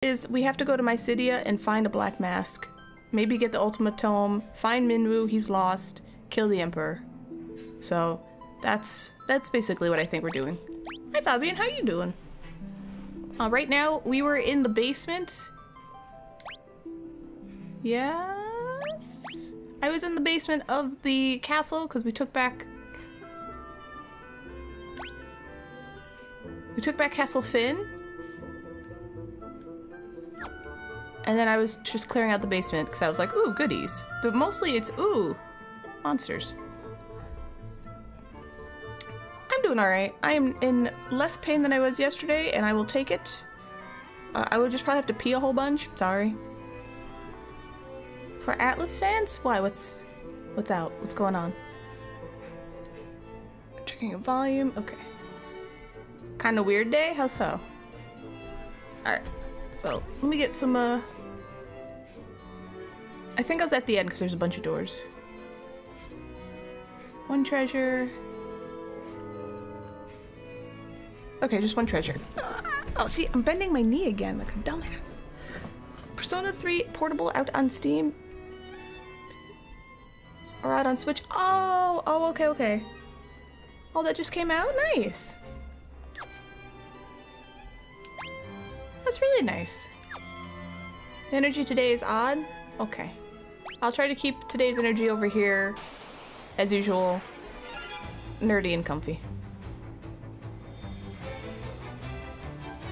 is we have to go to Mysidia and find a black mask. Maybe get the ultimate tome, find Minwu, he's lost, kill the Emperor. So that's basically what I think we're doing. Hi Fabian, how you doing? Right now we were in the basement. Yes? I was in the basement of the castle because we took back Castle Finn. And then I was just clearing out the basement because I was like, ooh, goodies. But mostly it's, ooh, monsters. I'm doing alright. I am in less pain than I was yesterday, and I will take it. I would just probably have to pee a whole bunch. Sorry. For Atlas fans? Why? What's out? What's going on? Checking a volume. Okay. Kind of weird day? How so? Alright. So, let me get some, I think I was at the end because there's a bunch of doors. One treasure. Okay, just one treasure. Oh, see, I'm bending my knee again like a dumbass. Persona 3 Portable out on Steam. Or out on Switch. Oh, okay, okay. Oh, that just came out? Nice. That's really nice. The energy today is odd? Okay. I'll try to keep today's energy over here, as usual, nerdy and comfy.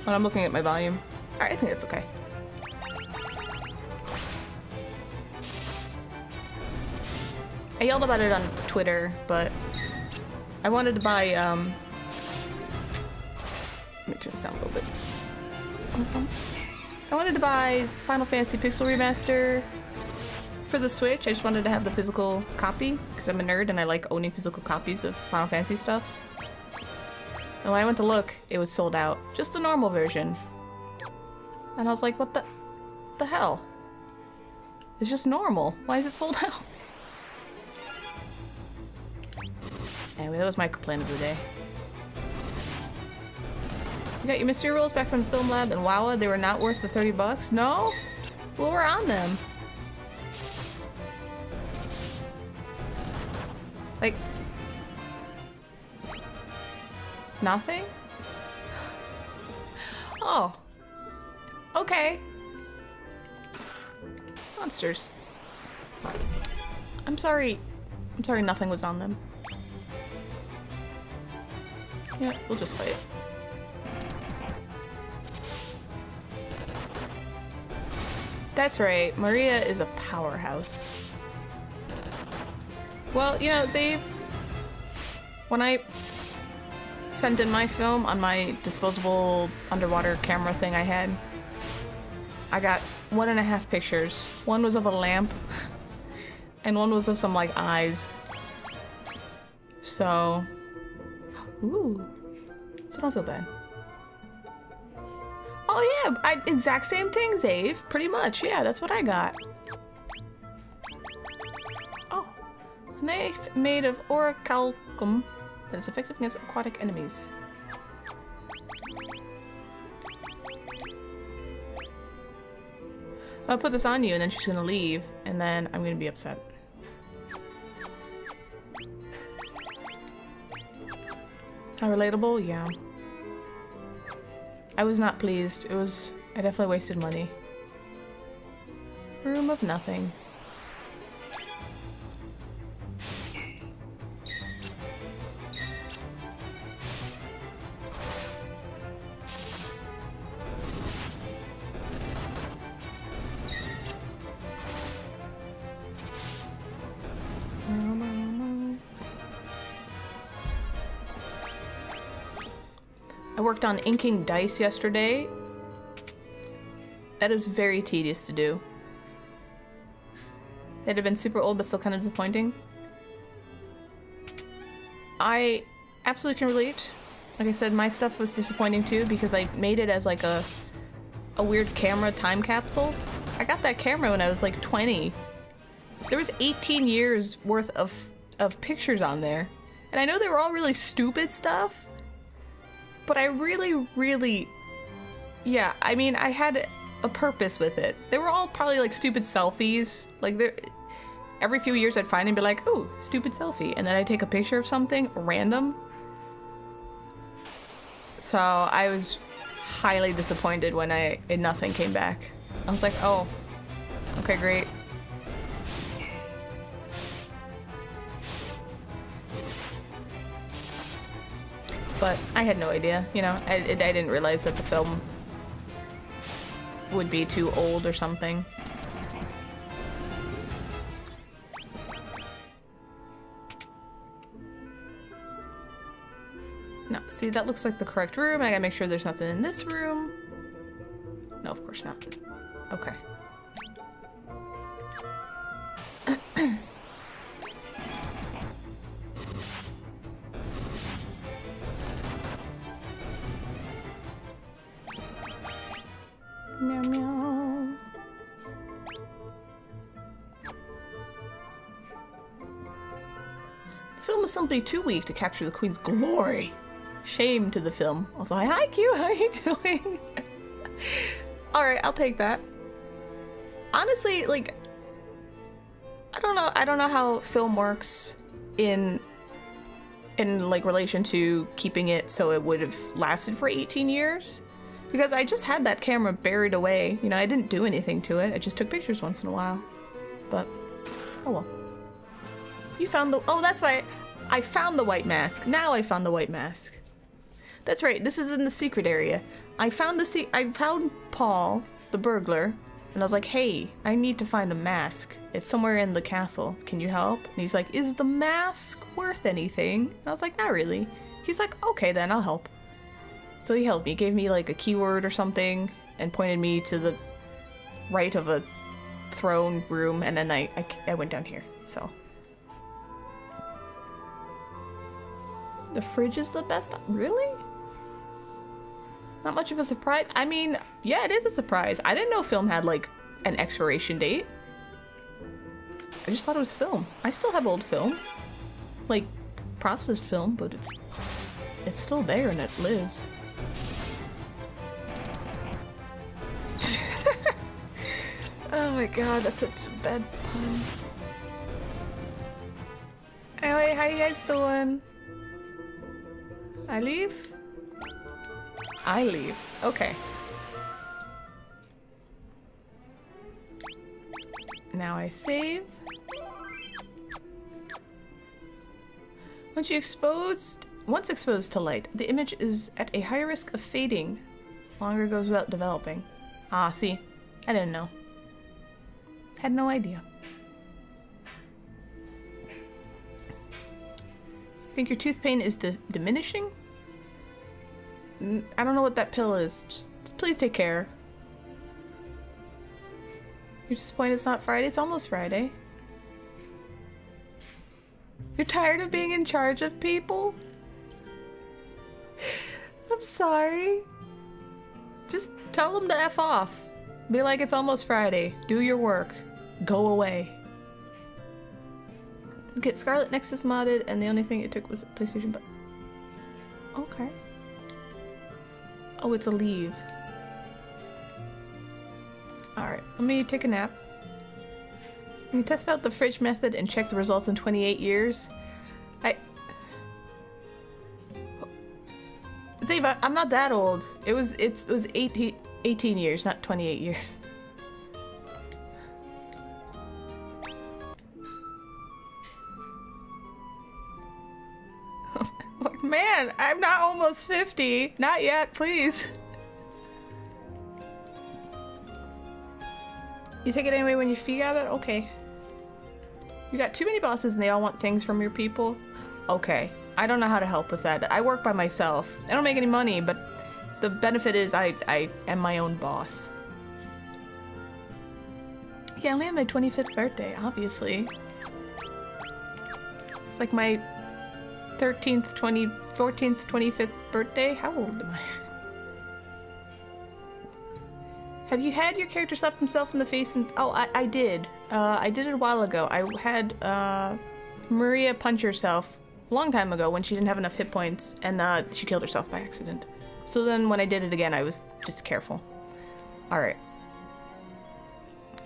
When I'm looking at my volume. Alright, I think that's okay. I yelled about it on Twitter, but I wanted to buy, let me turn this down a little bit. I wanted to buy Final Fantasy Pixel Remaster for the Switch. I just wanted to have the physical copy because I'm a nerd and I like owning physical copies of Final Fantasy stuff. And when I went to look, it was sold out. Just the normal version. And I was like, what the hell? It's just normal. Why is it sold out? Anyway, that was my complaint of the day. You got your mystery rolls back from the film lab and wow, they were not worth the 30 bucks? No? Well, we're on them. Like... nothing? Oh. Okay. Monsters. I'm sorry nothing was on them. Yeah, we'll just fight. That's right, Maria is a powerhouse. Well, you know, Zave, when I sent in my film on my disposable underwater camera thing I had, I got 1.5 pictures. One was of a lamp, and one was of some, like, eyes. So... ooh. So don't feel bad. Oh yeah, exact same thing, Zave. Pretty much, yeah, that's what I got. Oh. A knife made of orichalcum that is effective against aquatic enemies. I'll put this on you and then she's gonna leave, and then I'm gonna be upset. How relatable? Yeah. I was not pleased. I definitely wasted money. Room of nothing. I worked on inking dice yesterday. That is very tedious to do. They'd have been super old but still kind of disappointing. I absolutely can relate. Like I said, my stuff was disappointing too because I made it as like a weird camera time capsule. I got that camera when I was like 20. There was 18 years worth of pictures on there. And I know they were all really stupid stuff, but I really, yeah, I mean, I had a purpose with it. They were all probably like stupid selfies. Like every few years I'd find and be like, ooh, stupid selfie. And then I'd take a picture of something random. So I was highly disappointed when nothing came back. I was like, oh, okay, great. But I had no idea, you know, I didn't realize that the film would be too old or something. No, see, that looks like the correct room. I gotta make sure there's nothing in this room. No, of course not. Okay. Meow meow. The film was simply too weak to capture the Queen's glory. Shame to the film. I was like, hi Q, how are you doing? Alright, I'll take that. Honestly, like, I don't know how film works in like relation to keeping it so it would have lasted for 18 years. Because I just had that camera buried away. You know, I didn't do anything to it. I just took pictures once in a while. But, oh well. You found the- oh, that's why I found the white mask. Now I found the white mask. That's right, this is in the secret area. I found Paul, the burglar, and I was like, hey, I need to find a mask. It's somewhere in the castle. Can you help? And he's like, is the mask worth anything? And I was like, not really. He's like, okay then, I'll help. So he helped me, gave me like a keyword or something, and pointed me to the right of a throne room, and then I went down here, so. The fridge is the best? Really? Not much of a surprise? I mean, yeah, it is a surprise. I didn't know film had like an expiration date. I just thought it was film. I still have old film. Like, processed film, but it's still there and it lives. Oh my god, that's such a bad pun. Anyway, how you guys doing? I leave? I leave. Okay. Now I save. Once exposed to light, the image is at a higher risk of fading. Longer goes without developing. Ah, see. I didn't know. Had no idea. Think your tooth pain is diminishing? I don't know what that pill is. Just please take care. You're disappointed it's not Friday? It's almost Friday. You're tired of being in charge of people? I'm sorry. Just tell them to F off. Be like, it's almost Friday. Do your work. Go away. Okay, Scarlet Nexus modded, and the only thing it took was a PlayStation button. Okay. Oh, it's a leave. Alright, let me take a nap. Let me test out the fridge method and check the results in 28 years. Zave, I'm not that old. It was 18 years, not 28 years. I was like, man, I'm not almost 50. Not yet, please. You take it anyway when you feel it? Okay. You got too many bosses and they all want things from your people? Okay. I don't know how to help with that. I work by myself. I don't make any money, but the benefit is I am my own boss. Yeah, I only had my 25th birthday, obviously. It's like my 14th, 25th birthday? How old am I? Have you had your character slap himself in the face and- oh, I did. I did it a while ago. I had, Maria punch herself a long time ago when she didn't have enough hit points, and, she killed herself by accident. So then when I did it again, I was just careful. Alright.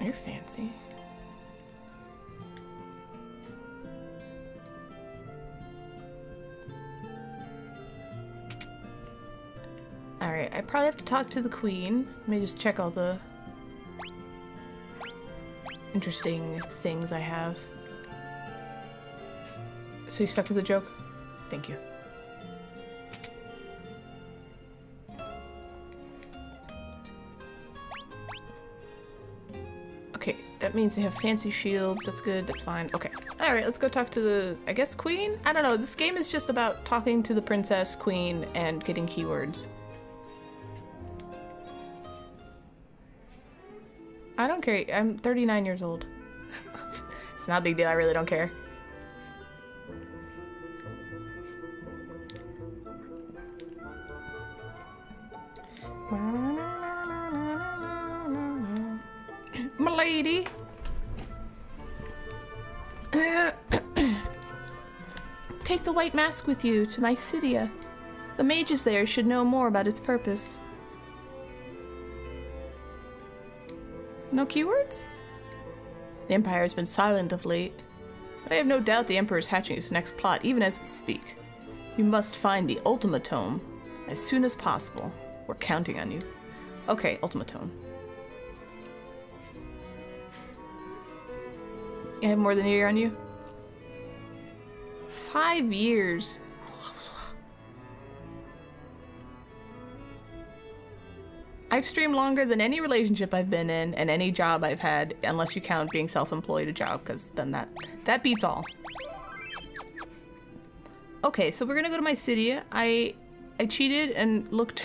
You're fancy. Alright, I probably have to talk to the queen. Let me just check all the interesting things I have. So you stuck with the joke? Thank you. Okay, that means they have fancy shields. That's good, that's fine. Okay. Alright, let's go talk to the, I guess, queen? I don't know, this game is just about talking to the princess, queen, and getting keywords. I don't care. I'm 39 years old. It's not a big deal. I really don't care. My lady. Take the white mask with you to Mysidia. The mages there should know more about its purpose. No keywords? The Empire has been silent of late, but I have no doubt the Emperor is hatching his next plot even as we speak. You must find the Ultimatome as soon as possible. We're counting on you. Okay, Ultimatome. You have more than a year on you? 5 years. I've streamed longer than any relationship I've been in and any job I've had, unless you count being self-employed a job, because then that beats all. Okay, so we're gonna go to Mysidia. I cheated and looked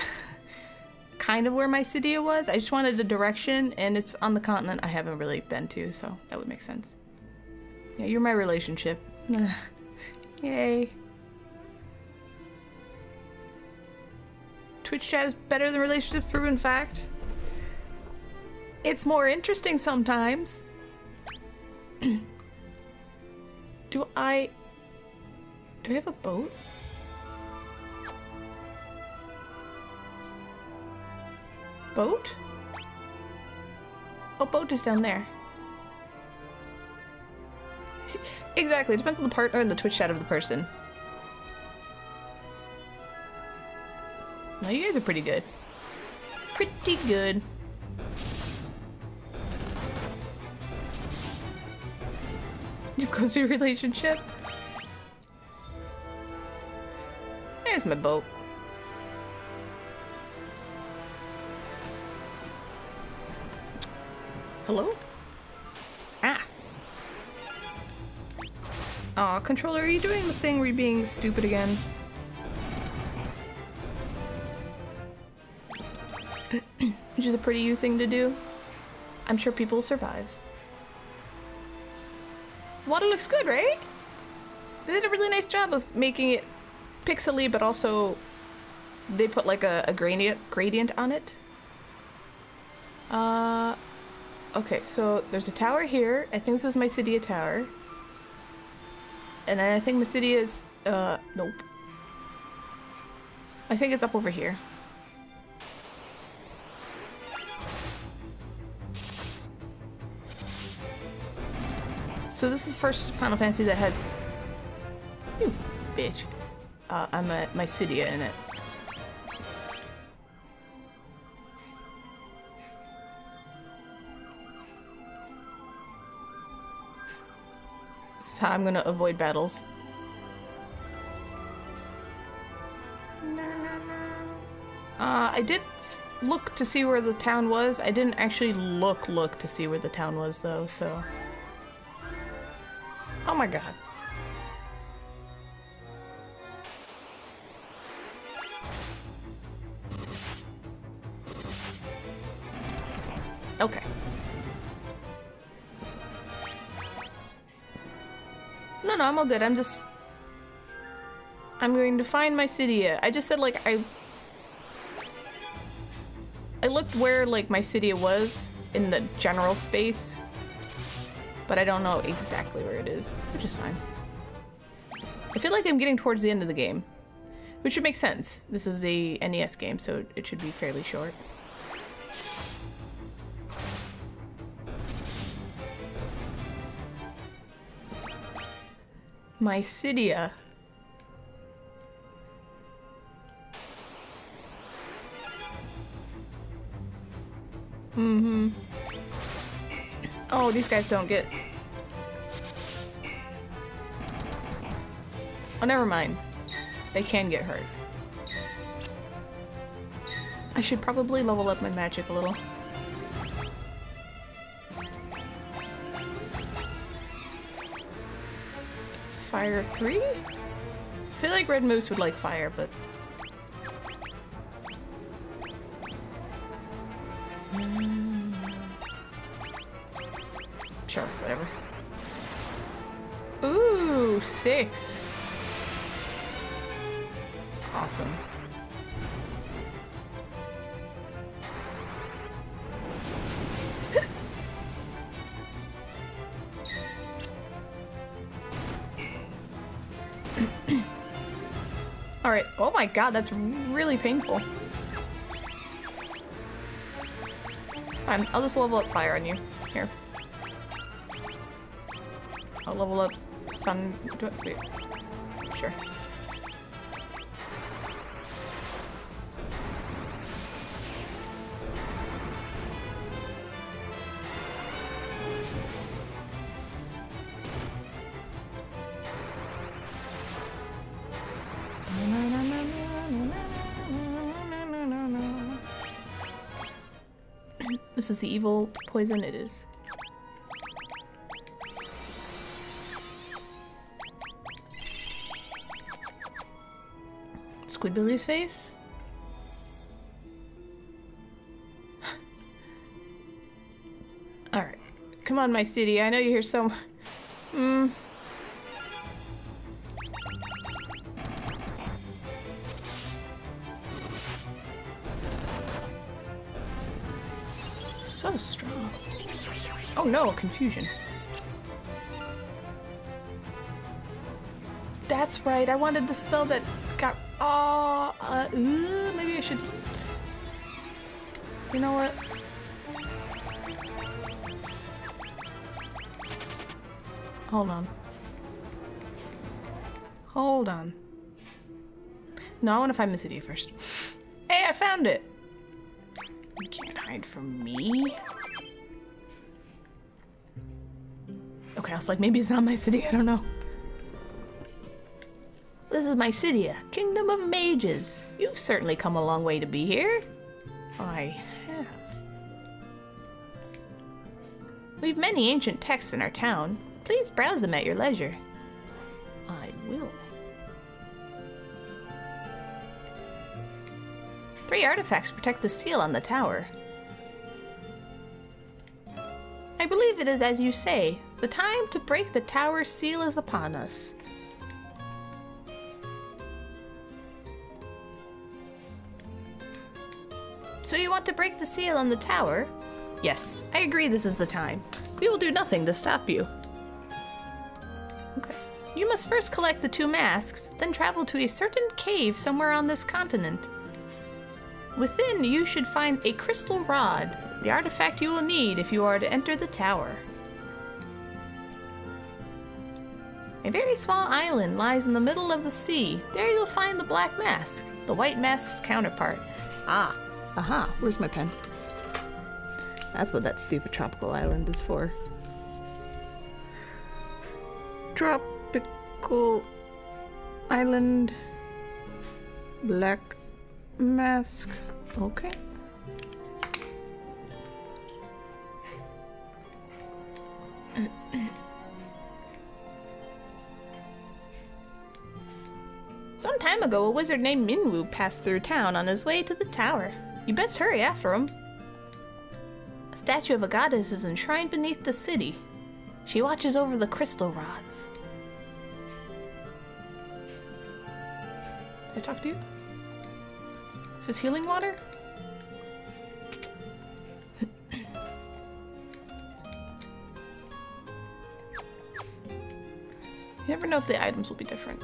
kind of where Mysidia was. I just wanted a direction, and it's on the continent I haven't really been to, so that would make sense. Yeah, you're my relationship. Yay. Twitch chat is better than relationships, proven fact. It's more interesting sometimes. Do I have a boat? Boat? Oh, boat is down there. Exactly, it depends on the partner and the Twitch chat of the person. No, you guys are pretty good. Pretty good. You've cozy relationship? There's my boat. Hello? Ah. Aw, controller, are you doing the thing where you're being stupid again? Which is a pretty you thing to do. I'm sure people will survive. Water looks good, right? They did a really nice job of making it pixely, but also they put like a gradient on it. Okay, so there's a tower here. I think this is Mysidia Tower. And then I think Mysidia is, nope. I think it's up over here. So this is first Final Fantasy that has, you bitch, I'm a Mysidia in it. This is how I'm gonna avoid battles. I did look to see where the town was. I didn't actually look to see where the town was though, so. Oh my god. Okay. No, I'm all good. I'm going to find Mysidia. I just said, like, I looked where, like, Mysidia was in the general space, but I don't know exactly where it is, which is fine. I feel like I'm getting towards the end of the game, which would make sense. This is a NES game, so it should be fairly short. Mycidia. Mm-hmm. Oh, these guys don't get... Oh, never mind. They can get hurt. I should probably level up my magic a little. Fire 3? I feel like Red Moose would like fire, but... Sure, whatever. Ooh, 6. Awesome. Alright, oh my god, that's really painful. Fine, I'll just level up fire on you. Here. I'll level up fun. Wait. Sure. This is the evil poison it is. Squidbilly's face? Alright. Come on, my city. I know you hear so... So strong. Oh no, confusion. That's right, I wanted the spell that got... maybe I should... You know what? Hold on. Hold on. No, I want to find Miss Idiot first. Hey, I found it! You can't hide from me. Okay, I was like, maybe it's not my city, I don't know. This is Mycidia, Kingdom of Mages. You've certainly come a long way to be here. I have. We've many ancient texts in our town. Please browse them at your leisure. I will. 3 artifacts protect the seal on the tower. I believe it is as you say. The time to break the tower seal is upon us. So you want to break the seal on the tower? Yes, I agree this is the time. We will do nothing to stop you. Okay. You must first collect the 2 masks, then travel to a certain cave somewhere on this continent. Within, you should find a crystal rod, the artifact you will need if you are to enter the tower. A very small island lies in the middle of the sea. There you'll find the black mask, the white mask's counterpart. Ah. Aha, where's my pen? That's what that stupid tropical island is for. Tropical island. Black mask. Okay. Some time ago, a wizard named Minwu passed through town on his way to the tower. You best hurry after him. A statue of a goddess is enshrined beneath the city. She watches over the crystal rods. Did I talk to you? Is this healing water? You never know if the items will be different.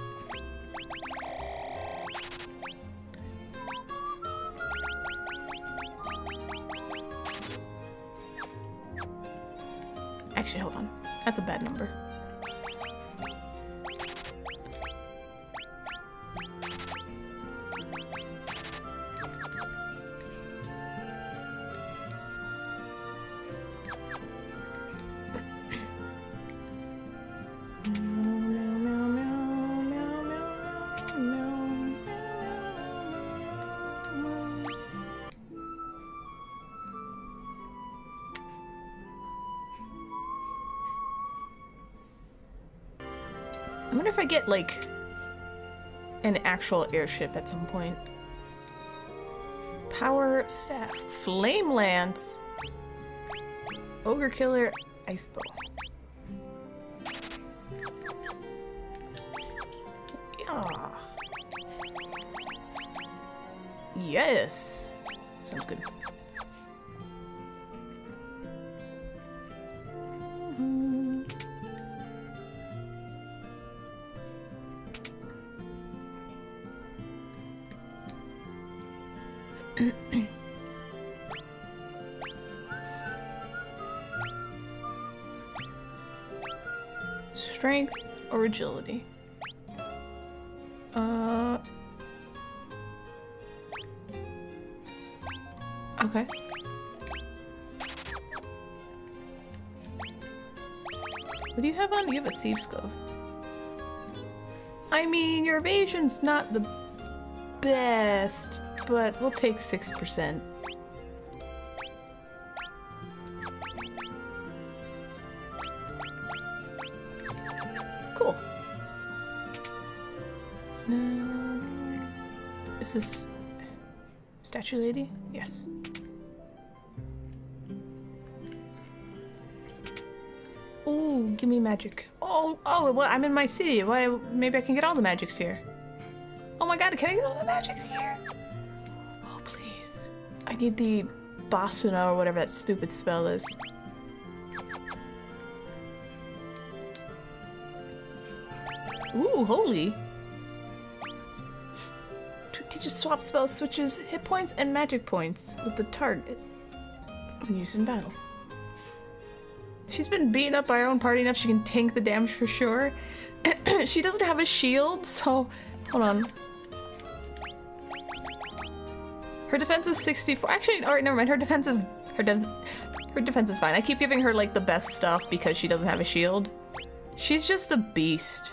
Actually, hold on. That's a bad number. I wonder if I get, like, an actual airship at some point. Power Staff. Flame Lance. Ogre Killer. Ice Bow. Yeah. Yes. Sounds good. Strength or agility? Okay. What do you have on? You have a Thieves' Glove. I mean, your evasion's not the best, but we'll take 6%. Cool. Is this statue lady? Yes. Ooh, give me magic. Oh, well, I'm in my city. Why? Maybe I can get all the magics here. Oh my god, can I get all the magics here? Oh, please. I need the Basuna or whatever that stupid spell is. Ooh, holy. Teaches swap spell switches hit points and magic points with the target when used in battle. She's been beaten up by her own party enough she can tank the damage for sure. She doesn't have a shield, so hold on. Her defense is 64. Actually, alright, never mind. Her defense is fine. I keep giving her like the best stuff because she doesn't have a shield. She's just a beast.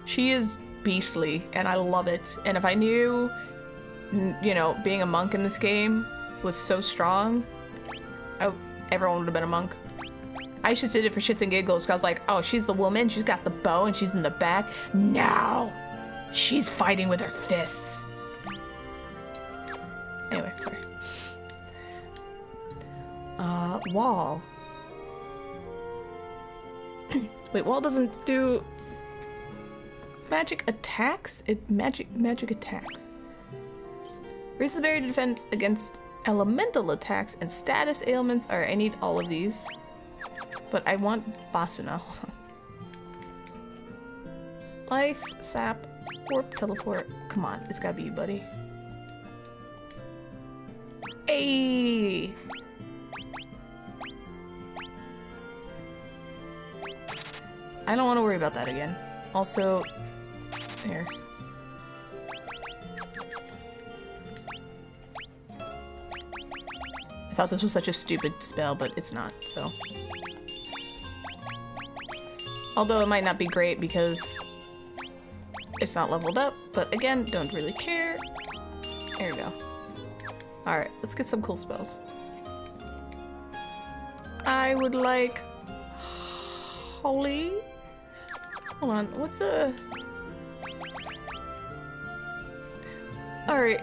She is beastly, and I love it. And if I knew, you know, being a monk in this game was so strong, everyone would have been a monk. I just did it for shits and giggles because I was like, oh, she's the woman, she's got the bow, and she's in the back. No! She's fighting with her fists. Anyway, sorry. Wall. Wait, wall doesn't do magic attacks? Magic attacks. Raises the barrier to defense against elemental attacks and status ailments. Alright, I need all of these. But I want Basuna. Hold on. Life, sap, warp, teleport. Come on, it's gotta be you, buddy. Hey! I don't want to worry about that again. Also, here. I thought this was such a stupid spell, but it's not, so. Although it might not be great because it's not leveled up, but again, don't really care. There we go. Alright, let's get some cool spells. I would like Holy. Hold on, what's a... Alright.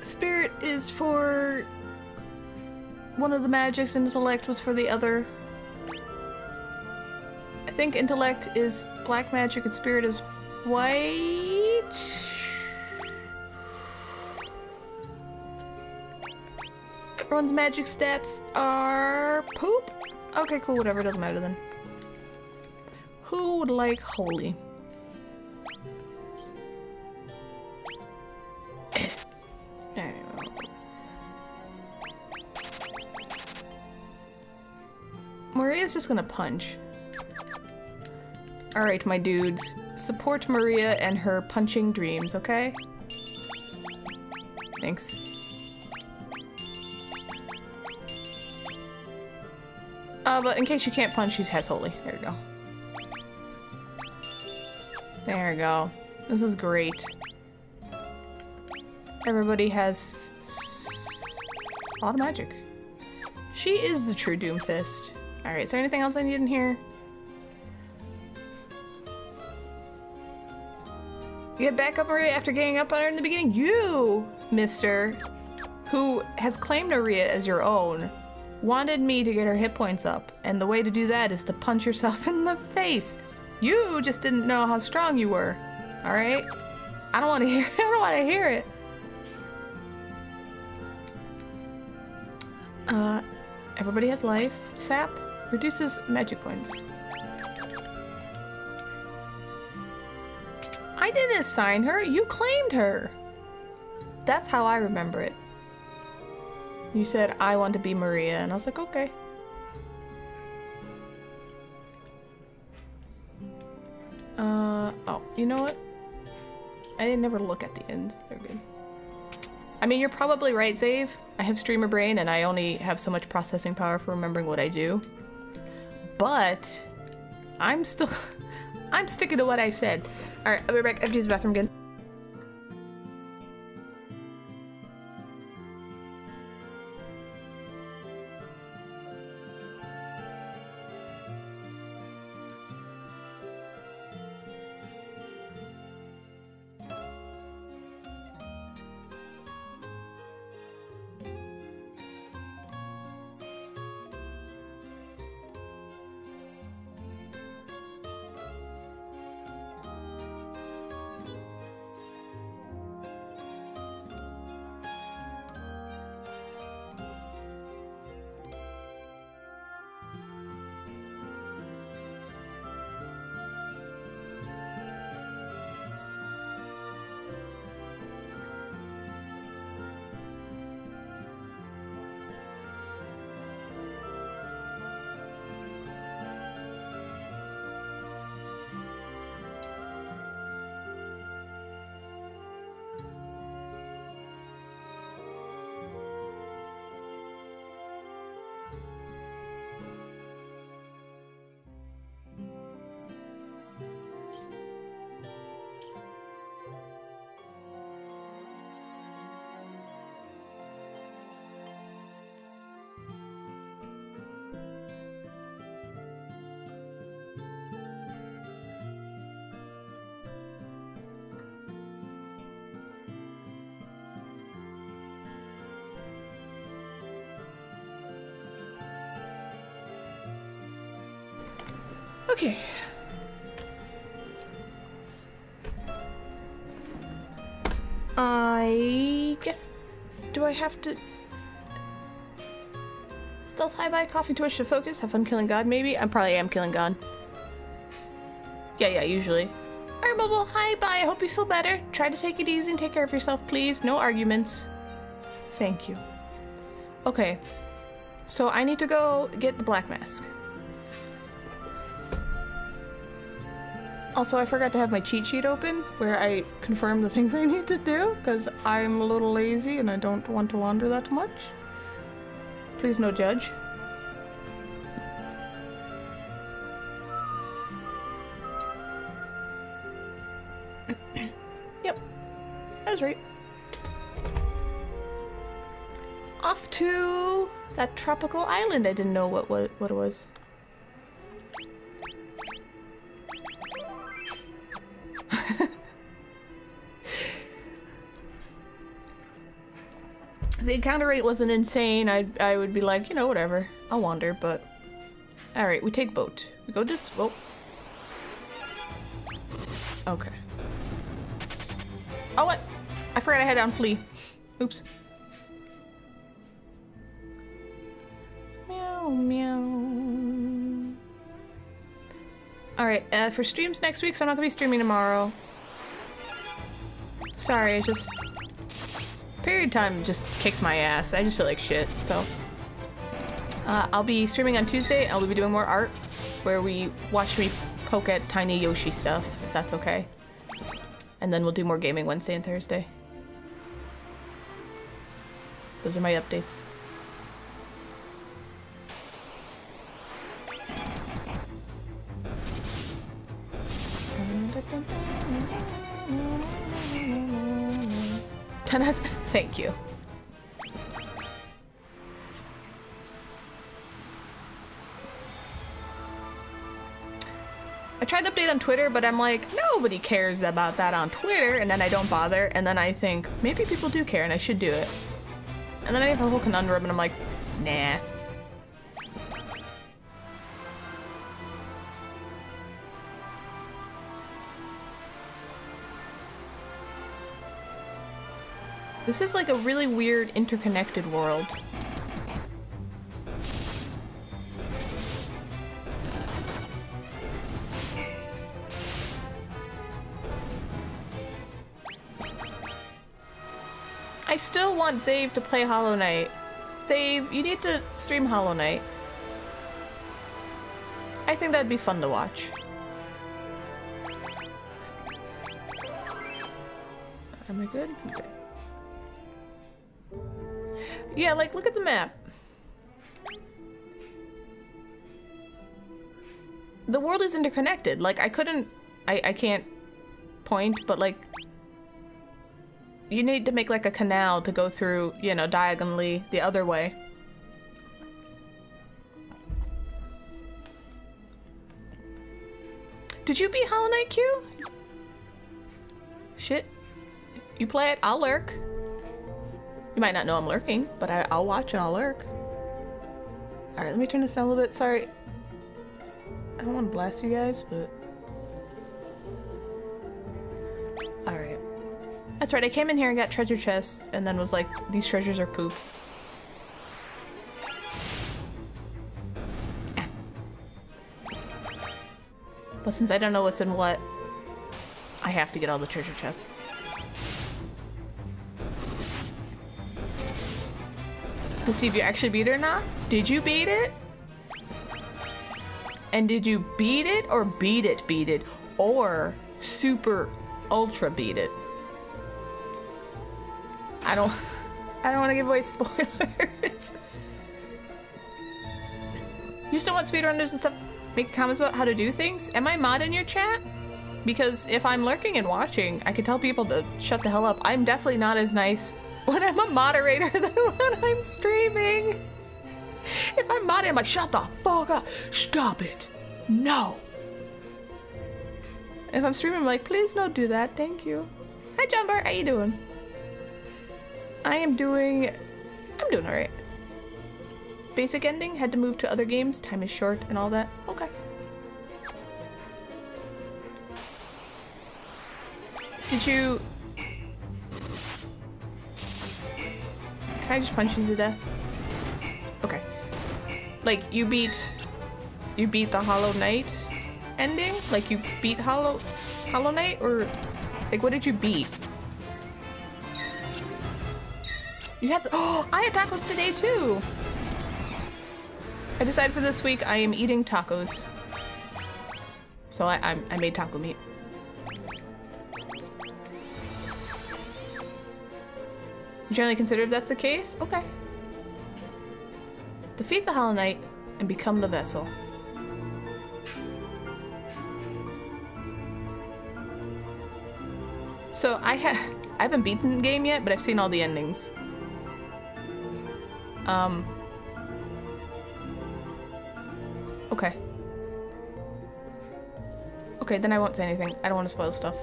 Spirit is for one of the magics, and Intellect was for the other. I think Intellect is black magic and Spirit is white. Everyone's magic stats are poop? Okay, cool, whatever, doesn't matter then. Who would like Holy? Maria's just gonna punch. Alright, my dudes. Support Maria and her punching dreams, okay? Thanks. But in case you can't punch, she has Holy. There we go. There we go. This is great. Everybody has a lot of magic. She is the true Doomfist. Alright, is there anything else I need in here? Get back up Maria after getting up on her in the beginning? You, mister, who has claimed Maria as your own, wanted me to get her hit points up, and the way to do that is to punch yourself in the face. You just didn't know how strong you were. Alright? I don't want to hear I don't want to hear it. Everybody has life. Sap reduces magic points. I didn't assign her. You claimed her. That's how I remember it. You said, I want to be Maria, and I was like, okay. Oh, you know what? I didn't never look at the end. They're good. I mean, you're probably right, Zave. I have streamer brain, and I only have so much processing power for remembering what I do. But I'm still... I'm sticking to what I said. Alright, I'll be back. I have to use the bathroom again. Okay. I guess... Do I have to... Stealth high by coughing too much to focus? Have fun killing God, maybe? I probably am killing God. Yeah, usually. Alright, Mobile. Hi, bye. I hope you feel better. Try to take it easy and take care of yourself, please. No arguments. Thank you. Okay. So I need to go get the black mask. Also, I forgot to have my cheat sheet open, where I confirm the things I need to do, because I'm a little lazy and I don't want to wander that much. Please no judge. Yep, that was right. Off to that tropical island I didn't know what it was. If the encounter rate wasn't insane, I would be like, you know, whatever. I'll wander, but... Alright, we take boat. We go this... Oh. Okay. Oh, what? I forgot I had on Flea. Oops. Meow, meow. Alright, for streams next week, so I'm not gonna be streaming tomorrow. Sorry, I just... Period time just kicks my ass. I just feel like shit, so. I'll be streaming on Tuesday, and I'll be doing more art, where we watch me poke at tiny Yoshi stuff, if that's okay. And then we'll do more gaming Wednesday and Thursday. Those are my updates. Thank you. I tried to update on Twitter, but I'm like, nobody cares about that on Twitter, and then I don't bother, and then I think, maybe people do care and I should do it. And then I have a whole conundrum and I'm like, nah. This is like a really weird interconnected world. I still want Zave to play Hollow Knight. Zave, you need to stream Hollow Knight. I think that'd be fun to watch. Am I good? Okay. Yeah, like, look at the map. The world is interconnected. Like, I can't point, but like, you need to make like a canal to go through, you know, diagonally the other way. Did you beat Hollow Knight Q? Shit. You play it, I'll lurk. You might not know I'm lurking, but I'll watch and I'll lurk. Alright, let me turn this down a little bit. Sorry. I don't want to blast you guys, but... Alright. That's right, I came in here and got treasure chests and then was like, these treasures are poop. Ah. But since I don't know what's in what, I have to get all the treasure chests. To see if you actually beat it or not. Did you beat it? And did you beat it or beat it? Or super ultra beat it? I don't want to give away spoilers. You still want speedrunners and stuff make comments about how to do things? Am I mod in your chat? Because if I'm lurking and watching, I can tell people to shut the hell up. I'm definitely not as nice when I'm a moderator than when I'm streaming. If I'm modding, I'm like, shut the fuck up. Stop it. No. If I'm streaming, I'm like, please don't do that. Thank you. Hi, Jumper. How you doing? I'm doing alright. Basic ending, had to move to other games, time is short and all that. Okay. Did you... Can I just punch you to death? Okay. Like, you beat the Hollow Knight ending? Like, you beat Hollow Knight? Or, like, what did you beat? You had I had tacos today too! I decided for this week I am eating tacos. So I made taco meat. You generally consider if that's the case? Okay. Defeat the Hollow Knight and become the vessel. So I haven't beaten the game yet, but I've seen all the endings. Okay. Okay, then I won't say anything. I don't want to spoil stuff.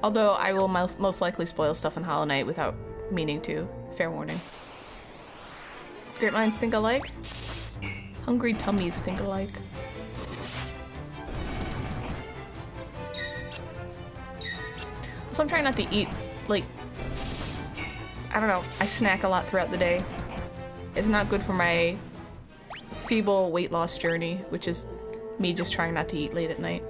Although I will most likely spoil stuff in Hollow Knight without meaning to. Fair warning. Great minds think alike. Hungry tummies think alike. So I'm trying not to eat, like, I don't know, I snack a lot throughout the day. It's not good for my feeble weight loss journey, which is me just trying not to eat late at night.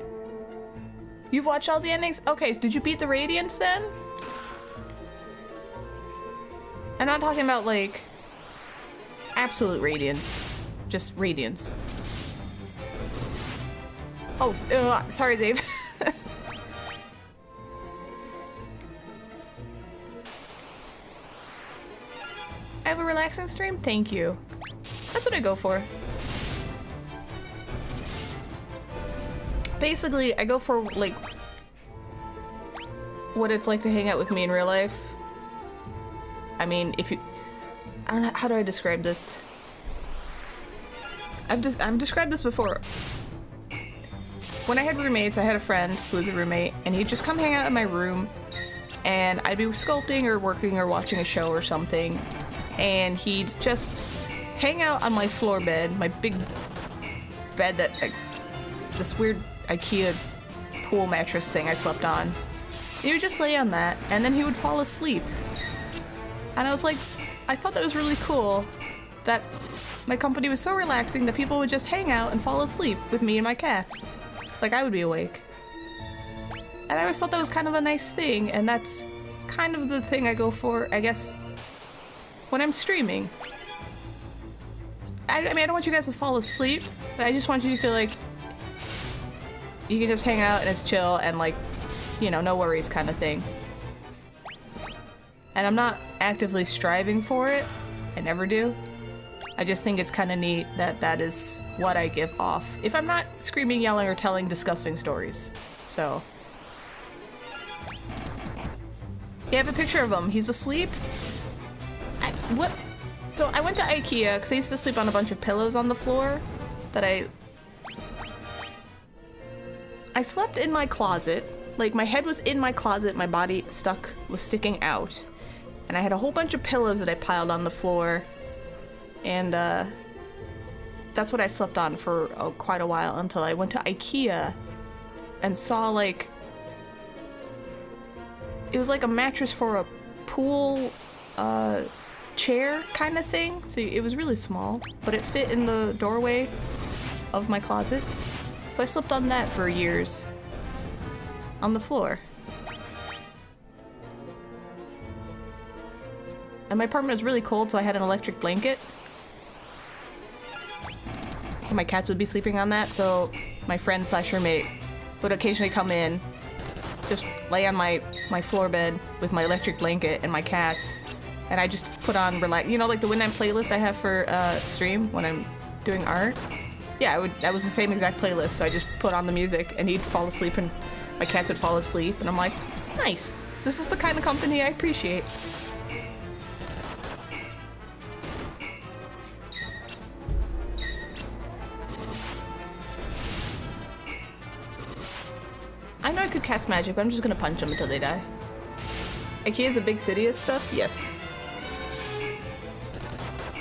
You've watched all the endings? Okay, so did you beat the Radiance then? I'm not talking about, like, absolute Radiance. Just Radiance. Oh, sorry, Dave. I have a relaxing stream? Thank you. That's what I go for. Basically, I go for, like, what it's like to hang out with me in real life. I mean, if you... I don't know, how do I describe this? I've described this before. when I had roommates, I had a friend who was a roommate, and he'd just come hang out in my room, and I'd be sculpting or working or watching a show or something, and he'd just hang out on my floor bed, my big bed that, like, this weird IKEA pool mattress thing I slept on. He would just lay on that, and then he would fall asleep. And I was like, I thought that was really cool that my company was so relaxing that people would just hang out and fall asleep with me and my cats. Like I would be awake. And I always thought that was kind of a nice thing, and that's kind of the thing I go for, I guess, when I'm streaming. I mean, I don't want you guys to fall asleep, but I just want you to feel like you can just hang out and it's chill and, like, you know, no worries kind of thing. And I'm not actively striving for it. I never do. I just think it's kind of neat that that is what I give off. If I'm not screaming, yelling, or telling disgusting stories. So. You have a picture of him. He's asleep. What? So I went to IKEA because I used to sleep on a bunch of pillows on the floor that I slept in my closet. Like, my head was in my closet, my body was sticking out. And I had a whole bunch of pillows that I piled on the floor. And, that's what I slept on for quite a while until I went to IKEA and saw, like, it was like a mattress for a pool, chair kind of thing. So it was really small, but it fit in the doorway of my closet. So I slept on that for years. On the floor. And my apartment was really cold, so I had an electric blanket. So my cats would be sleeping on that, so my friend slash roommate would occasionally come in, just lay on my floor bed with my electric blanket and my cats, and I just put on you know, like the Winamp playlist I have for stream when I'm doing art? Yeah, that was the same exact playlist, so I just put on the music and he'd fall asleep and my cats would fall asleep, and I'm like, nice. This is the kind of company I appreciate. I know I could cast magic, but I'm just gonna punch them until they die. IKEA's a big city and stuff? Yes.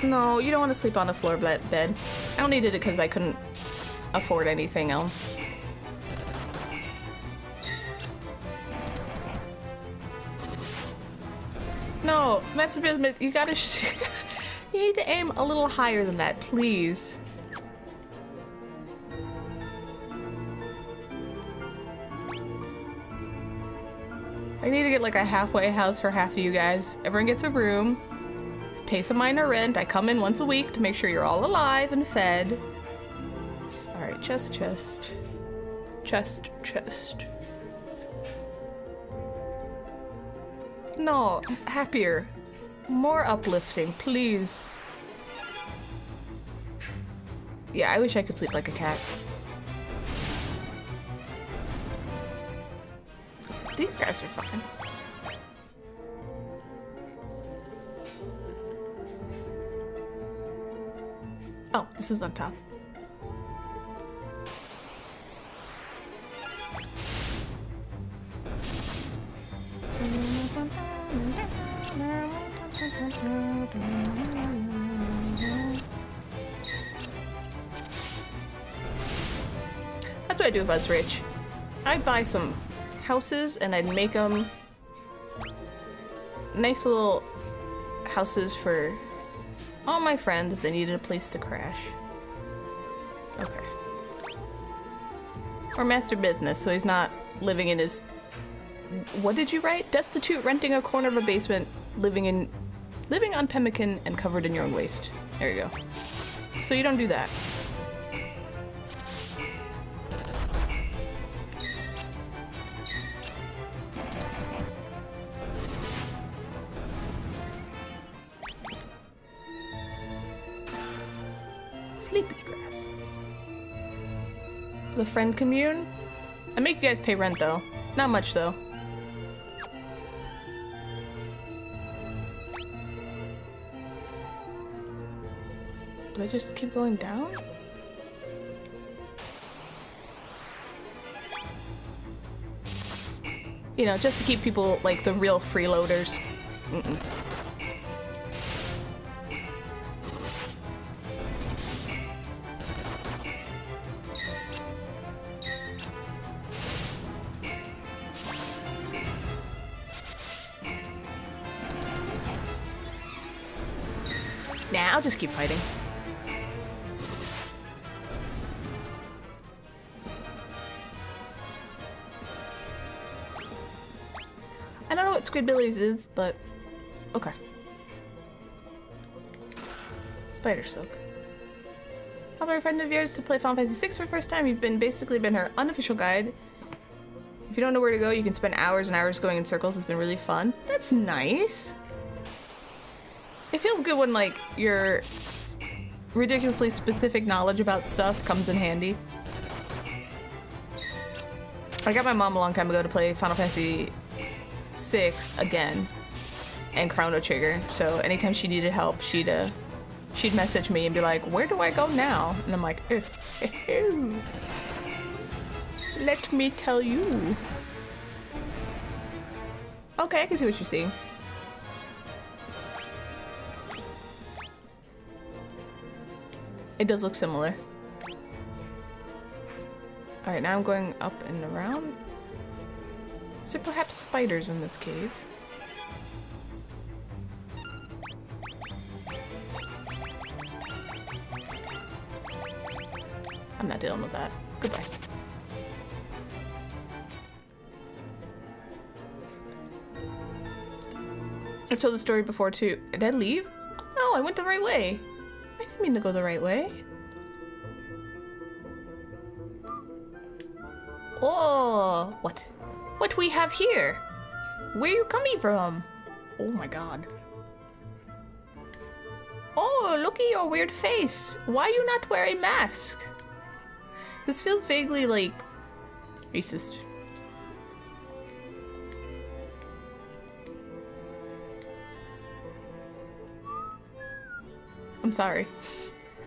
No, you don't want to sleep on a floor bed. I only did it because I couldn't afford anything else. No, Master Bismuth, you gotta you need to aim a little higher than that, please. I need to get like a halfway house for half of you guys. Everyone gets a room, pay some minor rent. I come in once a week to make sure you're all alive and fed. Alright, chest. No, happier. More uplifting, please. Yeah, I wish I could sleep like a cat. These guys are fine. Oh, this is on top. That's what I'd do if I was rich. I'd buy some houses and I'd make them nice little houses for all my friends if they needed a place to crash. Okay. Or Master Business, so he's not living in his... What did you write? Destitute, renting a corner of a basement, living on pemmican and covered in your own waste. There you go. So you don't do that. Sleepy grass. The friend commune? I make you guys pay rent though. Not much though. Do I just keep going down? You know, just to keep people, like, the real freeloaders. Mm-mm. Nah, I'll just keep fighting. I don't know what Squidbillies is, but okay. Spider Silk. Help a friend of yours to play Final Fantasy VI for the first time. You've basically been her unofficial guide. If you don't know where to go, you can spend hours and hours going in circles. It's been really fun. That's nice. It feels good when, like, your ridiculously specific knowledge about stuff comes in handy. I got my mom a long time ago to play Final Fantasy VI again and Chrono Trigger, so anytime she needed help, she'd message me and be like, "Where do I go now?" And I'm like, let me tell you. Okay, I can see what you're seeing. It does look similar. Alright, now I'm going up and around. Is there perhaps spiders in this cave? I'm not dealing with that. Goodbye. I've told the story before too. Did I leave? No, I went the right way. I didn't mean to go the right way. Oh, what? What we have here? Where you coming from? Oh my god. Oh, look at your weird face. Why you not wear a mask? This feels vaguely like racist. I'm sorry.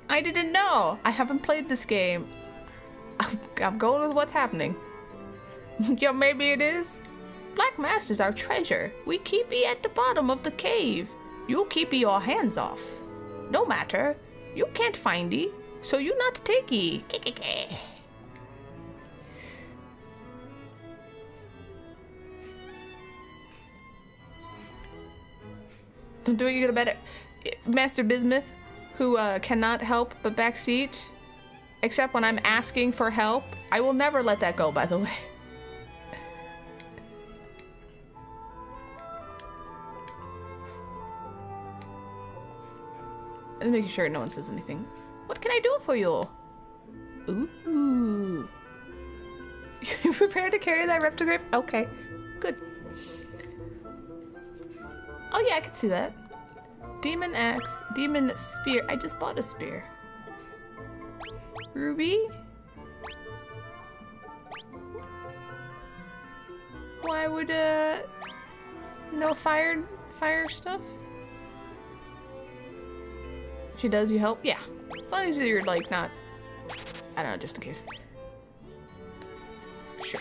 I didn't know. I haven't played this game. I'm going with what's happening. Yeah, maybe it is. Black mass is our treasure. We keep it at the bottom of the cave. You keep your hands off. No matter. You can't find it, so you not take it. I'm doing you better. Master Bismuth, who cannot help but backseat, except when I'm asking for help. I will never let that go, by the way. I'm making sure no one says anything. What can I do for you? Ooh. You prepared to carry that reptograph? Okay, good. Oh yeah, I can see that. Demon axe, demon spear. I just bought a spear. Ruby? Why would no fire stuff? She does, you help? Yeah. As long as you're like not, I don't know, just in case. Sure.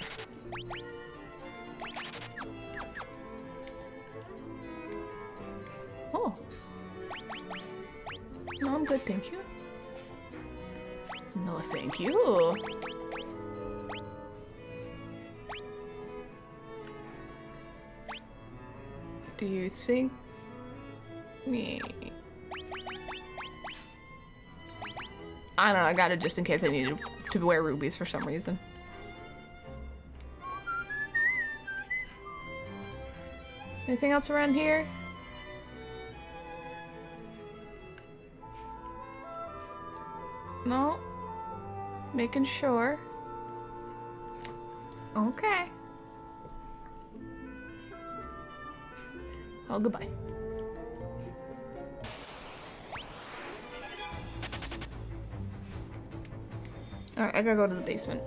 Oh. No, I'm good, thank you. No, thank you. Do you think me? I don't know, I got it just in case I needed to wear rubies for some reason. Is there anything else around here? No? Making sure. Okay. Oh, goodbye. Alright, I gotta go to the basement.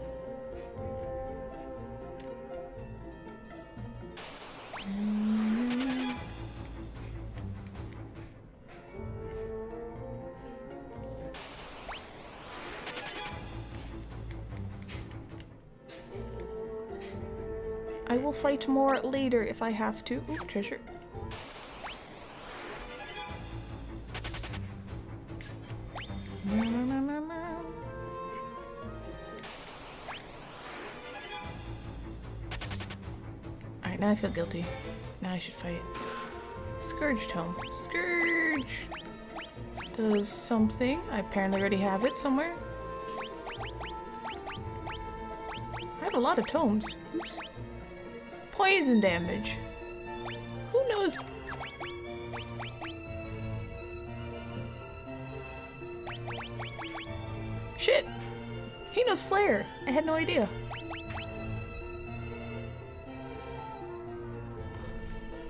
I will fight more later if I have to. Ooh, treasure. Alright, now I feel guilty. Now I should fight. Scourge Tome. Scourge! Does something. I apparently already have it somewhere. I have a lot of tomes. Oops. Poison damage. Who knows? Shit! He knows Flare! I had no idea.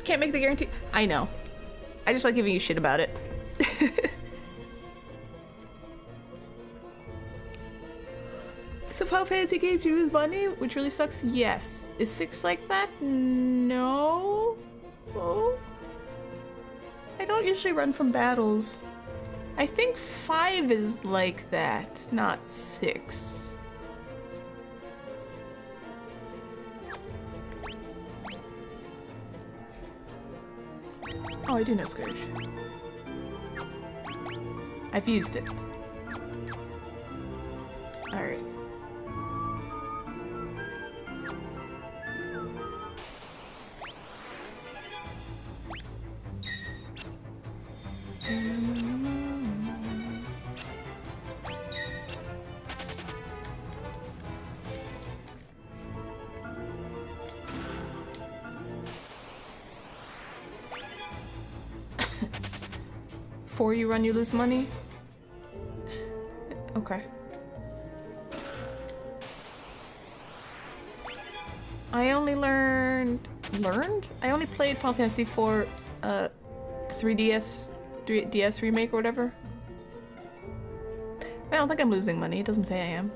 Can't make the guarantee. I know. I just like giving you shit about it. So Final Fantasy games use money, which really sucks? Yes. Is 6 like that? No. Oh. I don't usually run from battles. I think 5 is like that, not 6. Oh, I do know Scourge. I've used it. Alright. Before you run, you lose money? Okay. I only learned? I only played Final Fantasy 4 3DS remake or whatever. I don't think I'm losing money. It doesn't say I am.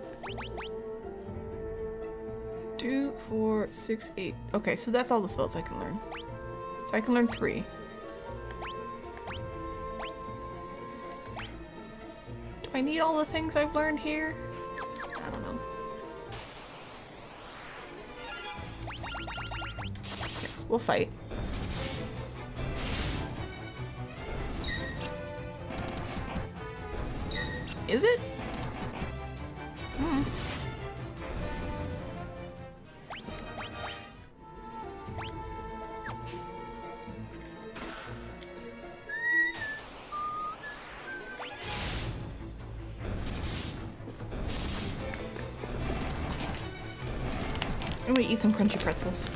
2, 4, 6, 8. Okay, so that's all the spells I can learn. So I can learn 3. Do I need all the things I've learned here? I don't know. Okay, we'll fight. Is it? Hmm. I'm gonna eat some crunchy pretzels.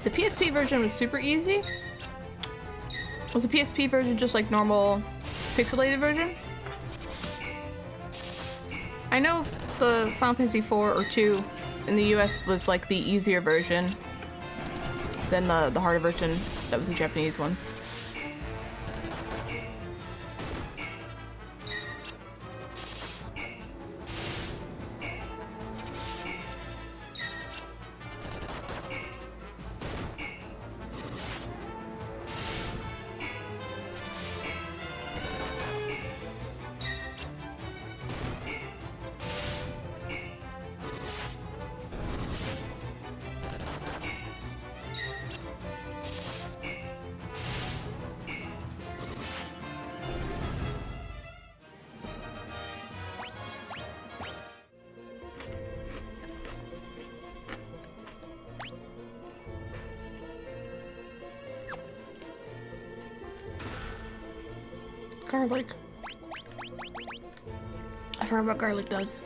The PSP version was super easy. Was the PSP version just like normal pixelated version? I know the Final Fantasy 4 or 2 in the US was like the easier version than the harder version that was the Japanese one. Garlic. I forgot what garlic does.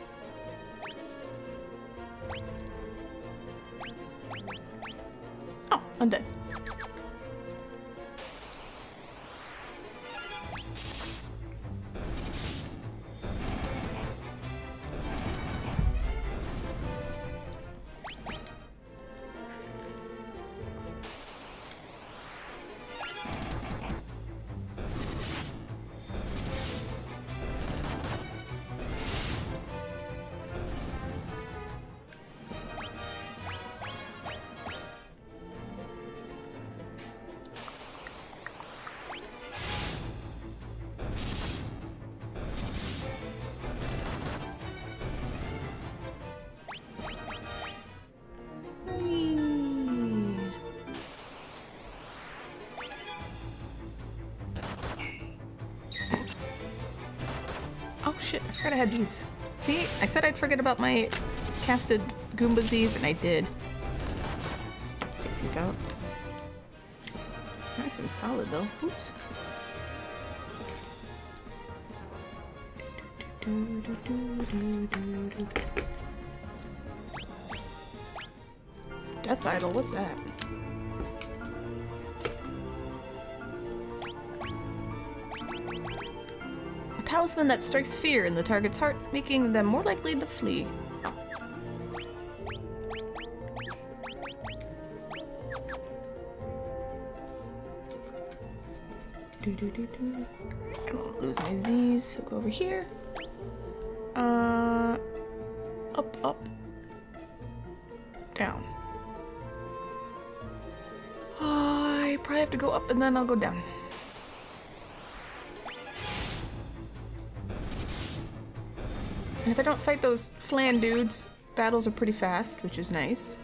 Oh, I'm dead. shit, I forgot I had these. See, I said I'd forget about my casted Goombasies, and I did. Take these out. Nice and solid though. Oops. Death Idol, what's that? A talisman that strikes fear in the target's heart, making them more likely to flee. Oh. I don't lose my Z's, so go over here. Up, up, down. I probably have to go up and then I'll go down. And if I don't fight those flan dudes, battles are pretty fast, which is nice.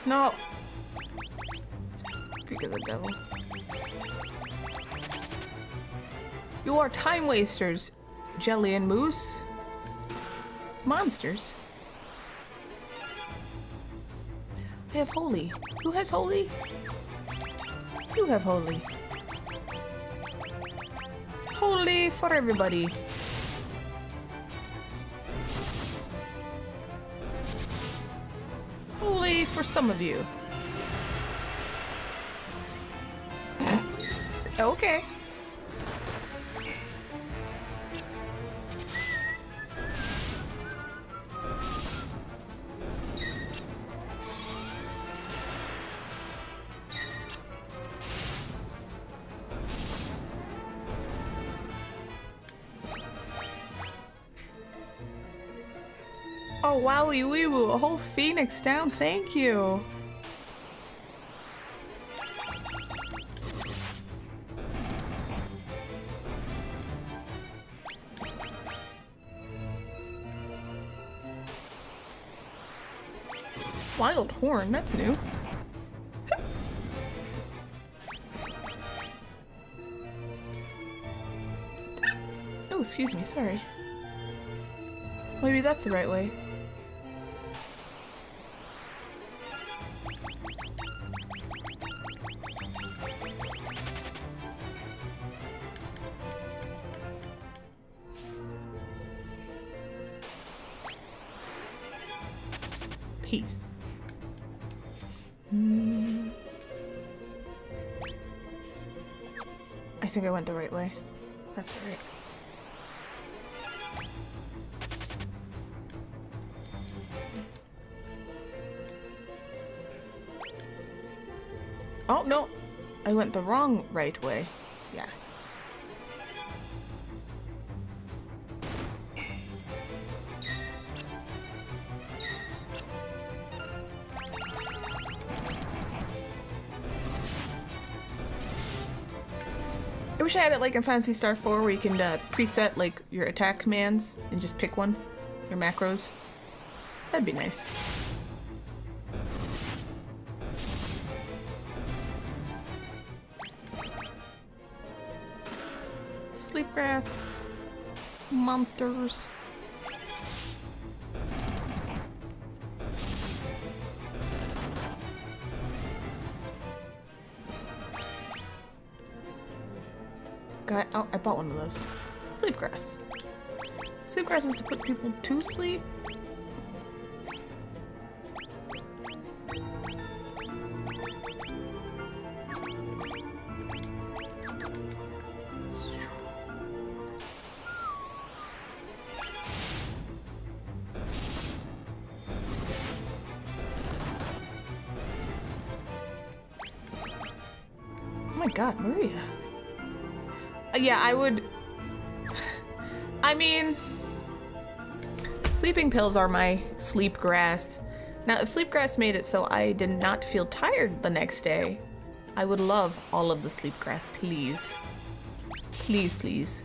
No! Speak of the devil. You are time wasters, Jelly and Moose. Monsters. I have Holy. Who has Holy? You have Holy. Holy for everybody. Holy for some of you. Okay. Oh, wowie wee woo, a whole phoenix down, thank you. Wild horn, that's new. Oh, excuse me, sorry. Maybe that's the right way. Peace. I think I went the right way. That's right. Oh, no! I went the wrong right way. Yes. I wish I had it like in Phantasy Star 4 where you can preset like your attack commands and just pick one. Your macros. That'd be nice. Sleepgrass. Monsters. Oh, I bought one of those. Sleepgrass. Sleepgrass is to put people to sleep. Oh my god, Maria. Yeah, I would... I mean... Sleeping pills are my sleep grass. Now, if sleep grass made it so I did not feel tired the next day, I would love all of the sleep grass, please. Please, please.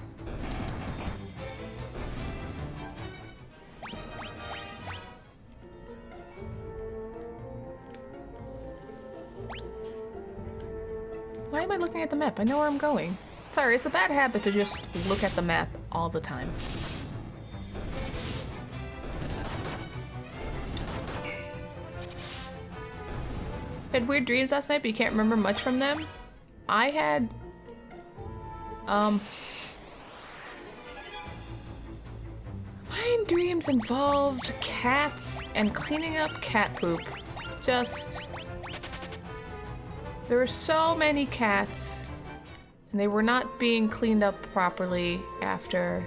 Why am I looking at the map? I know where I'm going. Sorry, it's a bad habit to just look at the map all the time. Had weird dreams last night, but you can't remember much from them. I had, my dreams involved cats and cleaning up cat poop. Just, there were so many cats, and they were not being cleaned up properly after.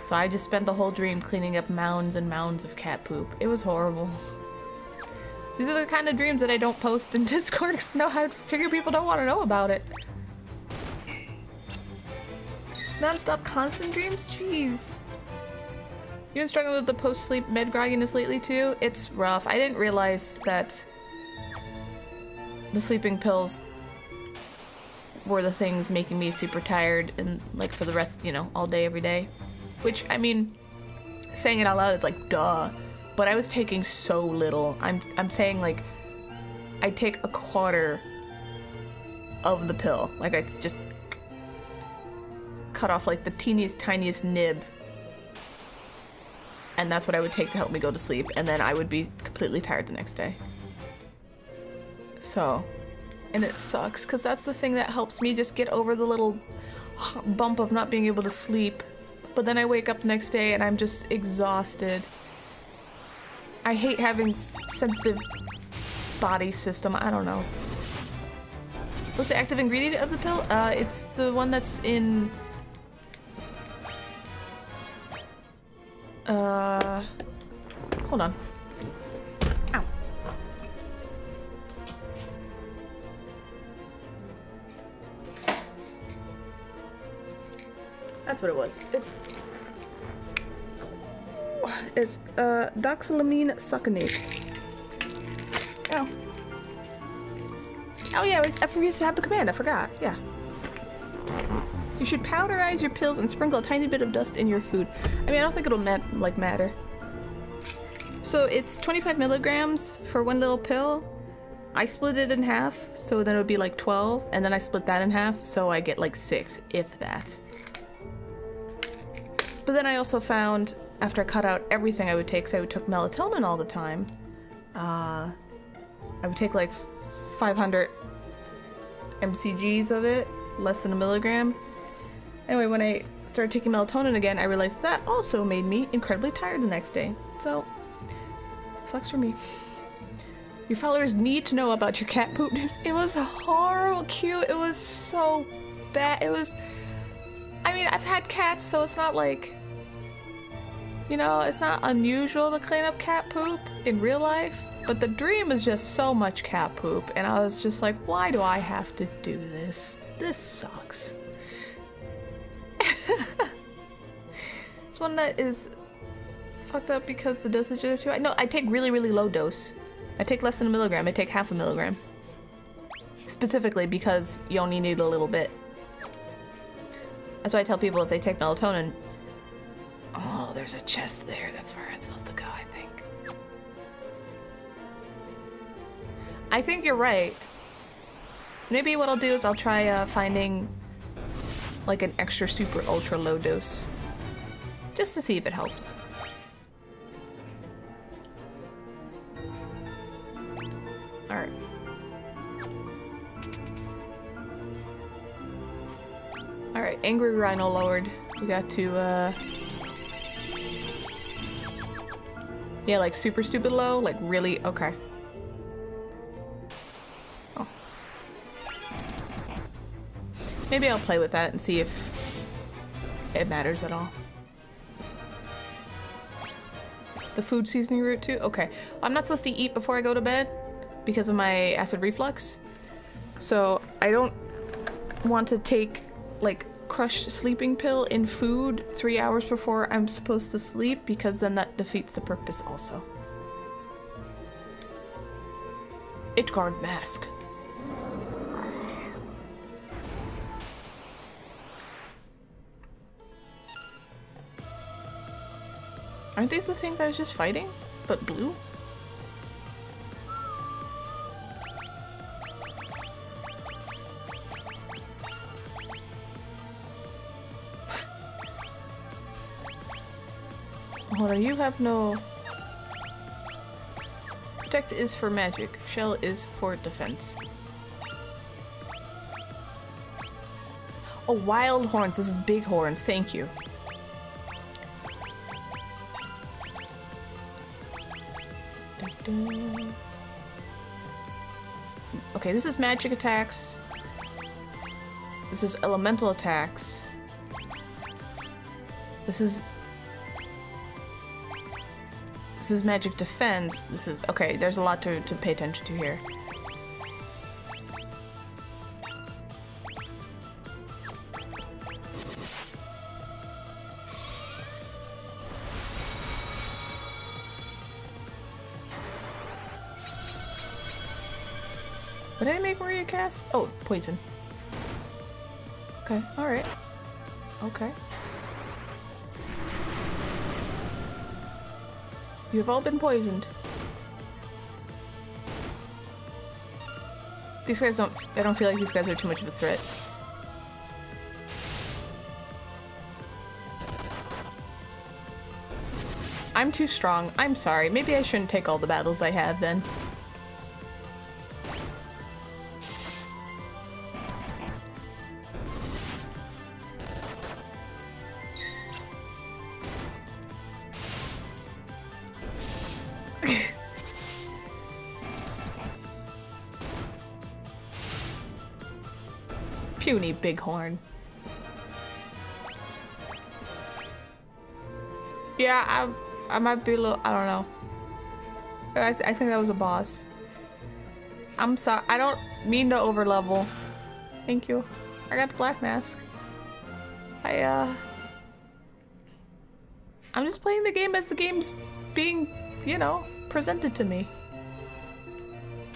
So I just spent the whole dream cleaning up mounds and mounds of cat poop. It was horrible. These are the kind of dreams that I don't post in Discord because I figure people don't want to know about it. Non-stop constant dreams? Jeez. You been struggling with the post-sleep med grogginess lately too? It's rough. I didn't realize that the sleeping pills were the things making me super tired and like for the rest, you know, all day, every day. Which, I mean, saying it out loud, it's like, duh. But I was taking so little. I'm saying like, I take a quarter of the pill. Like I just cut off like the teeniest, tiniest nib. And that's what I would take to help me go to sleep. And then I would be completely tired the next day. So, and it sucks because that's the thing that helps me just get over the little bump of not being able to sleep. But then I wake up the next day and I'm just exhausted. I hate having sensitive body system. I don't know. What's the active ingredient of the pill? It's the one that's in... hold on. Ow. That's what it was. It's doxylamine succinate. Oh. Oh yeah, I used to have the command, I forgot, yeah. You should powderize your pills and sprinkle a tiny bit of dust in your food. I mean, I don't think it'll matter. So it's 25 milligrams for one little pill. I split it in half, so then it would be like 12, and then I split that in half, so I get like 6, if that. But then I also found, after I cut out everything I would take, because I would take melatonin all the time, I would take like 500 mcgs of it, less than a milligram. Anyway, when I started taking melatonin again, I realized that also made me incredibly tired the next day. So, sucks for me. Your followers need to know about your cat poop news. It was horrible cute. It was so bad. It was... I mean, I've had cats, so it's not like... You know, it's not unusual to clean up cat poop in real life. But the dream is just so much cat poop. And I was just like, why do I have to do this? This sucks. It's one that is fucked up because the dosages are too high. No, I take really, really low dose. I take less than a milligram. I take half a milligram. Specifically because you only need a little bit. That's why I tell people if they take melatonin... Oh, there's a chest there. That's where it's supposed to go, I think. I think you're right. Maybe what I'll do is I'll try finding like an extra super ultra low dose. Just to see if it helps. Alright. Alright, Angry Rhino lowered. We got to, yeah, like super stupid low? Like really? Okay. Oh. Maybe I'll play with that and see if it matters at all. The food seasoning route too? Okay. I'm not supposed to eat before I go to bed because of my acid reflux. So I don't want to take like crushed sleeping pill in food 3 hours before I'm supposed to sleep because then that defeats the purpose also. Itchguard mask. Aren't these the things I was just fighting? But blue? Hold on, you have no... Protect is for magic. Shell is for defense. Oh, wild horns. This is big horns. Thank you. Okay, this is magic attacks. This is elemental attacks. This is magic defense. This is... Okay, there's a lot to pay attention to here. What did I make Maria cast? Oh, poison. Okay, alright. Okay. You have all been poisoned. These guys don't... I don't feel like these guys are too much of a threat. I'm too strong. I'm sorry. Maybe I shouldn't take all the battles I have then. Puny bighorn. Yeah, I might be a little... I don't know. I think that was a boss. I'm sorry. I don't mean to overlevel. Thank you. I got the black mask. I'm just playing the game as the game's being, you know, presented to me.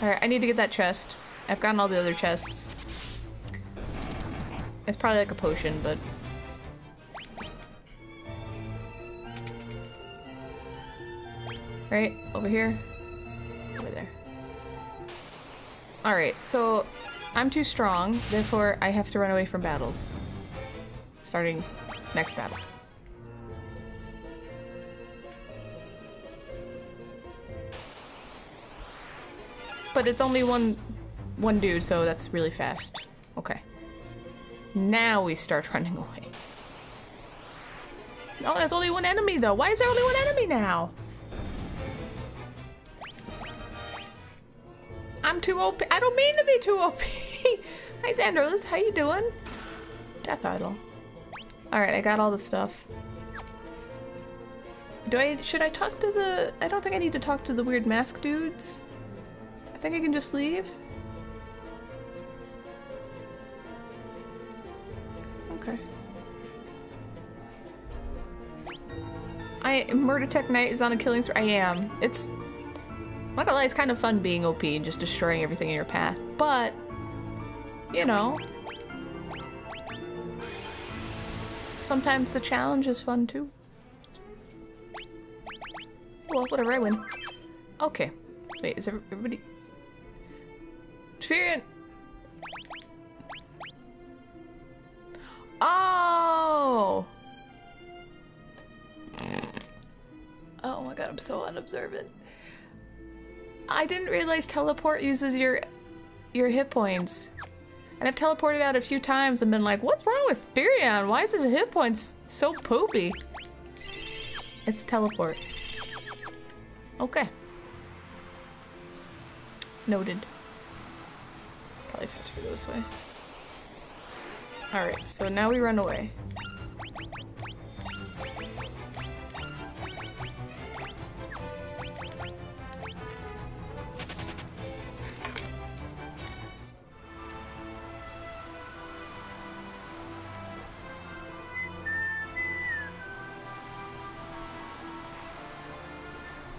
Alright, I need to get that chest. I've gotten all the other chests. It's probably like a potion, but... Right? Over here? Over there. Alright, so I'm too strong, therefore I have to run away from battles. Starting next battle. But it's only one dude, so that's really fast. Okay. Now we start running away. Oh, there's only one enemy though. Why is there only one enemy now? I'm too OP. I don't mean to be too OP. Hi, Xandrolus. How you doing? Death Idol. Alright, I got all the stuff. Should I talk to the... I don't think I need to talk to the weird mask dudes. I think I can just leave. Okay. Murder Tech Knight is on a killing spree. I am. It's... I'm not gonna lie, it's kind of fun being OP and just destroying everything in your path, but... You know... Sometimes the challenge is fun too. Well, whatever, I win. Okay. Wait, is everybody... Tyrion! Oh! Oh my god, I'm so unobservant. I didn't realize teleport uses your hit points. And I've teleported out a few times and been like, what's wrong with Tyrion? Why is his hit points so poopy? It's teleport. Okay. Noted. It's probably faster to go this way. Alright, so now we run away.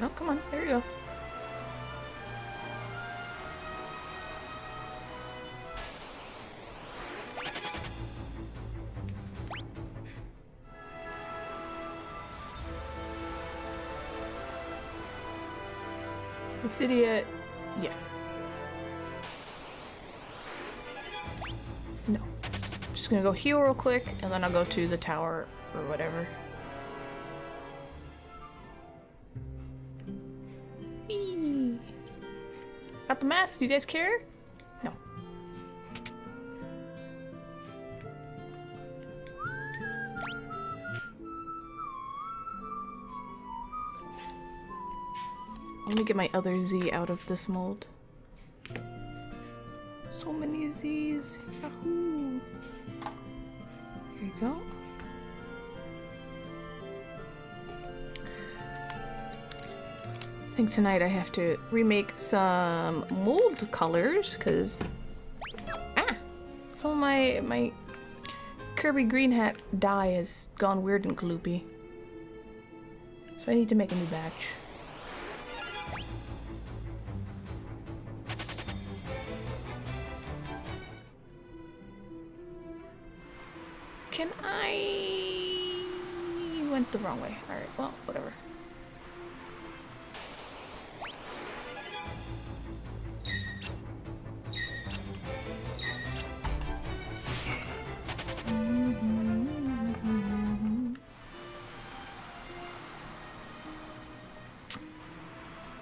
Oh, come on. There you go. The city at... Yes. No. I'm just gonna go heal real quick, and then I'll go to the tower or whatever. About the mask? Do you guys care? No. Let me get my other Z out of this mold. So many Z's. Yahoo! There you go. I think tonight I have to remake some mold colors because some of my Kirby Green Hat dye has gone weird and gloopy. So I need to make a new batch. Can I... went the wrong way. Alright, well, whatever.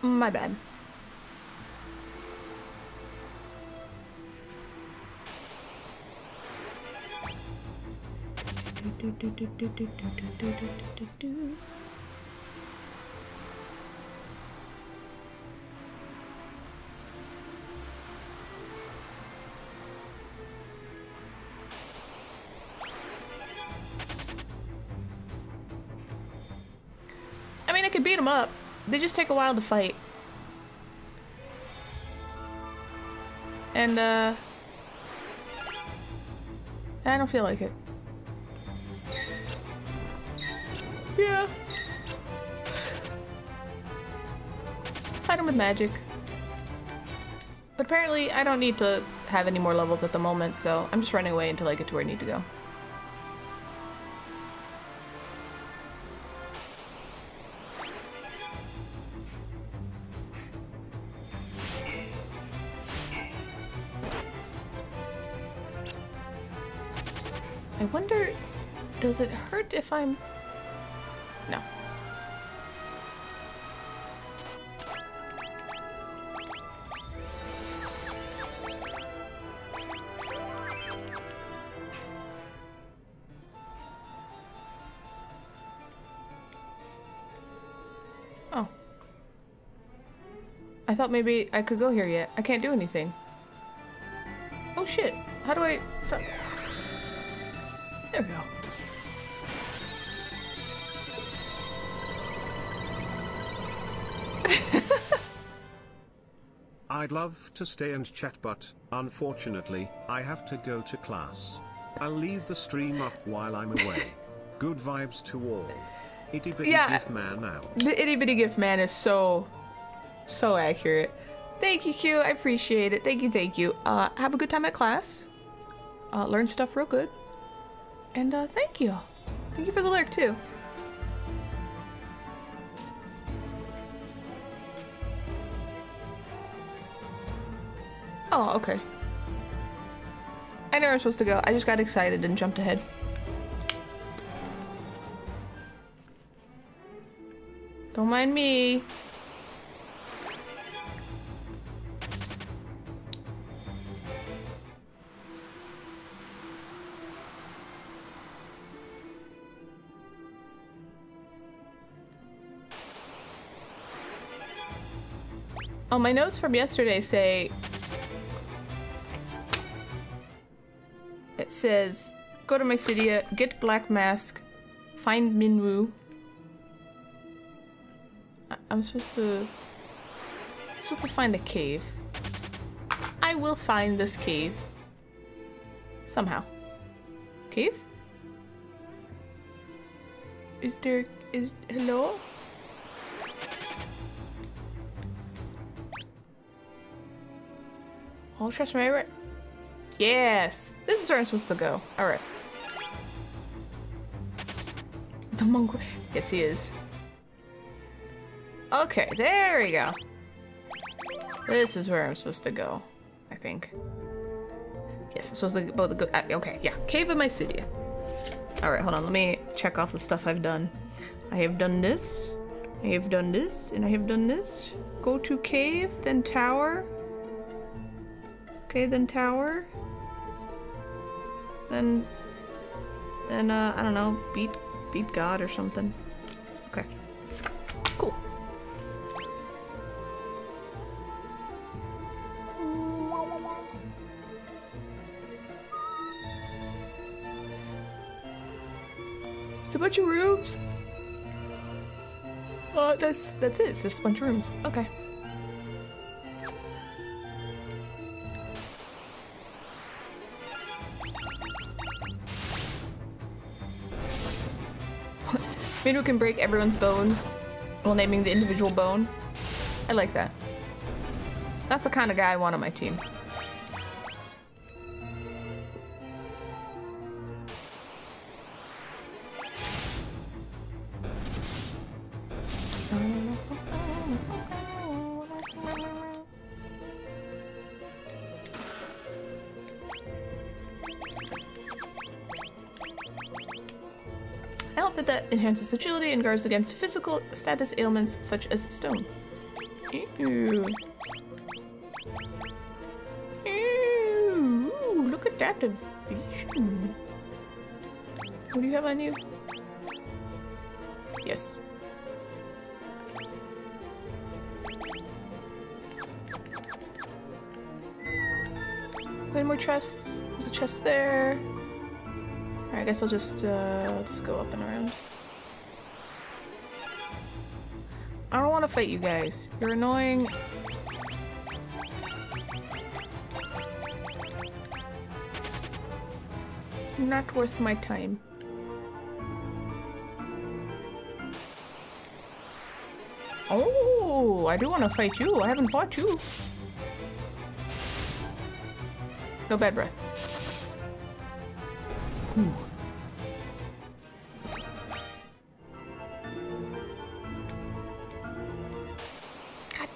My bad. I mean, I could beat them up. They just take a while to fight. And, I don't feel like it. Yeah. Fight him with magic. But apparently, I don't need to have any more levels at the moment, so I'm just running away until I get to where I need to go. I wonder, does it hurt if I'm... No. Oh. I thought maybe I could go here yet. I can't do anything. Oh shit. How do I... So there we go. I'd love to stay and chat, but unfortunately, I have to go to class. I'll leave the stream up while I'm away. Good vibes to all. Itty bitty gif man out. The itty bitty gif man is so accurate. Thank you, Q. I appreciate it. Thank you, thank you. Have a good time at class. Learn stuff real good. And thank you. Thank you for the lurk too. Oh, okay. I know where I'm supposed to go. I just got excited and jumped ahead. Don't mind me. Oh, my notes from yesterday say... It says, go to my Cydia, get Black Mask, find Minwoo. I'm supposed to find a cave. I will find this cave. Somehow. Cave? Hello? Oh, trust me, right? Yes! This is where I'm supposed to go. Alright. The monk. Yes, he is. Okay, there we go. This is where I'm supposed to go, I think. Yes, I'm supposed to both go. Okay, yeah. Cave of my Cydia. Alright, hold on. Let me check off the stuff I've done. I have done this. I have done this. And I have done this. Go to cave, then tower. Okay, then tower. Then I don't know, beat God or something. Okay. Cool. It's a bunch of rooms. That's it. It's just a bunch of rooms. Okay. Maybe we can break everyone's bones while naming the individual bone. I like that. That's the kind of guy I want on my team. Outfit that enhances agility and guards against physical status ailments such as stone. Ew. Ew. Ooh, look at that division. What do you have on you? Yes. Any more chests? There's a chest there. Alright, I guess I'll just go up and around. I don't want to fight you guys. You're annoying. Not worth my time. Oh, I do want to fight you. I haven't fought you. No bad breath. Ooh. God.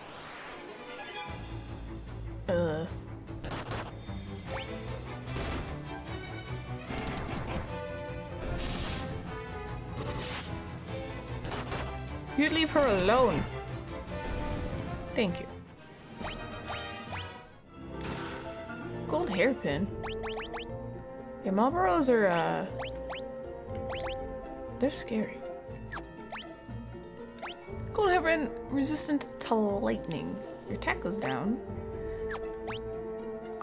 You leave her alone. Thank you. Gold hairpin. Yeah, Marlboros are, they're scary. Gold hairpin resistant to lightning. Your attack goes down.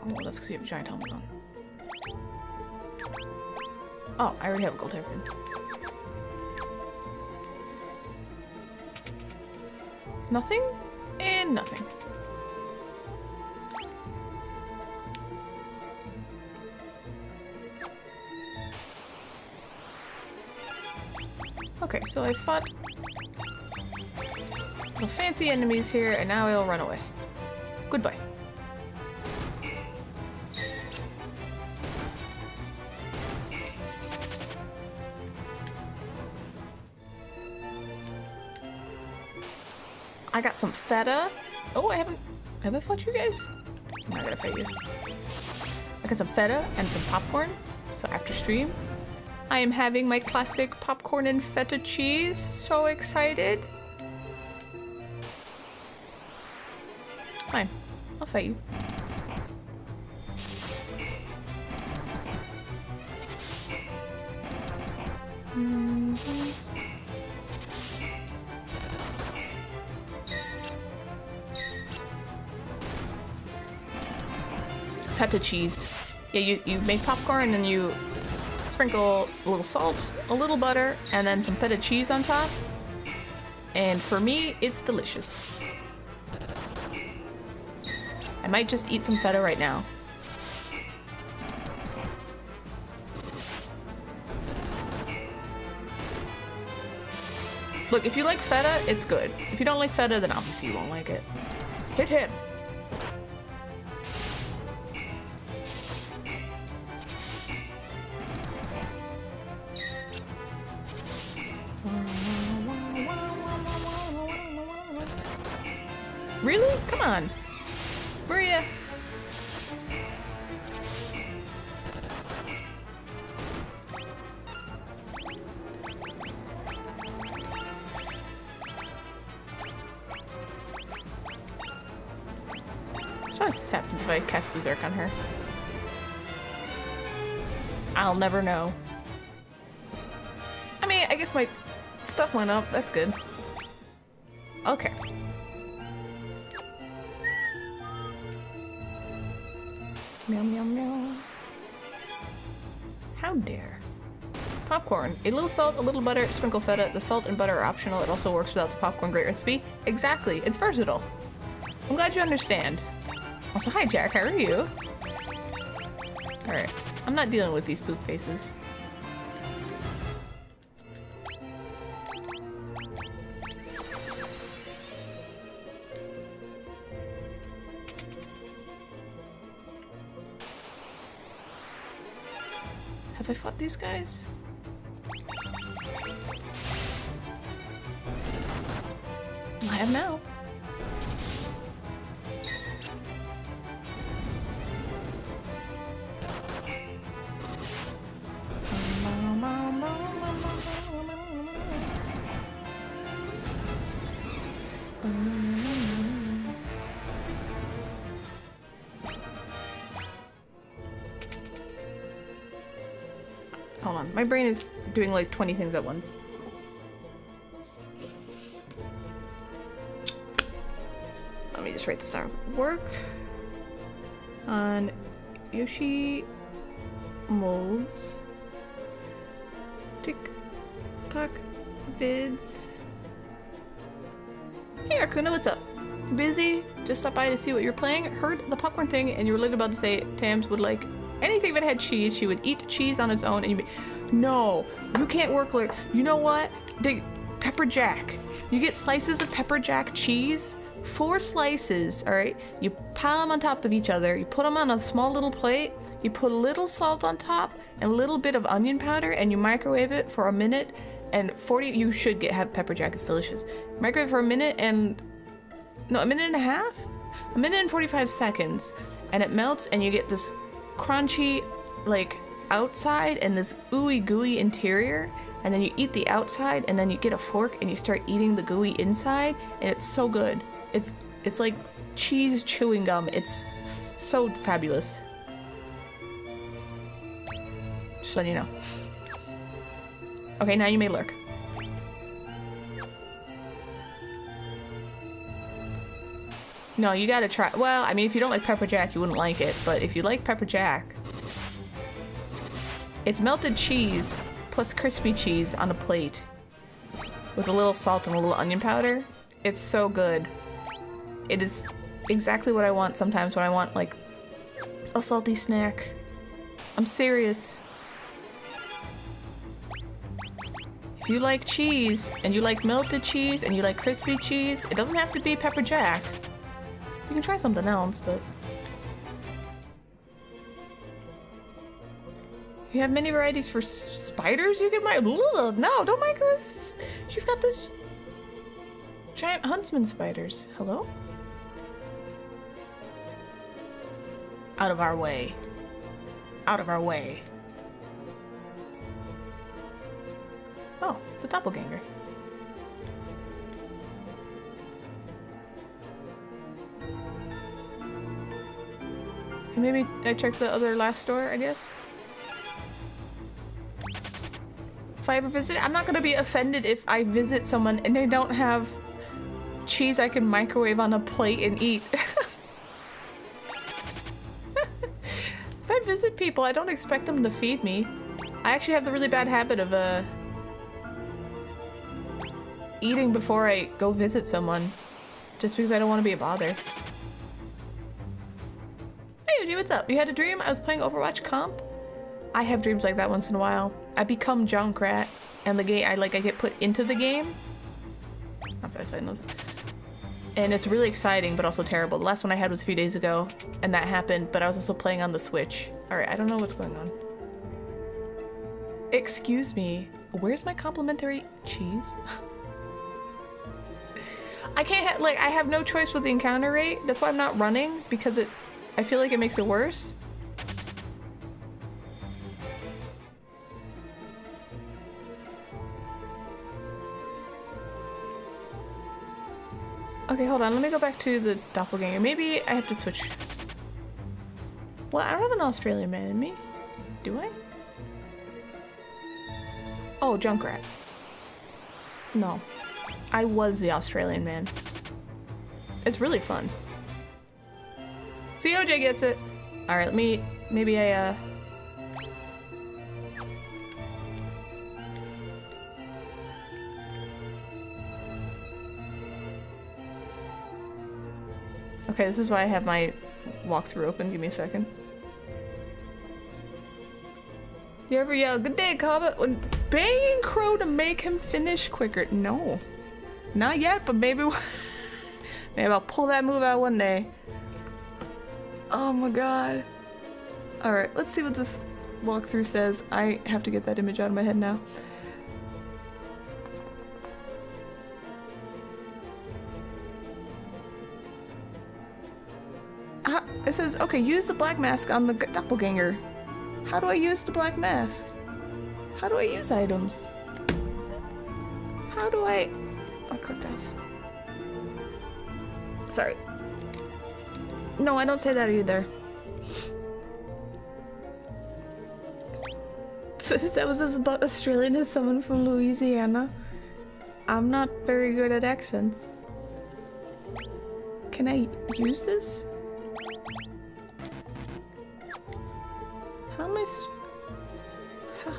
Oh, that's because you have a giant helmet on. Oh, I already have a gold hairpin. Nothing? And nothing. Okay, so I fought the fancy enemies here, and now I'll run away. Goodbye. I got some feta. Oh, have I fought you guys? I'm not gonna fight you. I got some feta and some popcorn. So after stream, I am having my classic popcorn and feta cheese. So excited. Fine, I'll fight you. Feta cheese. Yeah, you make popcorn and you sprinkle a little salt, a little butter, and then some feta cheese on top. And for me, it's delicious. I might just eat some feta right now. Look, if you like feta, it's good. If you don't like feta, then obviously you won't like it. Hit him! Really? Come on. Maria. what happens if I cast Berserk on her? I'll never know. I mean, I guess my stuff went up. That's good. Okay. Meow, meow, meow. How dare. Popcorn. A little salt, a little butter, sprinkle feta. The salt and butter are optional. It also works without the popcorn. Great recipe. Exactly. It's versatile. I'm glad you understand. Also, hi Jack, how are you? Alright. I'm not dealing with these poop faces. Have I fought these guys? I have now. Hold on, my brain is doing like 20 things at once. Let me just write this down. Work on Yoshi molds. TikTok vids. Hey Arcuna, what's up? Busy? Just stopped by to see what you're playing. Heard the popcorn thing and you were literally about to say Tams would like anything that had cheese. She would eat cheese on its own and you'd be, no, you can't work like, you know what? Pepper jack. You get slices of pepper jack cheese, 4 slices, all right? You pile them on top of each other. You put them on a small little plate. You put a little salt on top and a little bit of onion powder and you microwave it for a minute and 40, you should have pepper jack, it's delicious. Microwave for a minute and, no, a minute and a half? A minute and 45 seconds and it melts and you get this crunchy, like, outside and this ooey gooey interior, and then you eat the outside and then you get a fork and you start eating the gooey inside and it's so good. It's like cheese chewing gum. It's so fabulous. Just letting you know. Okay, now you may lurk. No, you gotta try. Well, I mean, if you don't like pepper jack, you wouldn't like it. But if you like pepper jack, it's melted cheese plus crispy cheese on a plate with a little salt and a little onion powder. It's so good. It is exactly what I want sometimes when I want, like, a salty snack. I'm serious. If you like cheese, and you like melted cheese, and you like crispy cheese, it doesn't have to be pepper jack. You can try something else, but... You have many varieties for spiders you can microwave. No, don't microwave. You've got this giant huntsman spiders. Hello? Out of our way. Out of our way. Oh, it's a doppelganger. Okay, maybe I check the other last store, I guess. If I ever visit, I'm not gonna be offended if I visit someone and they don't have cheese I can microwave on a plate and eat. If I visit people, I don't expect them to feed me. I actually have the really bad habit of eating before I go visit someone, just because I don't want to be a bother. Hey Uji, what's up? You had a dream? I was playing Overwatch comp? I have dreams like that once in a while. I become Junkrat, and the game, I get put into the game. Not that I find those. And it's really exciting, but also terrible. The last one I had was a few days ago, and that happened, but I was also playing on the Switch. Alright, I don't know what's going on. Excuse me, where's my complimentary cheese? I can't like, I have no choice with the encounter rate. That's why I'm not running, because I feel like it makes it worse. Okay, hold on. Let me go back to the doppelganger. Maybe I have to switch Well, I don't have an Australian man in me. Do I? Oh, Junkrat. No. I was the Australian man. It's really fun. See, OJ gets it. Alright, let me... Maybe I, Okay, this is why I have my walkthrough open. Give me a second. You ever yell, "Good day, Cobbett," when banging Crow to make him finish quicker? No. Not yet, but maybe... maybe I'll pull that move out one day. Oh my god. Alright, let's see what this walkthrough says. I have to get that image out of my head now. It says, okay, use the black mask on the doppelganger. How do I use the black mask? How do I use items? How do I... I clicked off. Sorry. No, I don't say that either. That was this about Australian as someone from Louisiana. I'm not very good at accents. Can I use this? How am I huh.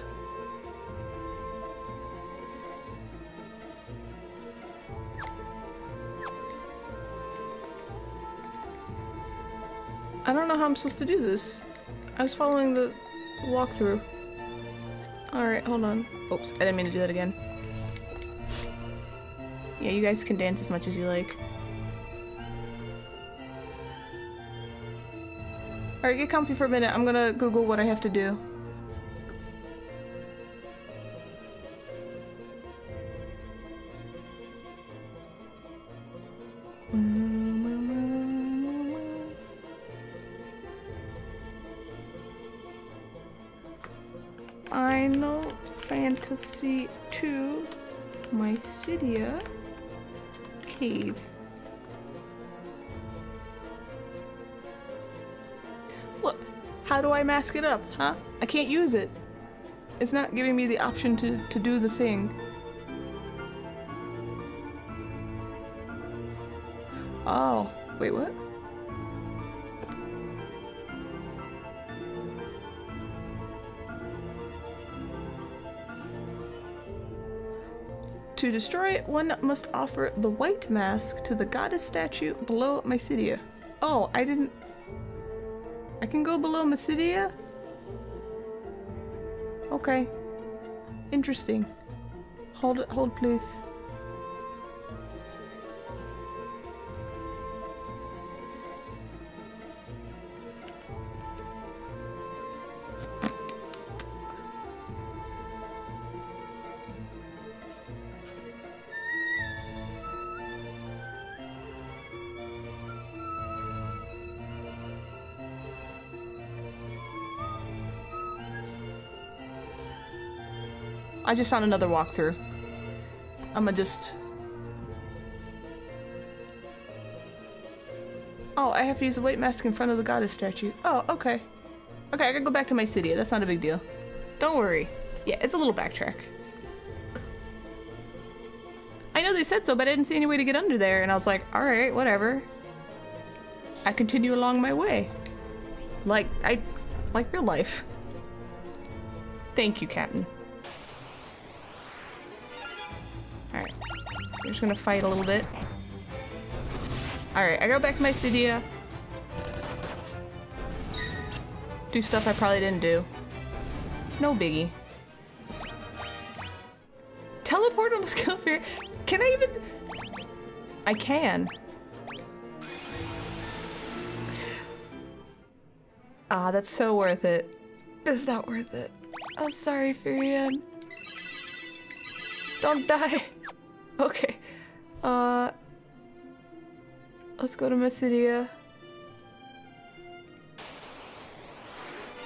I don't know how I'm supposed to do this. I was following the walkthrough. Alright, hold on. Oops, I didn't mean to do that again. Yeah, you guys can dance as much as you like. Alright, get comfy for a minute. I'm gonna Google what I have to do. Final Fantasy II Mycidia Cave. What? How do I mask it up, huh? I can't use it. It's not giving me the option to do the thing. Oh, wait, what? To destroy it, one must offer the white mask to the goddess statue below Mycidia. Oh, I didn't... I can go below Mycidia? Okay. Interesting. Hold please. I just found another walkthrough. I'ma just... Oh, I have to use a white mask in front of the goddess statue. Oh, okay. Okay, I gotta go back to Mycidia. That's not a big deal. Don't worry. Yeah, it's a little backtrack. I know they said so, but I didn't see any way to get under there, and I was like, alright, whatever. I continue along my way. Like real life. Thank you, Captain. Alright. We're just gonna fight a little bit. Alright, I go back to Mycidia. Do stuff I probably didn't do. No biggie. Teleport on the skill fear. Can I even... I can. Ah, that's so worth it. It's not worth it. I'm sorry, Furion. Don't die. Okay. Let's go to Mycidia.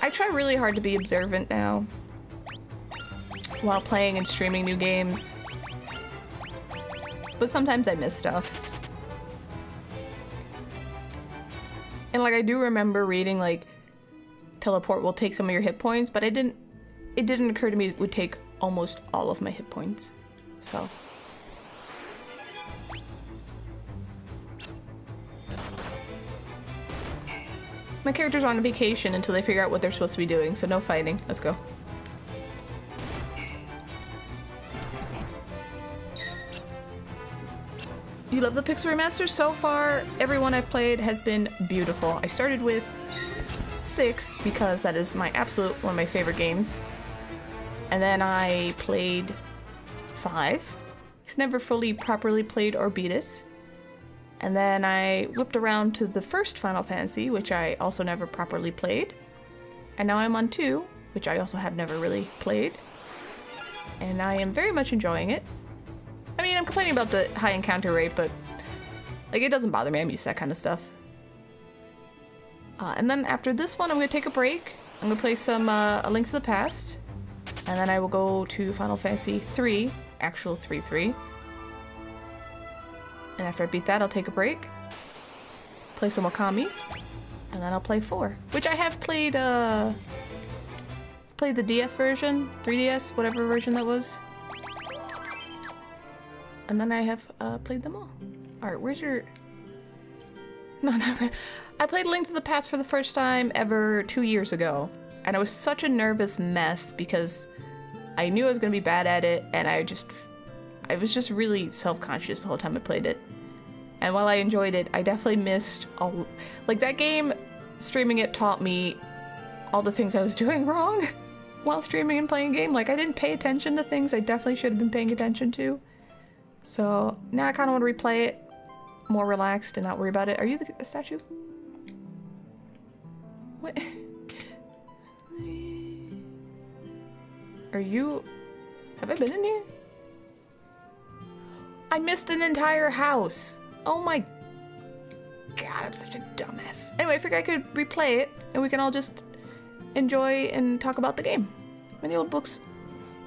I try really hard to be observant now while playing and streaming new games. But sometimes I miss stuff. And like I do remember reading like teleport will take some of your hit points, but it didn't occur to me it would take almost all of my hit points. So. My characters are on vacation until they figure out what they're supposed to be doing, so no fighting. Let's go. You love the Pixel Remaster? So far, everyone I've played has been beautiful. I started with 6 because that is my absolute one of my favorite games. And then I played 5. Never fully properly played or beat it. And then I whipped around to the first Final Fantasy, which I also never properly played. And now I'm on 2, which I also have never really played. And I am very much enjoying it. I mean, I'm complaining about the high encounter rate, but like, it doesn't bother me. I'm used to that kind of stuff. And then after this one, I'm going to take a break. I'm going to play some A Link to the Past. And then I will go to Final Fantasy 3, actual 3-3. And after I beat that, I'll take a break, play some Wakami, and then I'll play 4, which I have played, played the DS version, 3DS, whatever version that was. And then I have played them all. Alright, where's your... No, never. I played Link to the Past for the first time ever 2 years ago, and I was such a nervous mess because I knew I was going to be bad at it, and I was just really self-conscious the whole time I played it. And while I enjoyed it, I definitely missed all... Like, that game, streaming it taught me all the things I was doing wrong while streaming and playing a game. Like, I didn't pay attention to things I definitely should have been paying attention to. So, now I kind of want to replay it more relaxed and not worry about it. Are you the statue? What? Are you... Have I been in here? I missed an entire house. Oh my god, I'm such a dumbass. Anyway, I figured I could replay it and we can all just enjoy and talk about the game. Many old books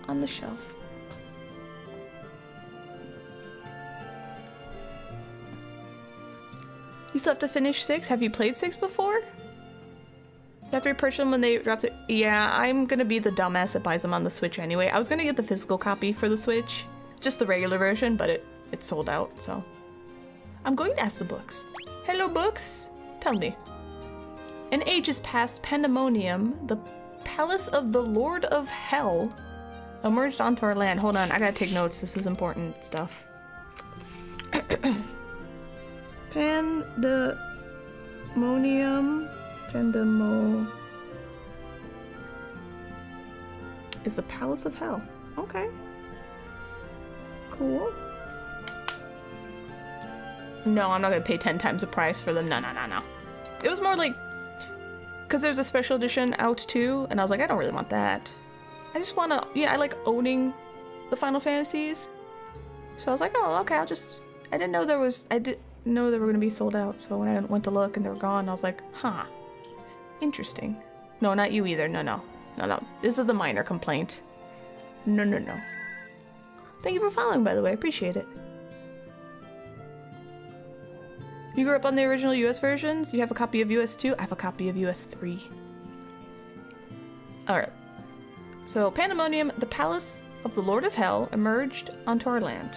on the shelf. You still have to finish 6? Have you played 6 before? You have to repurchase them when they drop it. Yeah, I'm gonna be the dumbass that buys them on the Switch anyway. I was gonna get the physical copy for the Switch, just the regular version, but it's sold out, so. I'm going to ask the books. Hello, books. Tell me. In ages past, Pandemonium, the palace of the Lord of Hell, emerged onto our land. Hold on, I gotta take notes. This is important stuff. Pandemonium. Is the palace of hell. Okay. Cool. No, I'm not gonna pay 10 times the price for them. No. It was more like, because there's a special edition out too, and I was like, I don't really want that. I just wanna, yeah, I like owning the Final Fantasies. So I was like, oh, okay, I didn't know I didn't know they were gonna be sold out, so when I went to look and they were gone, I was like, huh, interesting. No, not you either, no. This is a minor complaint. No. Thank you for following, by the way, I appreciate it. You grew up on the original US versions? You have a copy of US 2? I have a copy of US 3. Alright. So, Pandemonium, the palace of the Lord of Hell, emerged onto our land.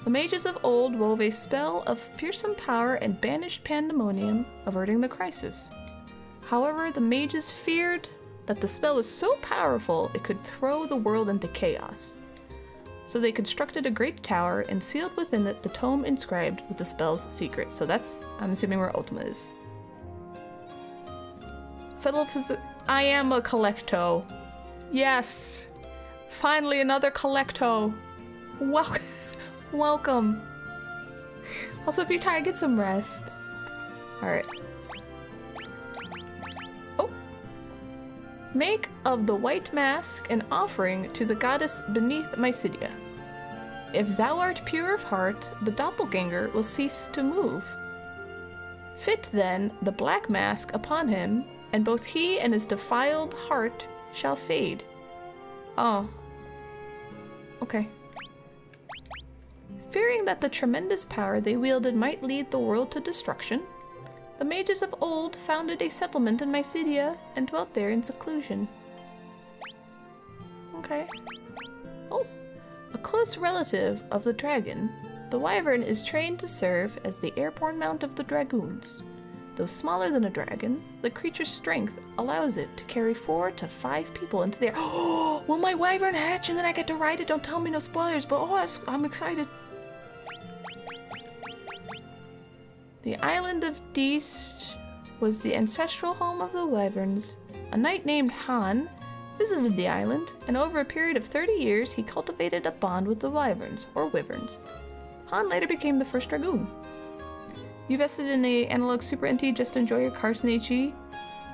The mages of old wove a spell of fearsome power and banished Pandemonium, averting the crisis. However, the mages feared that the spell was so powerful it could throw the world into chaos. So they constructed a great tower and sealed within it the tome inscribed with the spell's secret. So that's, I'm assuming, where Ultima is. I am a Collecto. Yes! Finally another Collecto! Welcome! Also, if you're tired, get some rest. Alright. Oh! Make of the white mask an offering to the goddess beneath Mysidia. If thou art pure of heart, the doppelganger will cease to move. Fit then the black mask upon him, and both he and his defiled heart shall fade. Oh. Okay. Fearing that the tremendous power they wielded might lead the world to destruction, The mages of old founded a settlement in Mycedia and dwelt there in seclusion. Okay. Oh, a close relative of the dragon, the wyvern is trained to serve as the airborne mount of the dragoons. Though smaller than a dragon, the creature's strength allows it to carry 4 to 5 people into the air. Oh, will my wyvern hatch and then I get to ride it? Don't tell me no spoilers, but oh, I'm excited. The island of Deist was the ancestral home of the wyverns. A knight named Han visited the island, and over a period of 30 years he cultivated a bond with the wyverns, or wyverns. Han later became the first dragoon. You invested in a analog Super NT just to enjoy your Carson HE?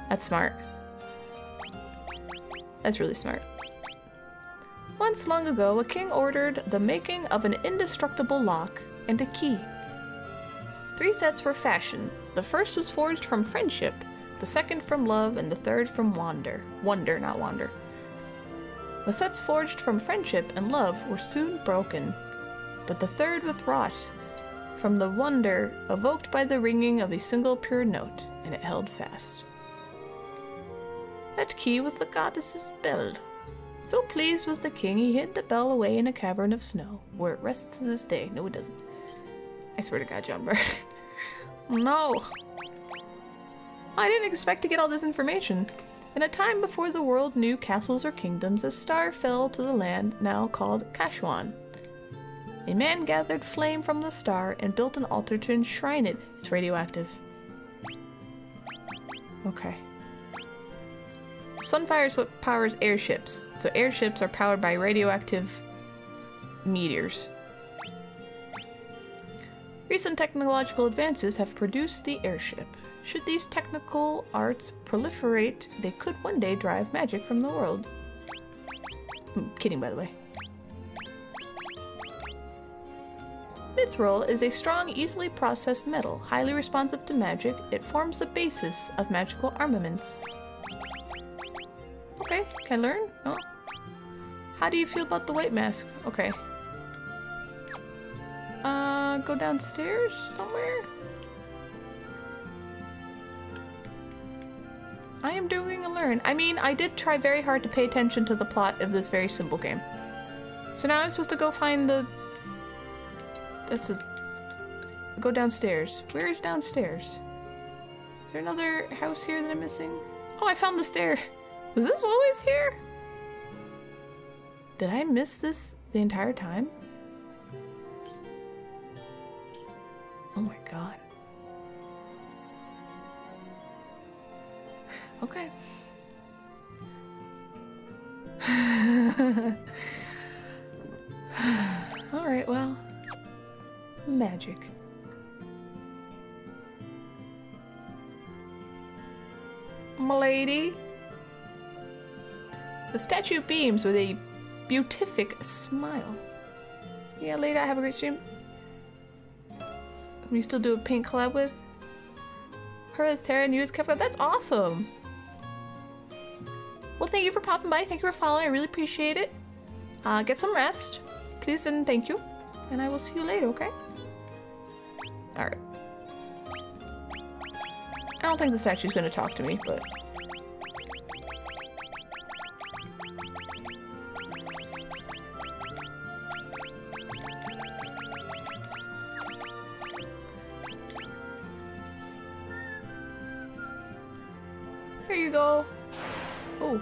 That's smart. That's really smart. Once long ago, a king ordered the making of an indestructible lock and a key. 3 sets were fashioned. The first was forged from friendship, the second from love, and the third from wonder. Wonder, not wander. The sets forged from friendship and love were soon broken, but the third was wrought from the wonder evoked by the ringing of a single pure note, and it held fast. That key was the goddess's bell. So pleased was the king, he hid the bell away in a cavern of snow, where it rests to this day. No, it doesn't. I swear to God, John Bird. No. I didn't expect to get all this information. In a time before the world knew castles or kingdoms, a star fell to the land now called Kashwan. A man gathered flame from the star and built an altar to enshrine it. It's radioactive. Okay. Sunfire is what powers airships. So airships are powered by radioactive meteors. Recent technological advances have produced the airship. Should these technical arts proliferate, they could one day drive magic from the world. I'm kidding, by the way. Mithril is a strong, easily processed metal, highly responsive to magic. It forms the basis of magical armaments. Okay, can I learn? Oh. How do you feel about the white mask? Okay. Go downstairs somewhere? I am doing a learn. I mean, I did try very hard to pay attention to the plot of this very simple game. So now I'm supposed to go find the... Go downstairs. Where is downstairs? Is there another house here that I'm missing? Oh, I found the stair. Was this always here? Did I miss this the entire time? Oh my god. Okay. Alright, well. Magic. M'lady. The statue beams with a beatific smile. Yeah, lady, have a great stream. Can you still do a paint collab with? Her as Tara and you as Kefka. That's awesome! Well, thank you for popping by. Thank you for following. I really appreciate it. Get some rest. Please and thank you. And I will see you later, okay? Alright. I don't think the statue's gonna talk to me, but... Here you go. Oh.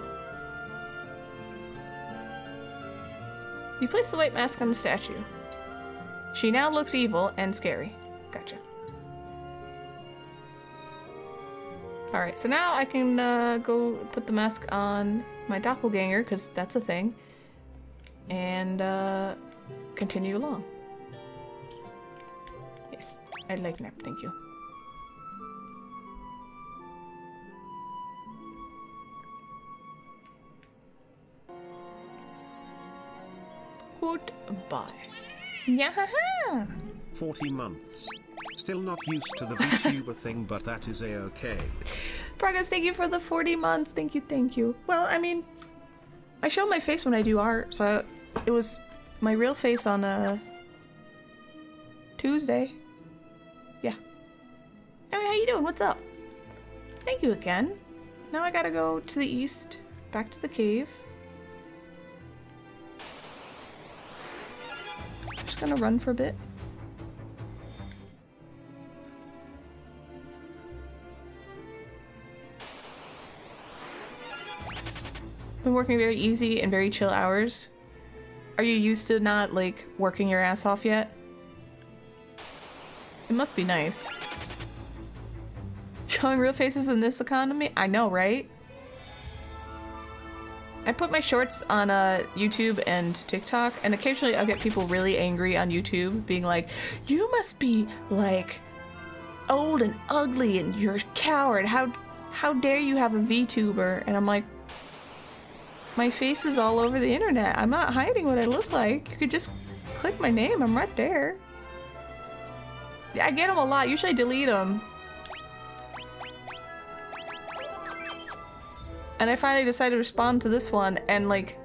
You place the white mask on the statue. She now looks evil and scary. Gotcha. Alright, so now I can go put the mask on my doppelganger, because that's a thing, and continue along. Yes, I'd like nap, thank you. Goodbye. Nyahaha! 40 months. Still not used to the VTuber thing, but that is a-okay. Progress, thank you for the 40 months. Thank you, thank you. Well, I mean, I show my face when I do art, so it was my real face on Tuesday. Yeah. how you doing? What's up? Thank you again. Now I gotta go to the east, back to the cave. Just gonna run for a bit. Been working very easy and very chill hours. Are you used to not, like, working your ass off yet? It must be nice. Showing real faces in this economy? I know, right? I put my shorts on YouTube and TikTok, and occasionally I'll get people really angry on YouTube, being like, you must be, like, old and ugly and you're a coward. How dare you have a VTuber? And I'm like, my face is all over the internet. I'm not hiding what I look like. You could just click my name. I'm right there. Yeah, I get them a lot. Usually I delete them. And I finally decided to respond to this one, and like,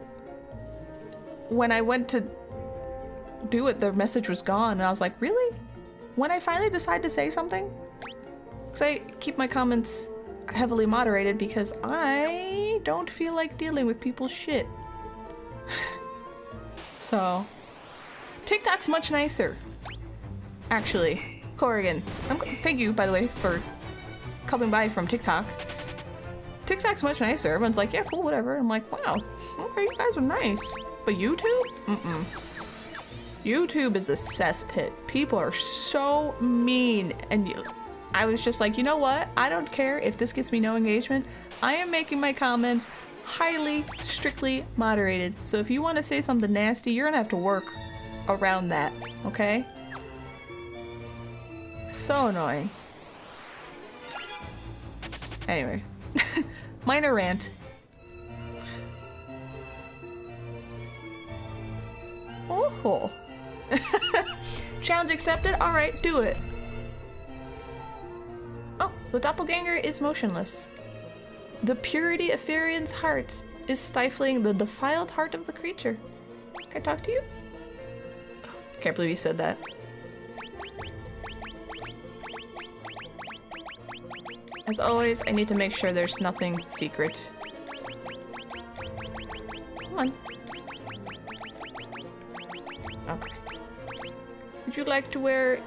when I went to do it, the message was gone, and I was like, really? When I finally decide to say something? Because I keep my comments heavily moderated because I don't feel like dealing with people's shit. So, TikTok's much nicer. Actually, Corrigan, thank you, by the way, for coming by from TikTok. TikTok's much nicer. Everyone's like, yeah, cool, whatever. I'm like, wow, okay, you guys are nice. But YouTube? YouTube is a cesspit. People are so mean, and I was just like, you know what? I don't care if this gets me no engagement. I am making my comments highly, strictly moderated. So if you want to say something nasty, you're gonna have to work around that, okay? So annoying. Anyway, minor rant. Oh. Challenge accepted? Alright, do it. Oh, the doppelganger is motionless. The purity of Firian's heart is stifling the defiled heart of the creature. Can I talk to you? Can't believe you said that. As always, I need to make sure there's nothing secret. Come on. Okay. Would you like to wear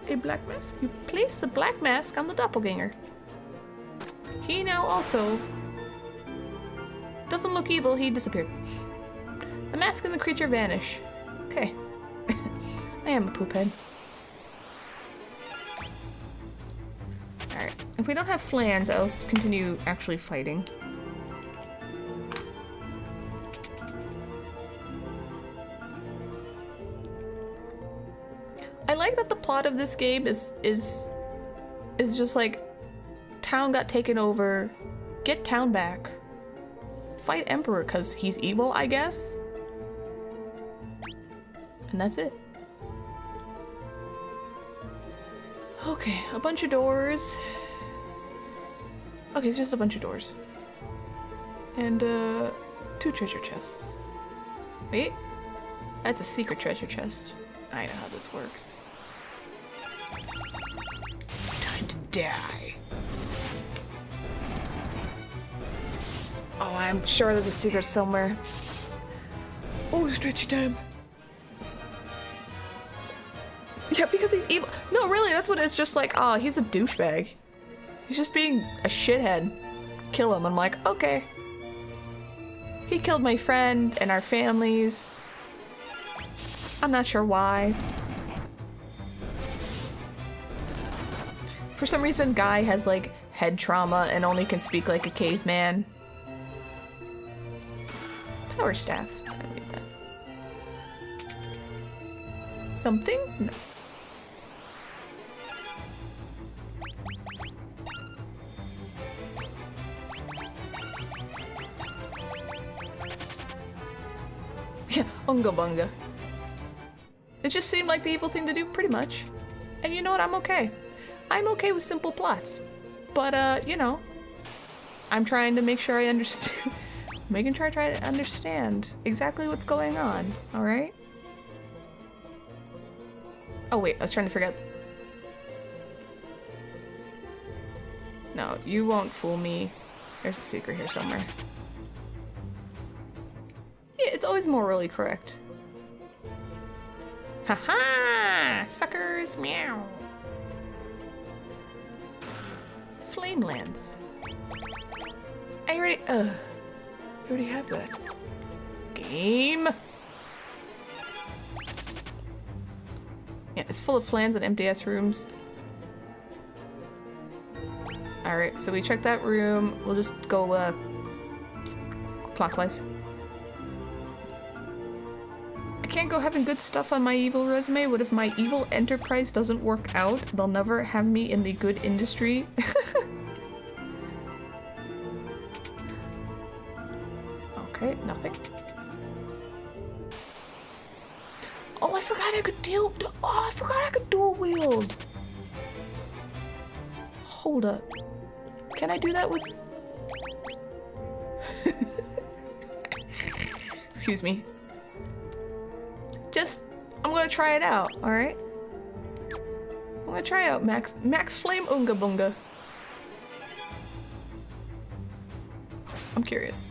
a black mask? You place the black mask on the doppelganger. He now also doesn't look evil, he disappeared. The mask and the creature vanish. Okay. I am a poop head. Alright. If we don't have flans, I'll continue actually fighting. I like that the plot of this game is just like, town got taken over, get town back, fight Emperor because he's evil, I guess, and that's it. Okay, a bunch of doors. Okay, it's just a bunch of doors. And 2 treasure chests. Wait, that's a secret treasure chest. I know how this works. Time to die. Oh, I'm sure there's a secret somewhere. Oh, stretchy time. Yeah, because he's evil. No, really, that's what it's just like. Oh, he's a douchebag. He's just being a shithead. Kill him. I'm like, okay. He killed my friend and our families. I'm not sure why. For some reason, Guy has like head trauma and only can speak like a caveman. Power staff. I don't need that. Something? No. Yeah, unga bunga. It just seemed like the evil thing to do, pretty much. And you know what? I'm okay. I'm okay with simple plots. But, you know, I'm trying to make sure I understand. Making sure I try to understand exactly what's going on, alright? Oh wait, I was trying to figure out. No, you won't fool me. There's a secret here somewhere. Yeah, it's always morally correct. Haha! Suckers! Meow! Flamelands. I already have that. Game! Yeah, it's full of flans and MDS rooms. Alright, so we checked that room. We'll just go, clockwise. I can't go having good stuff on my evil resume. What if my evil enterprise doesn't work out? They'll never have me in the good industry. Okay, nothing. Oh, I forgot I could I forgot I could dual wield. Hold up. Can I do that with... Excuse me. I'm gonna try it out, alright? I'm gonna try out Max Flame Unga Bunga. I'm curious.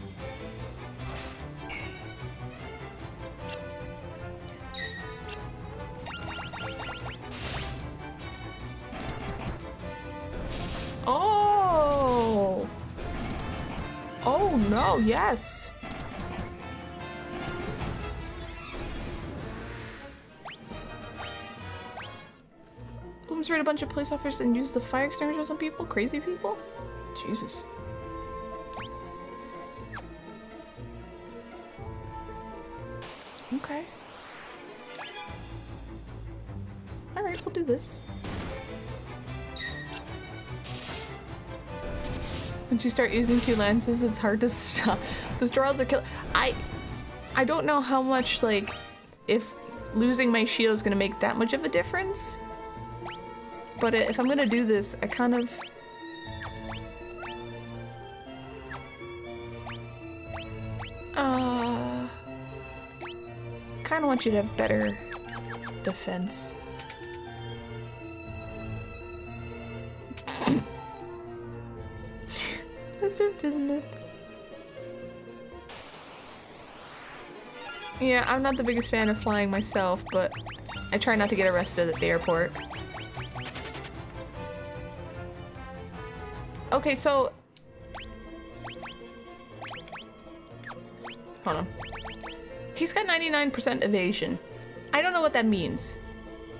Oh! Oh no, yes! Booms raid a bunch of police officers and uses the fire extinguishers on people? Crazy people? Jesus. Okay. Alright, we'll do this. Once you start using two lances, it's hard to stop. Those drawers are killing. I don't know how much, like, if losing my shield is gonna make that much of a difference. But if I'm gonna do this, I kind of... kind of want you to have better defense. That's her business. Yeah, I'm not the biggest fan of flying myself, but I try not to get arrested at the airport. Okay, so... Hold on. He's got 99% evasion. I don't know what that means.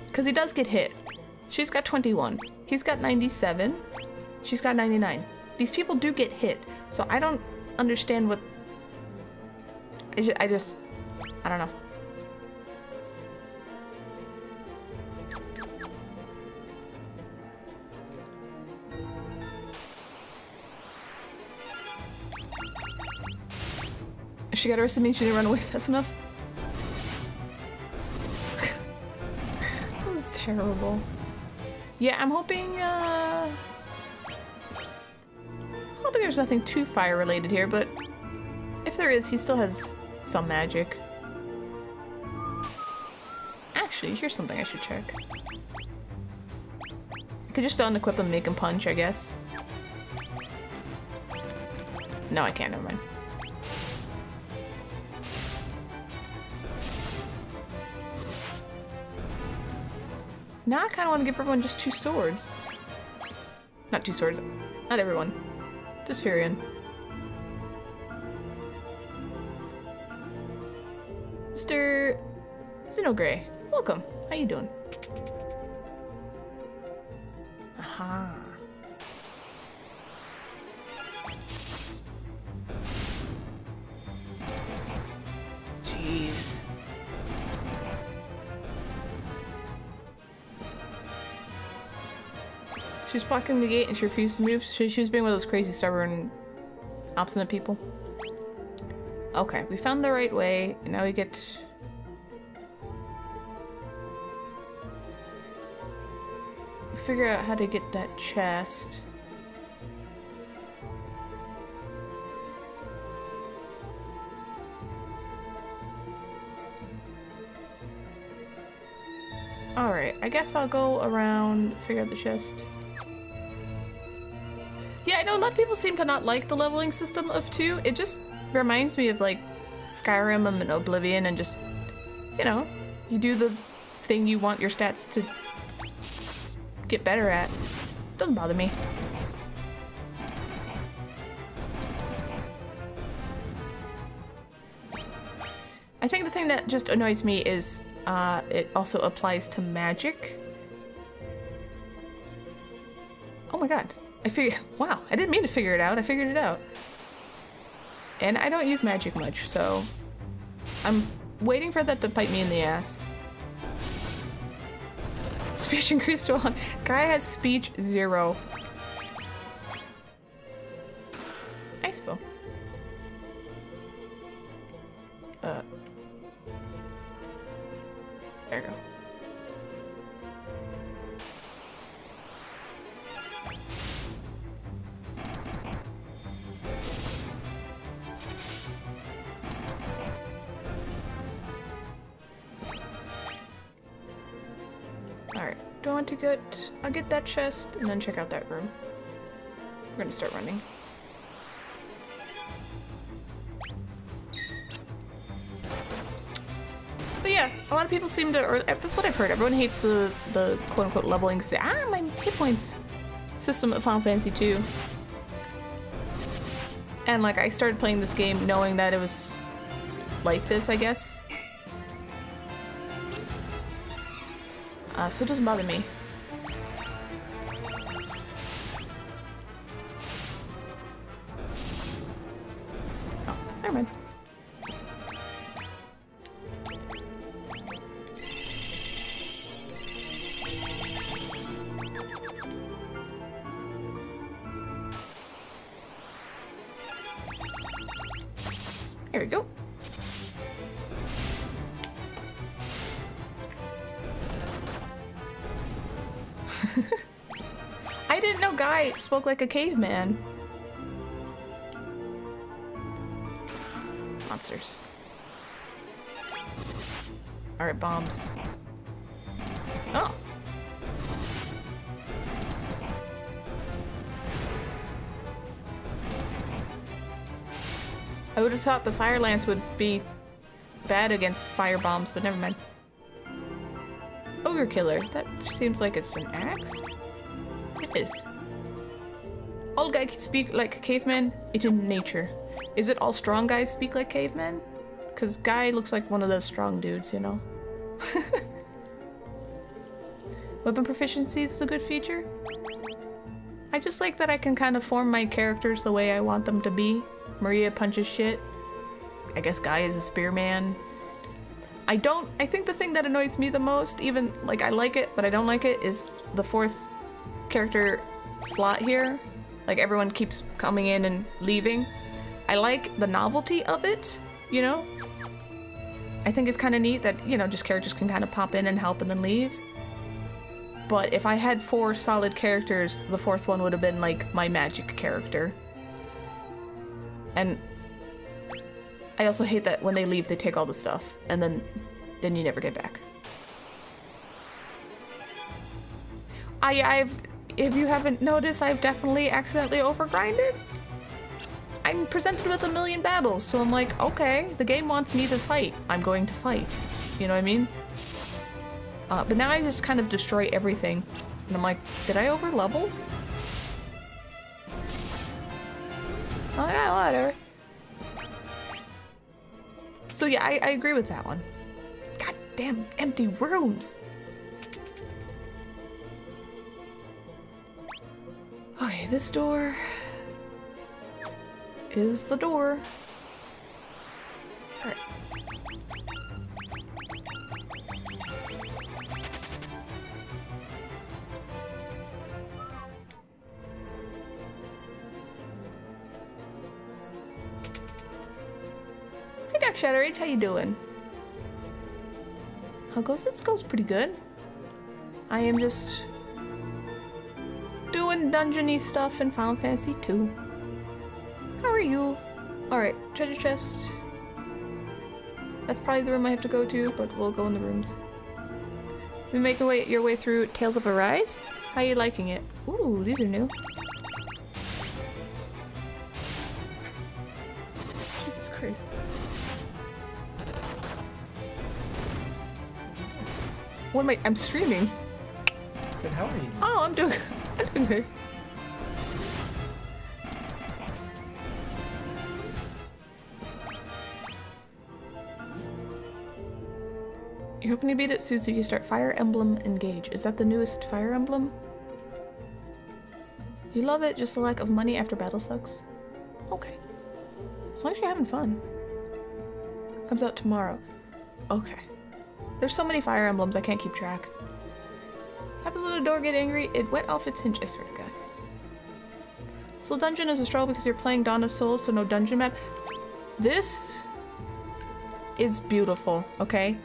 Because he does get hit. She's got 21. He's got 97. She's got 99. These people do get hit. So I don't understand what... I don't know. She got arrested, means she didn't run away fast enough. That was terrible. Yeah, I'm hoping there's nothing too fire related here, but if there is, he still has some magic. Actually, here's something I should check. I could just unequip him and make him punch, I guess. No, I can't, never mind. Now I kind of want to give everyone just 2 swords. Not 2 swords. Not everyone. Just Furion. Mr. Xenogray, welcome. How you doing? Aha. Jeez. She was blocking the gate and she refused to move. She was being one of those crazy, stubborn, obstinate people. Okay, we found the right way, and now we get... figure out how to get that chest. Alright, I guess I'll go around, figure out the chest. Yeah, I know a lot of people seem to not like the leveling system of 2. It just reminds me of like Skyrim and Oblivion and just, you know, you do the thing you want your stats to get better at. Doesn't bother me. I think the thing that just annoys me is it also applies to magic. Oh my god. Wow, I didn't mean to figure it out. I figured it out. And I don't use magic much, so I'm waiting for that to bite me in the ass. Speech increased to 1. Guy has speech 0. Ice bow. There you go. Alright, do I want to get... I'll get that chest and then check out that room. We're gonna start running. But yeah, a lot of people seem to, or that's what I've heard, everyone hates the quote-unquote leveling my hit points system of Final Fantasy 2. And like, I started playing this game knowing that it was like this, I guess. So it doesn't bother me. Oh, never mind. Here we go. I didn't know Guy spoke like a caveman. Monsters. Alright, bombs. Oh. I would have thought the fire lance would be bad against fire bombs, but never mind. Ogre killer. That seems like it's an axe. It is. All guys speak like cavemen. It's in nature. Is it all strong guys speak like cavemen? Because Guy looks like one of those strong dudes, you know? Weapon proficiency is a good feature. I just like that I can kind of form my characters the way I want them to be. Maria punches shit. I guess Guy is a spearman. I think the thing that annoys me the most, even, like, I like it, but I don't like it, is the 4th character slot here. Like, everyone keeps coming in and leaving. I like the novelty of it, you know? I think it's kind of neat that, you know, just characters can kind of pop in and help and then leave. But if I had 4 solid characters, the 4th one would have been, like, my magic character. And I also hate that when they leave, they take all the stuff, and then you never get back. If you haven't noticed, I've definitely accidentally overgrinded. I'm presented with 1,000,000 battles, so I'm like, okay, the game wants me to fight. I'm going to fight. You know what I mean? But now I just kind of destroy everything. And I'm like, did I over level? Oh yeah, whatever. So yeah, I agree with that one. God damn empty rooms. Okay, this door is the door. Alright. Hey Dark Shadow H, how you doing? How goes? This goes pretty good. I am just doing dungeony stuff in Final Fantasy 2. How are you? Alright, treasure chest. That's probably the room I have to go to, but we'll go in the rooms. You make your way through Tales of Arise? How are you liking it? Ooh, these are new. Christ. What am I? I'm streaming. I said, how are you? Oh, I'm doing good. You're hoping to beat it soon so you start Fire Emblem Engage. Is that the newest Fire Emblem? You love it, just a lack of money after battle sucks? Okay. As long as you're having fun. Comes out tomorrow. Okay. There's so many Fire Emblems I can't keep track. Happened to the door get angry? It went off its hinge, I swear to God. Soul Dungeon is a struggle because you're playing Dawn of Souls, so no dungeon map. This is beautiful, okay?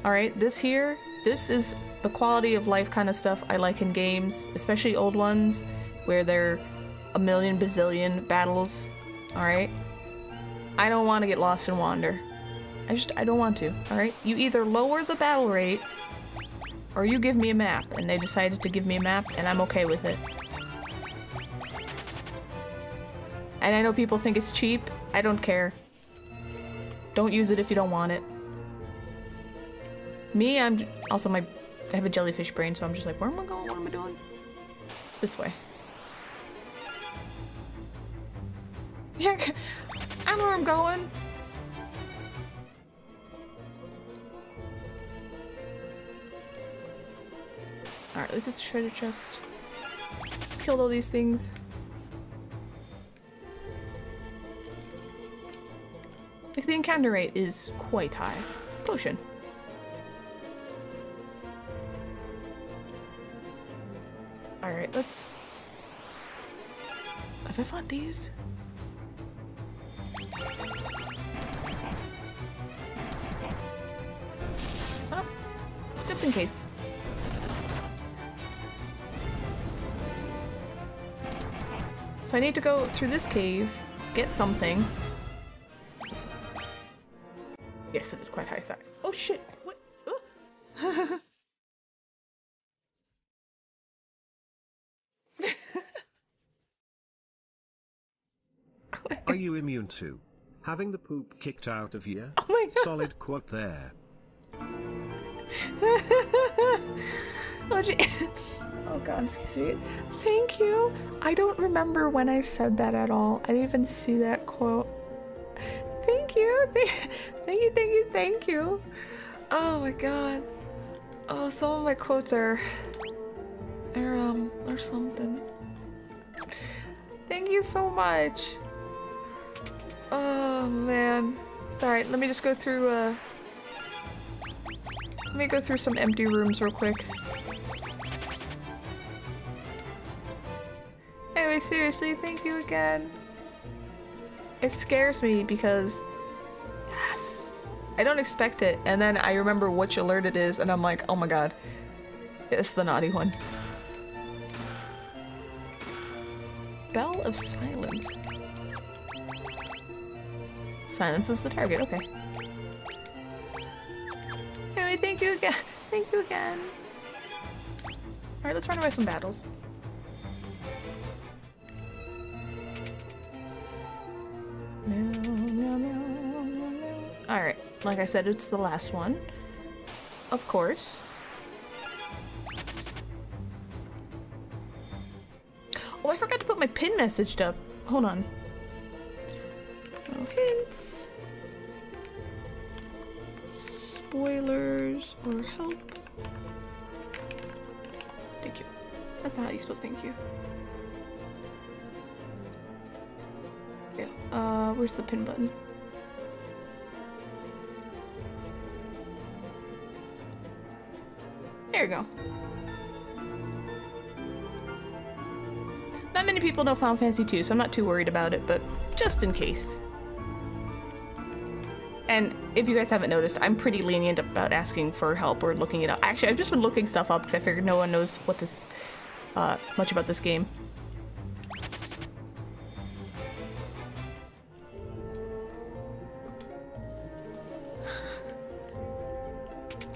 Alright, this is the quality of life kind of stuff I like in games, especially old ones, where there are a million bazillion battles, alright? I don't want to get lost and wander. I don't want to, alright? You either lower the battle rate, or you give me a map, and they decided to give me a map, and I'm okay with it. And I know people think it's cheap, I don't care. Don't use it if you don't want it. Me, I have a jellyfish brain, so I'm just like, where am I going? What am I doing? This way. Yeah, I know where I'm going. Alright, look at the treasure chest. Killed all these things. Like, the encounter rate is quite high. Potion. Alright, let's... Have I fought these? Well, just in case. So I need to go through this cave, get something. Yes, it is quite high side. Oh shit! What? Oh. Are you immune to having the poop kicked out of you? Oh my God. Solid quote there. Oh, oh God, excuse me. Thank you. I don't remember when I said that at all. I didn't even see that quote. Thank you. Thank you. Oh my God. Oh, some of my quotes are something. Thank you so much. Oh man. Sorry, let me just go through let me go through some empty rooms real quick. Anyway, seriously, thank you again. It scares me because yes, I don't expect it, and then I remember which alert it is, and I'm like, oh my God, it's the naughty one. Bell of Silence. Silence is the target, okay. Anyway, thank you again. Thank you again. Alright, let's run away from battles. Alright, like I said, it's the last one. Of course. Oh, I forgot to put my pin message up. Hold on. No hints. Spoilers or help. Thank you. That's not how you're supposed to thank you. Yeah. Where's the pin button? There you go. Not many people know Final Fantasy 2, so I'm not too worried about it, but just in case. And if you guys haven't noticed, I'm pretty lenient about asking for help or looking it up. Actually, I've just been looking stuff up because I figured no one knows what this, much about this game.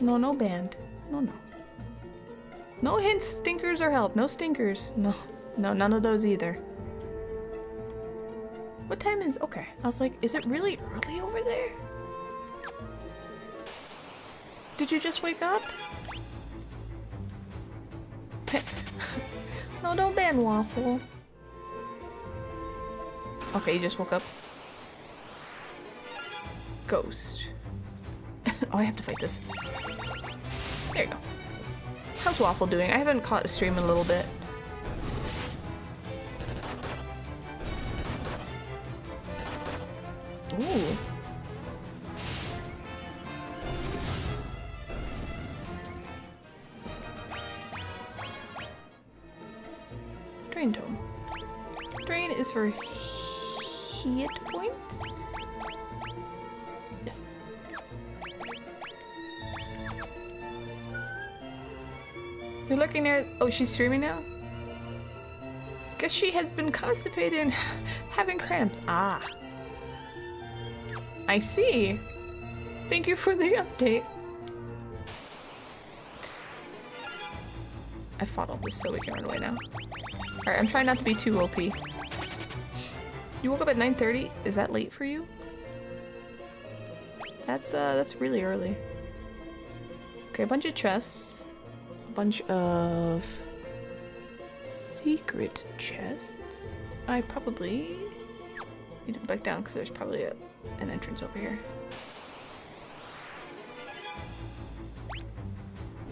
No, no band. No, no. No hints, stinkers, or help. No stinkers. No, no, none of those either. What time is... Okay. I was like, is it really early over there? Did you just wake up? No, don't ban Waffle. Okay, you just woke up. Ghost. Oh, I have to fight this. There you go. How's Waffle doing? I haven't caught a stream in a little bit. Ooh. Drain Tome. Drain is for hit points? Yes. You're looking at... Oh, she's streaming now? Guess she has been constipated and having cramps. Ah. I see. Thank you for the update. I fought all this so we can run away now. Alright, I'm trying not to be too OP. You woke up at 9:30? Is that late for you? That's really early. Okay, a bunch of chests. A bunch of secret chests. I probably need to go back down because there's probably an entrance over here.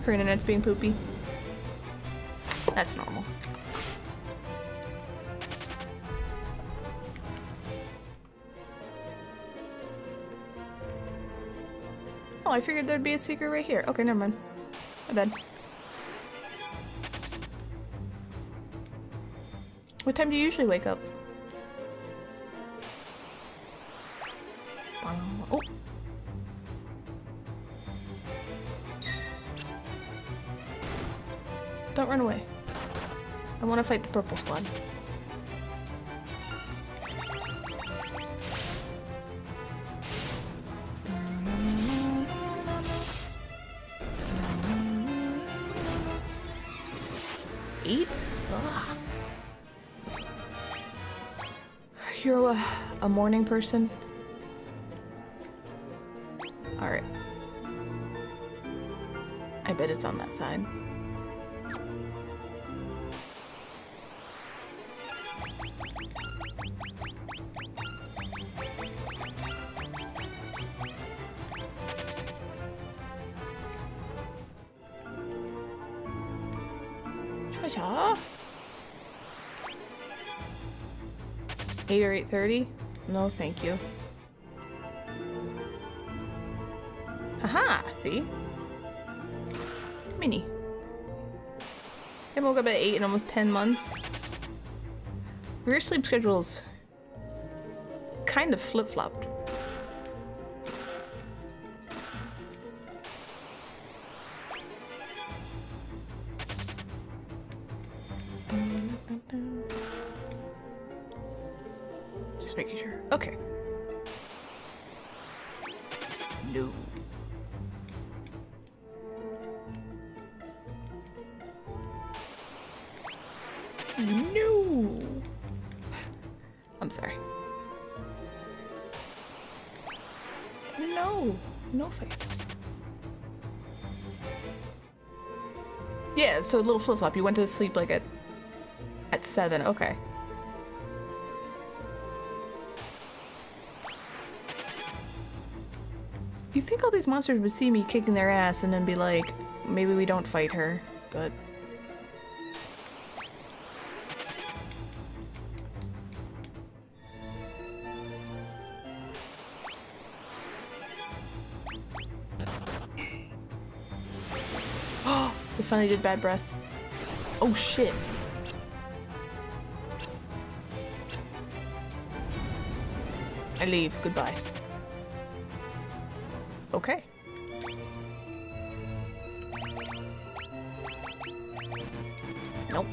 Her internet's being poopy. That's normal. Oh, I figured there'd be a secret right here. Okay, never mind. My bad. What time do you usually wake up? Oh! Don't run away. I want to fight the purple squad. Eat? Ugh. You're a morning person? Alright. I bet it's on that side. Treasure? 8 or 8:30? No, thank you. Aha! See? Mini. I woke up at 8 in almost 10 months. Your sleep schedule's kind of flip-flopped. Just making sure. Okay. No. No. I'm sorry. No. No fight. Yeah, so a little flip-flop. You went to sleep like at 7. Okay. You think all these monsters would see me kicking their ass and then be like, maybe we don't fight her, but... Oh, they finally did bad breath. Oh shit. I leave. Goodbye. Okay. Nope.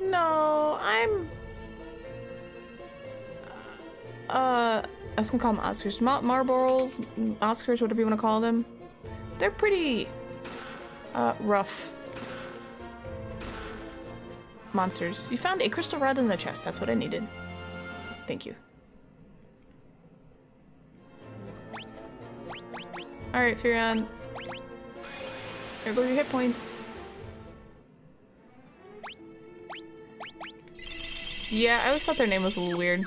No, I was gonna call them Oscars. Marbles, Oscars, whatever you want to call them. They're pretty rough monsters. You found a crystal rod in the chest. That's what I needed. Thank you. Alright, Furion. There go your hit points. Yeah, I always thought their name was a little weird.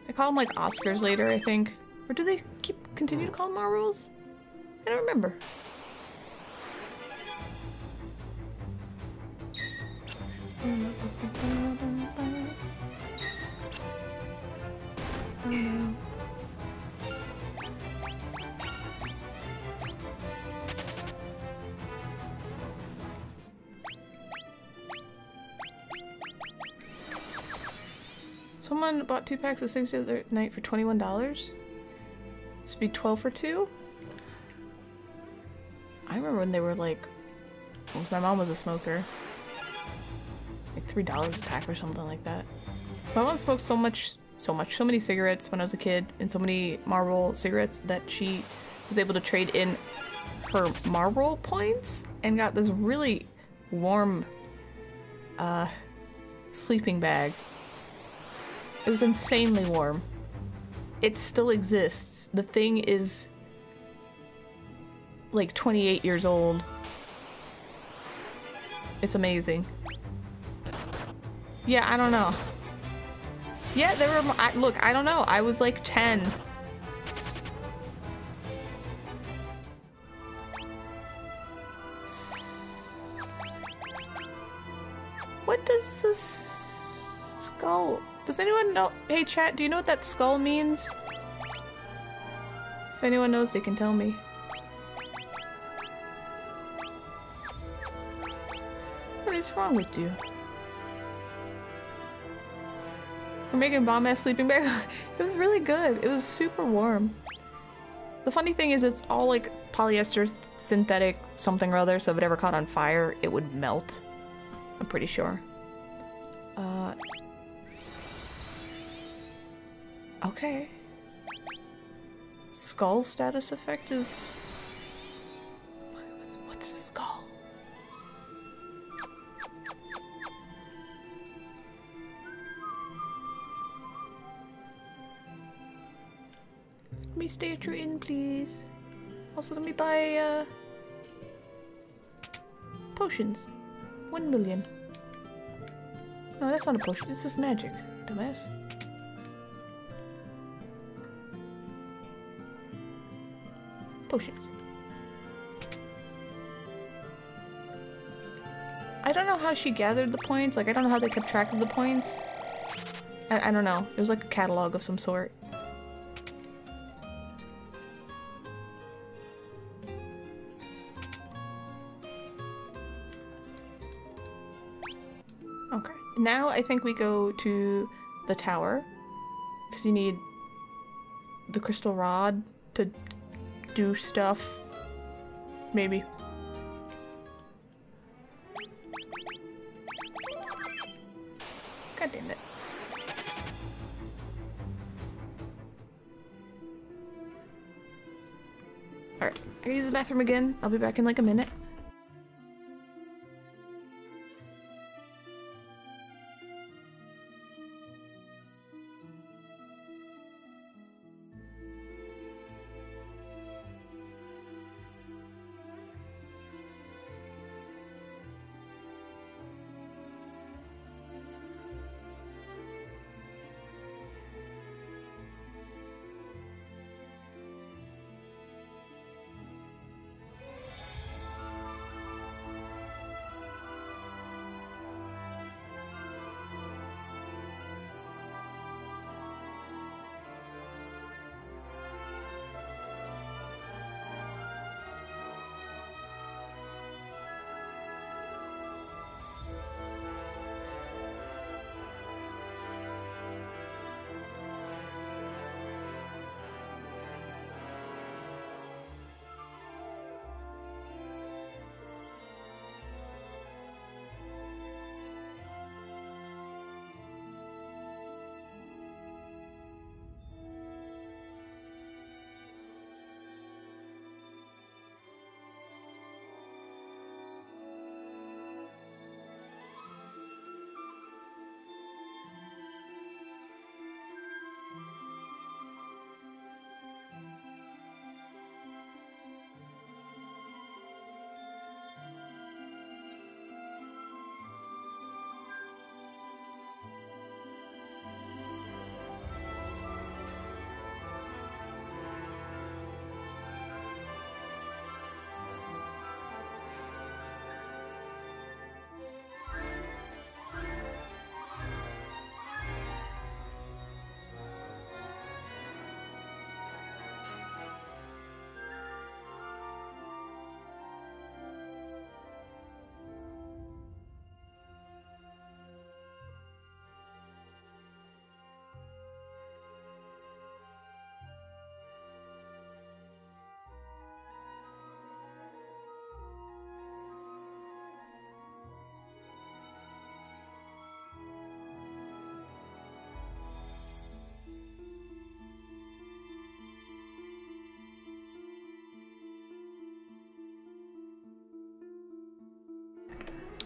They call them like Oscars later, I think. Or do they continue to call them marbles? I don't remember. Someone bought 2 packs of 6 the other night for $21. This would be 12 for 2? I remember when they were like, well, my mom was a smoker. Like $3 a pack or something like that. My mom smoked so many cigarettes when I was a kid, and so many Marlboro cigarettes that she was able to trade in her Marlboro points and got this really warm sleeping bag. It was insanely warm. It still exists. The thing is like 28 years old. It's amazing. Yeah, I don't know. Yeah, there were. Look, I don't know. I was like 10. What does this skull? Does anyone know? Hey chat, do you know what that skull means? If anyone knows, they can tell me. What is wrong with you? We're making a bomb-ass sleeping bag. It was really good. It was super warm. The funny thing is it's all like polyester synthetic something or other, so if it ever caught on fire, it would melt. I'm pretty sure. Okay. Skull status effect is... What's a skull? Let me stay at your inn, please. Also, let me buy, potions. 1 million. No, that's not a potion. This is magic, dumbass. Potions. I don't know how she gathered the points. Like, I don't know how they kept track of the points. I don't know. It was like a catalog of some sort. Okay. Now I think we go to the tower. Because you need the crystal rod to do stuff. Maybe. God damn it. Alright, I gotta use the bathroom again. I'll be back in like a minute.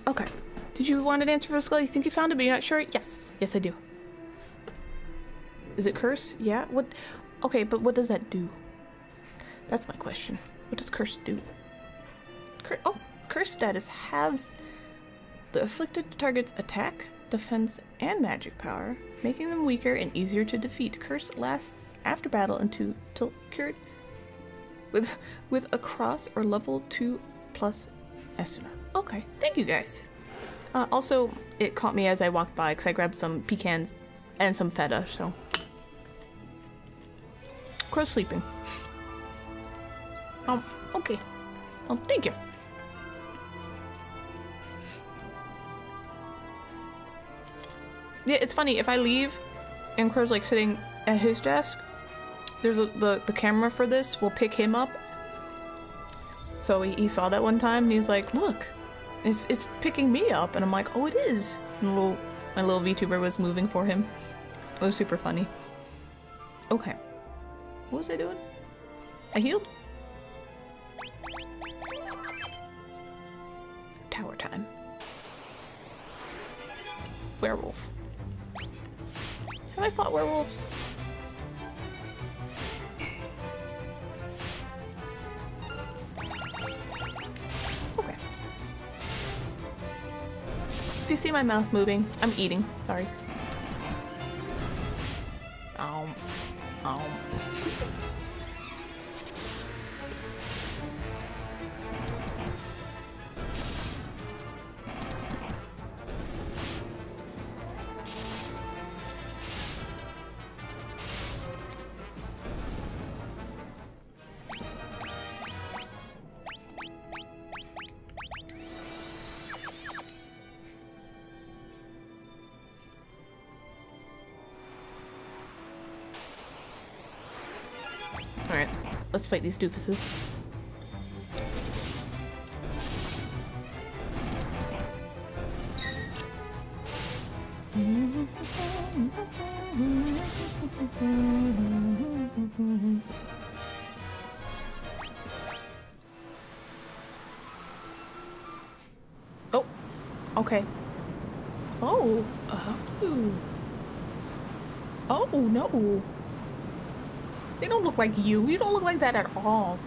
Okay. Did you want an answer for the skull? You think you found it, but you're not sure? Yes. Yes, I do. Is it curse? Yeah? What? Okay, but what does that do? That's my question. What does curse do? Curse status halves the afflicted target's attack, defense, and magic power, making them weaker and easier to defeat. Curse lasts after battle until cured with a cross or level 2+ Esuna. Okay, thank you guys. Also, it caught me as I walked by because I grabbed some pecans and some feta, so. Crow's sleeping. Okay. Oh, thank you. Yeah, it's funny, if I leave and Crow's like sitting at his desk, there's the camera for this will pick him up. So he saw that one time and he's like, look, it's picking me up. And I'm like, oh, it is. And my little VTuber was moving for him. It was super funny. Okay. What was I doing? I healed? Tower time. Werewolf. Have I fought werewolves? Okay. If you see my mouth moving, I'm eating. Sorry. Alright, let's fight these doofuses. Oh, okay. Oh, oh no. They don't look like you. You don't look like that at all.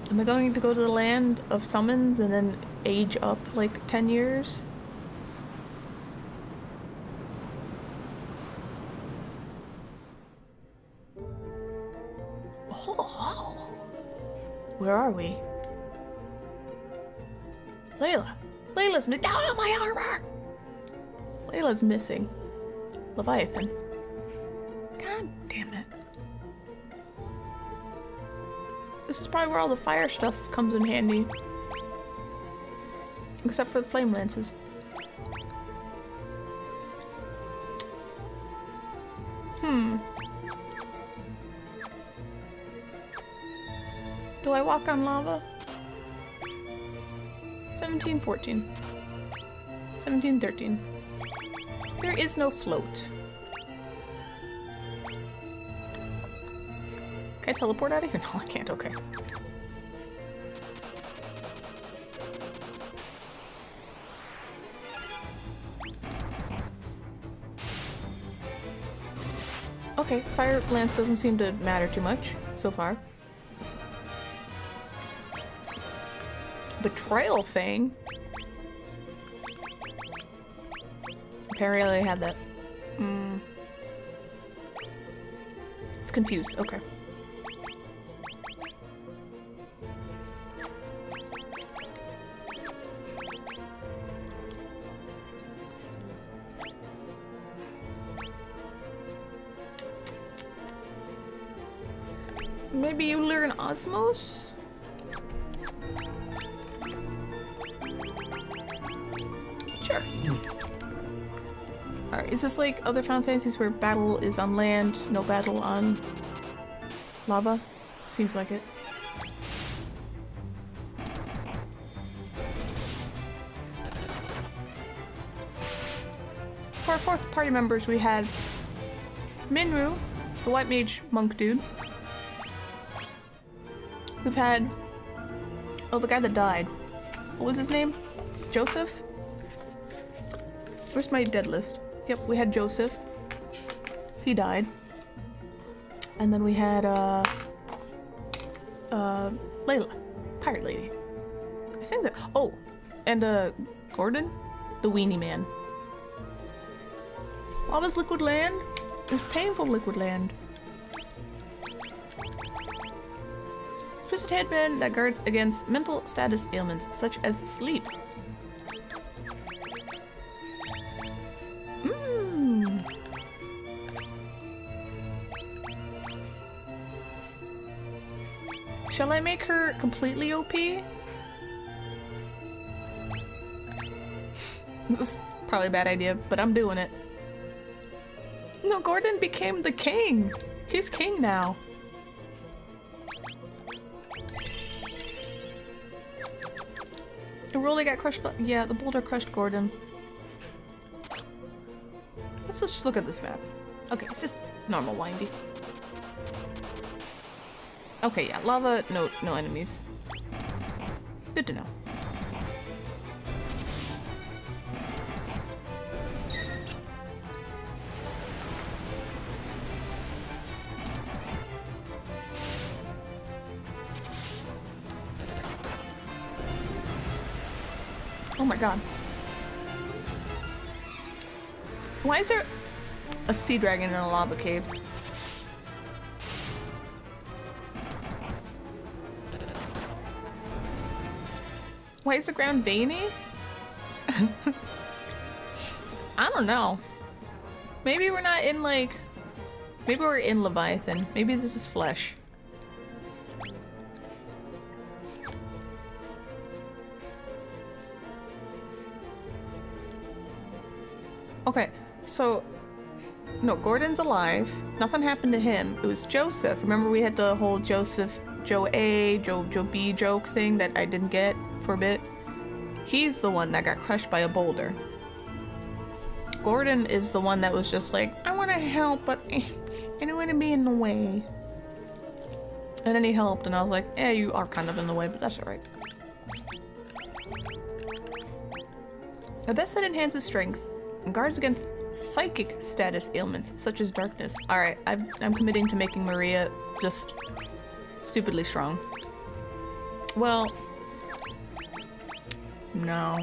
Am I going to go to the land of summons and then age up like 10 years? Oh. Where are we? Layla. Layla's missing. Oh, my armor! Layla's missing. Leviathan. God damn it. This is probably where all the fire stuff comes in handy. Except for the flame lances. Do I walk on lava? 1714. 1713. There is no float. Can I teleport out of here? No, I can't. Okay. Okay, fire lance doesn't seem to matter too much so far. Betrayal Fang? Apparently I had that. It's confused. Okay. Maybe you learn Osmos? Sure. Alright, is this like other Final Fantasies where battle is on land, no battle on lava? Seems like it. For our fourth party members, we had Minru, the white mage monk dude. We've had Oh, the guy that died. What was his name? Joseph? Where's my dead list? Yep, we had Joseph. He died. And then we had, Layla. Pirate lady. I think that- oh! And, Gordon? The weenie man. Lava's liquid land? It's painful liquid land. Twisted headband that guards against mental status ailments such as sleep. Mmm. Shall I make her completely OP? This is probably a bad idea, but I'm doing it. No, Gordon became the king. He's king now. It really got crushed by- yeah, the boulder crushed Gordon. Let's just look at this map. Okay, it's just normal windy. Okay, yeah, lava, no enemies. Good to know. Oh my god. Why is there a sea dragon in a lava cave? Why is the ground veiny? I don't know. Maybe we're not in like... Maybe we're in Leviathan. Maybe this is flesh. Okay, so... No, Gordon's alive. Nothing happened to him. It was Joseph. Remember we had the whole Joseph, Joe A, Joe B joke thing that I didn't get for a bit? He's the one that got crushed by a boulder. Gordon is the one that was just like, I want to help, but I don't want to be in the way. And then he helped, and I was like, eh, you are kind of in the way, but that's alright. A vest that enhances strength and guards against psychic status ailments, such as darkness. Alright, I'm committing to making Maria just stupidly strong. Well... No.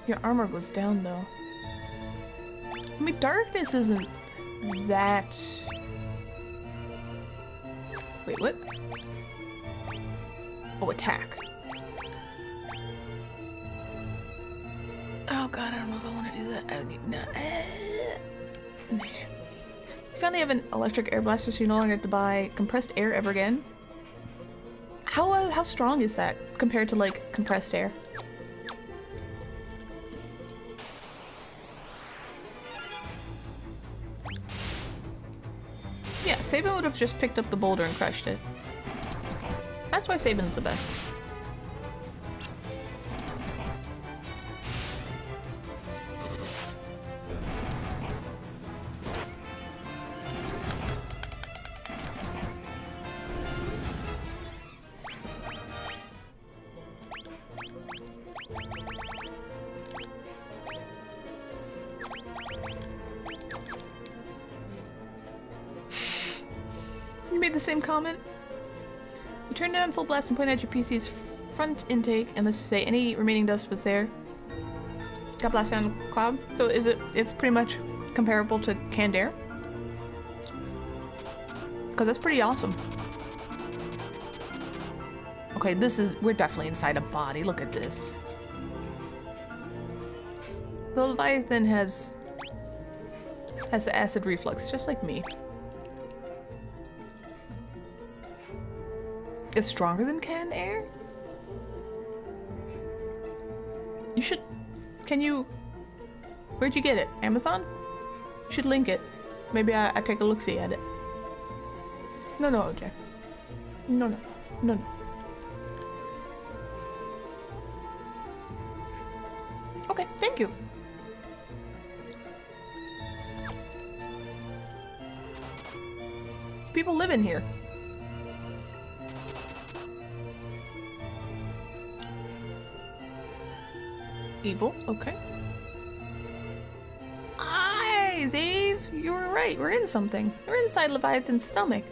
Your armor goes down, though. I mean, darkness isn't that... Wait, what? Oh, attack. Oh god, I don't know if I want to do that. I need no. Nah. You finally have an electric air blaster, so you no longer have to buy compressed air ever again. How strong is that compared to like compressed air? Yeah, Sabin would have just picked up the boulder and crushed it. That's why Sabin's the best. You made the same comment? You turn it on full blast and point at your PC's front intake, and let's just say any remaining dust was there. Got blast down cloud. So it's pretty much comparable to canned air? Because that's pretty awesome. Okay, we're definitely inside a body. Look at this. The Leviathan has acid reflux, just like me. Is stronger than canned air? You should... Where'd you get it? Amazon? You should link it. Maybe I take a look-see at it. No, OJ. No. Okay, thank you. people live in here? Evil, okay. Aye, Zave, you were right. We're in something. We're inside Leviathan's stomach.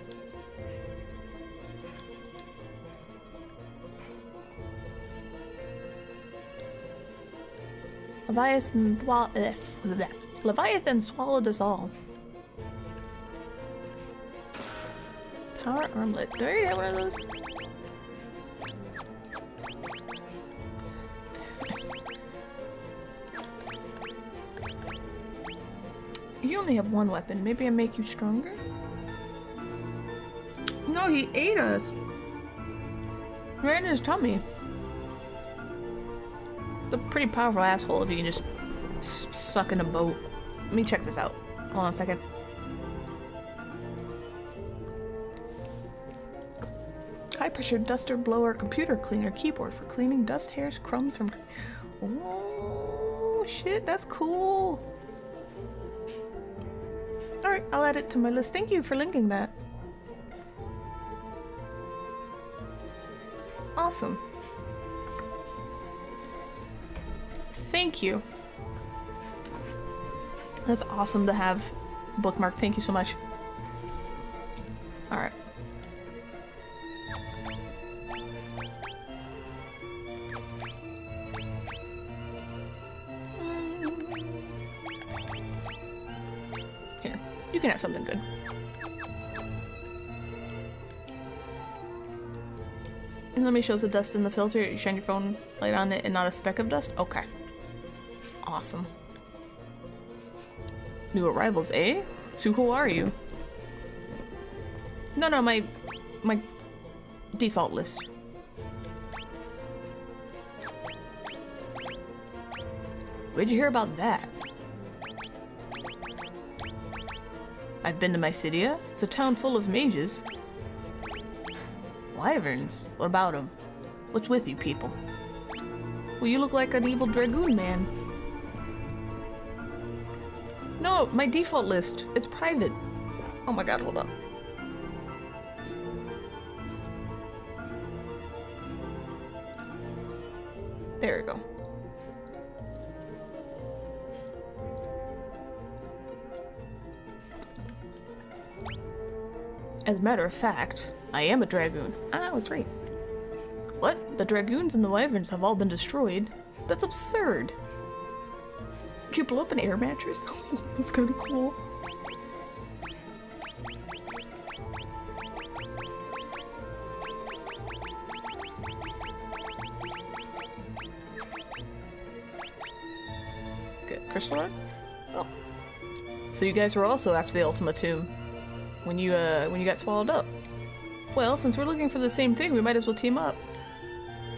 Leviathan swallowed us all. Power armlet. Do I already have one of those? You only have one weapon. Maybe I make you stronger? No, he ate us. Right in his tummy. It's a pretty powerful asshole if you can just suck in a boat. Let me check this out. Hold on a second. High pressure duster blower computer cleaner keyboard for cleaning dust, hairs, crumbs from... Oh shit, that's cool. Alright, I'll add it to my list. Thank you for linking that. Awesome. Thank you. That's awesome to have bookmarked. Thank you so much. Alright. Here, you can have something good. And let me show the dust in the filter. You shine your phone light on it and not a speck of dust? Okay. Awesome. New arrivals, eh? So who are you? No, my default list. Where'd you hear about that? I've been to Mysidia. It's a town full of mages. Wyverns? What about them? What's with you people? Well, you look like an evil dragoon man. No, my default list. It's private. Oh my god, hold up. There we go. As a matter of fact, I am a dragoon. Ah, I was right. What? The dragoons and the wyverns have all been destroyed? That's absurd. Can you blow up an air mattress? That's kind of cool. Good. Crystal rod? Oh. So you guys were also after the Ultima Tomb when you got swallowed up. Well, since we're looking for the same thing, we might as well team up.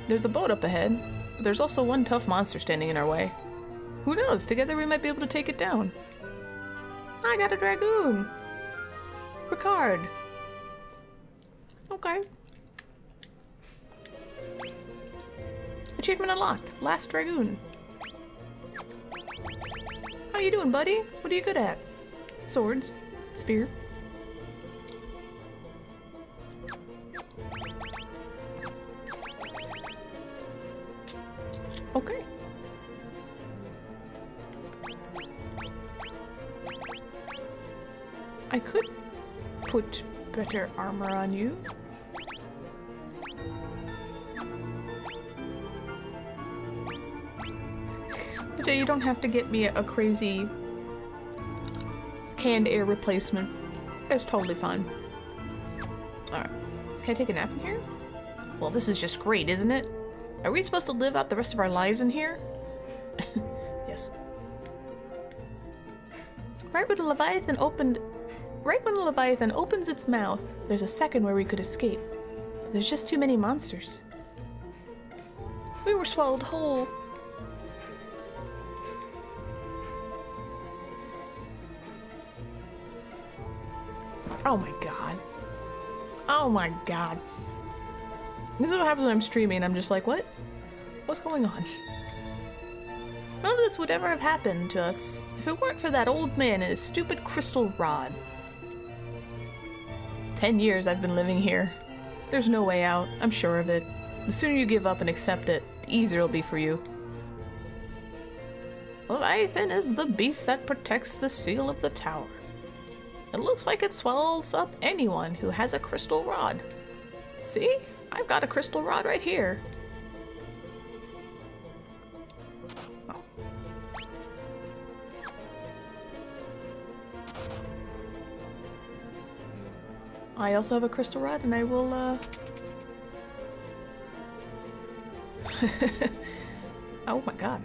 There's a boat up ahead, but there's also one tough monster standing in our way. Who knows? Together we might be able to take it down. I got a dragoon! Ricard! Okay. Achievement unlocked. Last dragoon. How you doing, buddy? What are you good at? Swords. Spear. Okay. I could put better armor on you. But you don't have to get me a crazy canned air replacement. It's totally fine. Alright. Can I take a nap in here? Well, this is just great, isn't it? Are we supposed to live out the rest of our lives in here? Yes. Right when the Leviathan opens its mouth, there's a second where we could escape. But there's just too many monsters. We were swallowed whole. Oh my god. Oh my god. This is what happens when I'm streaming. I'm just like, what? What's going on? None of this would ever have happened to us if it weren't for that old man and his stupid crystal rod. 10 years I've been living here. There's no way out, I'm sure of it. The sooner you give up and accept it, the easier it'll be for you. Leviathan is the beast that protects the seal of the tower. It looks like it swallows up anyone who has a crystal rod. See? I've got a crystal rod right here. Oh. I also have a crystal rod, and I will, Oh my god.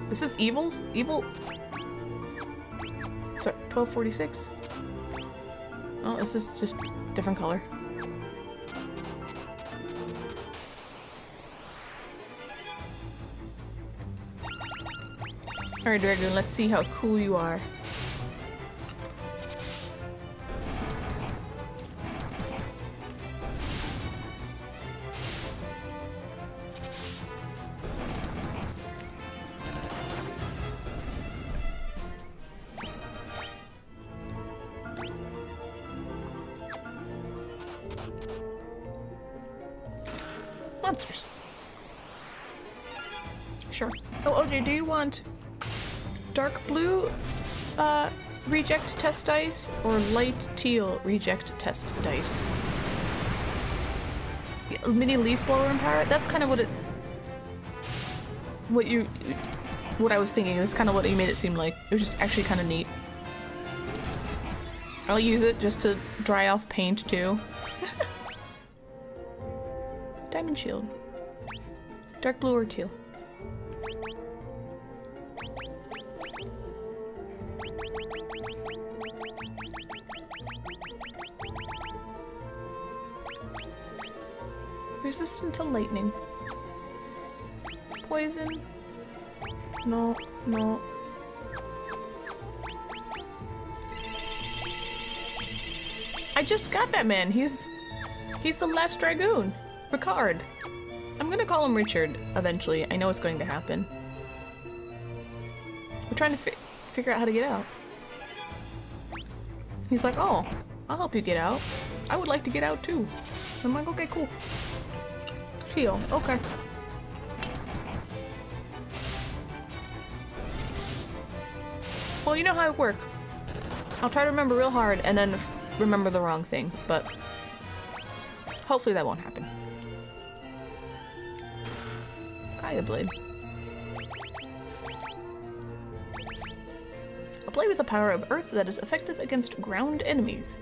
This is evil? Sorry, 1246? Oh, this is just different color. Alright, Dragon, let's see how cool you are. Monsters. Sure. Oh, OJ, do you want dark blue reject test dice or light teal reject test dice? Yeah, mini leaf blower and parrot? That's kind of what I was thinking. That's kind of what you made it seem like. It was just actually kind of neat. I'll use it just to dry off paint too. Diamond shield. Dark blue or teal? Resistant to lightning. Poison. No, no. I just got that man. He's the last dragoon. Ricard. I'm gonna call him Richard eventually. I know it's going to happen. We're trying to figure out how to get out. He's like, oh, I'll help you get out. I would like to get out too. I'm like, okay, cool. Heal, okay. Well, you know how I work. I'll try to remember real hard and then remember the wrong thing, but hopefully that won't happen. Gaia Blade. A blade with the power of earth that is effective against ground enemies.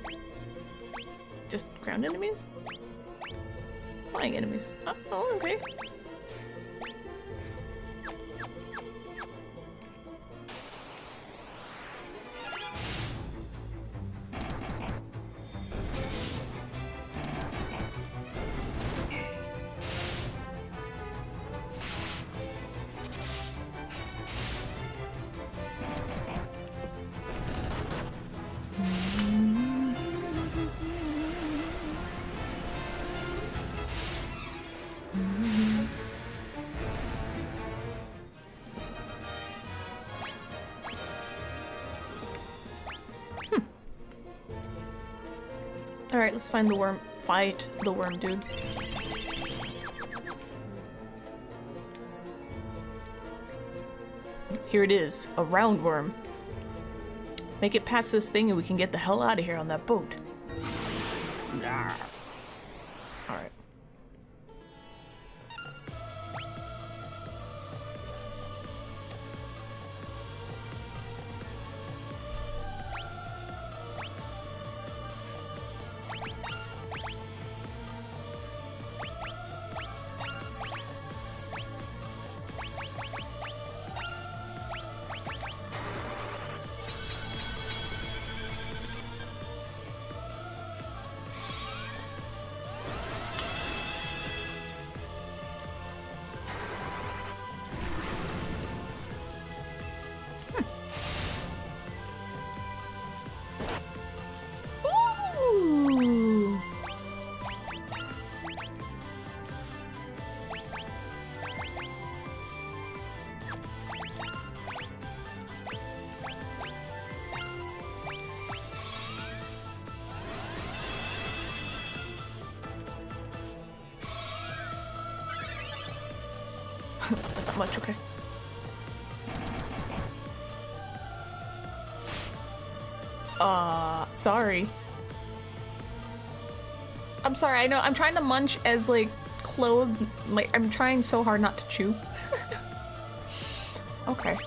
Just ground enemies? Flying enemies. Oh, okay. Alright, let's find the worm. Fight the worm, dude. Here it is, a roundworm. Make it past this thing and we can get the hell out of here on that boat. Alright. That's not much, okay. Sorry. I'm sorry, I know, I'm trying to munch as, like, clothed, like, I'm trying so hard not to chew. Okay.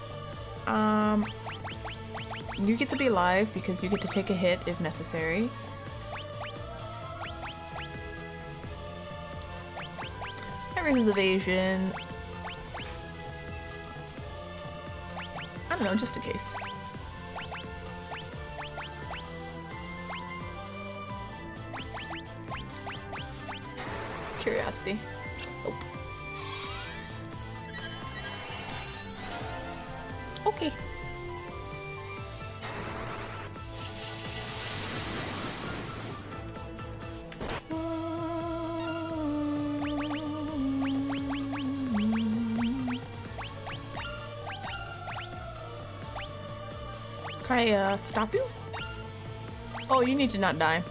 You get to be alive because you get to take a hit if necessary. That raises evasion. I don't know, just in case. Curiosity. Nope. Okay. Can I stop you? Oh, you need to not die.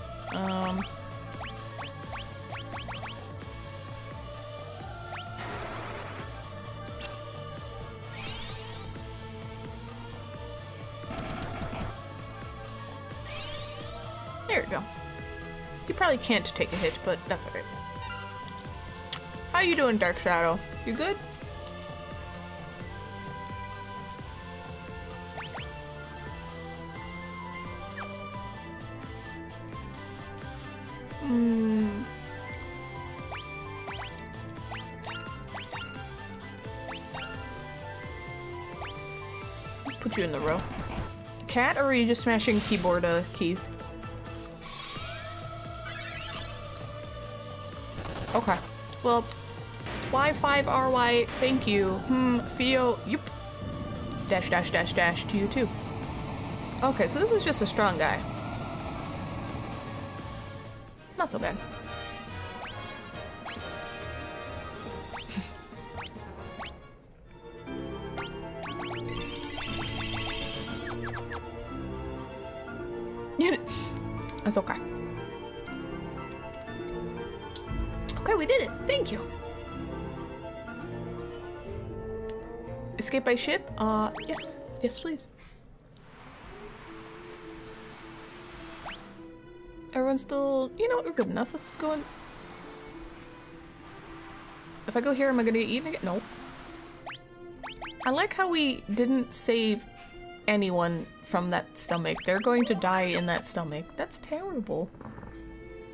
There we go. You probably can't take a hit, but that's alright. How you doing, Dark Shadow? You good? Put you in the row. Cat, or are you just smashing keyboard keys? Okay. Well, Y5RY, thank you. Theo, yep. Dash, dash, dash, dash to you too. Okay, so this was just a strong guy. Not so bad. That's okay. Okay, we did it. Thank you. Escape by ship? Yes. Yes, please. Everyone's still... You know what? We're good enough. Let's go in... If I go here, am I gonna get eaten again? Nope. I like how we didn't save anyone from that stomach. They're going to die in that stomach. That's terrible.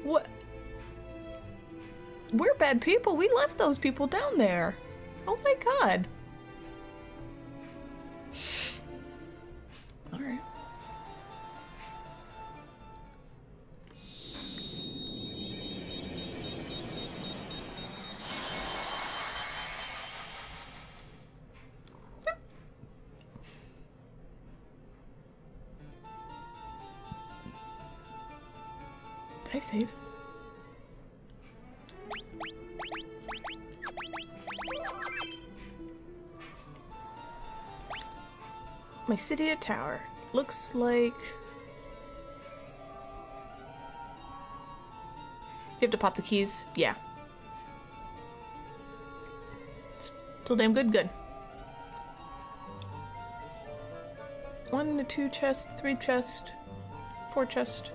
What? We're bad people. We left those people down there. Oh my god. Alright. Did I save? My city at tower. Looks like... You have to pop the keys? Yeah. Still damn good, good. 1 to 2 chests, 3 chests, 4 chests.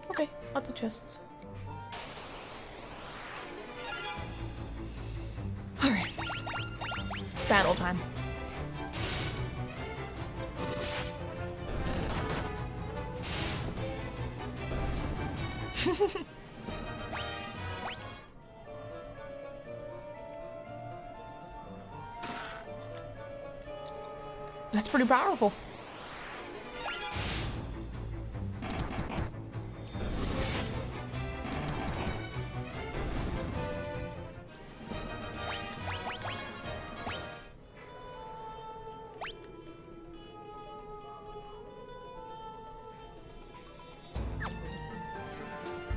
Okay, lots of chests. Alright. Battle time. That's pretty powerful.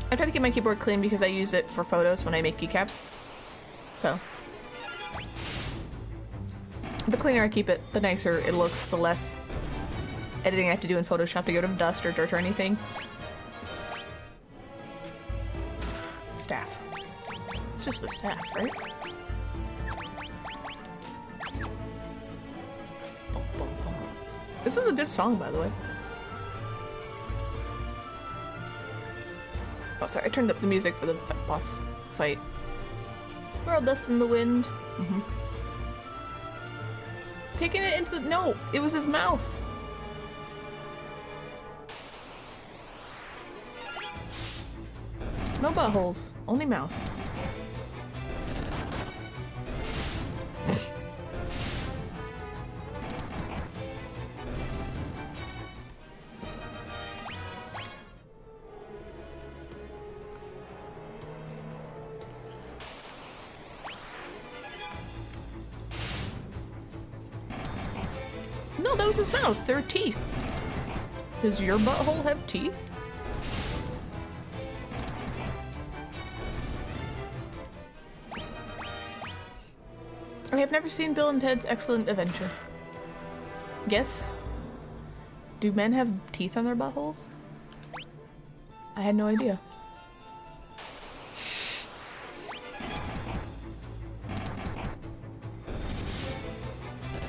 I try to keep my keyboard clean because I use it for photos when I make keycaps. So. The cleaner I keep it, the nicer it looks, the less editing I have to do in Photoshop to get rid of dust or dirt or anything. Staff. It's just a staff, right? This is a good song, by the way. Oh, sorry, I turned up the music for the boss fight. We're all dust in the wind. Mm-hmm. Taking it into the— no, it was his mouth. No buttholes, only mouth. No, that was his mouth. There are teeth. Does your butthole have teeth? I have never seen Bill and Ted's Excellent Adventure. Yes? Do men have teeth on their buttholes? I had no idea.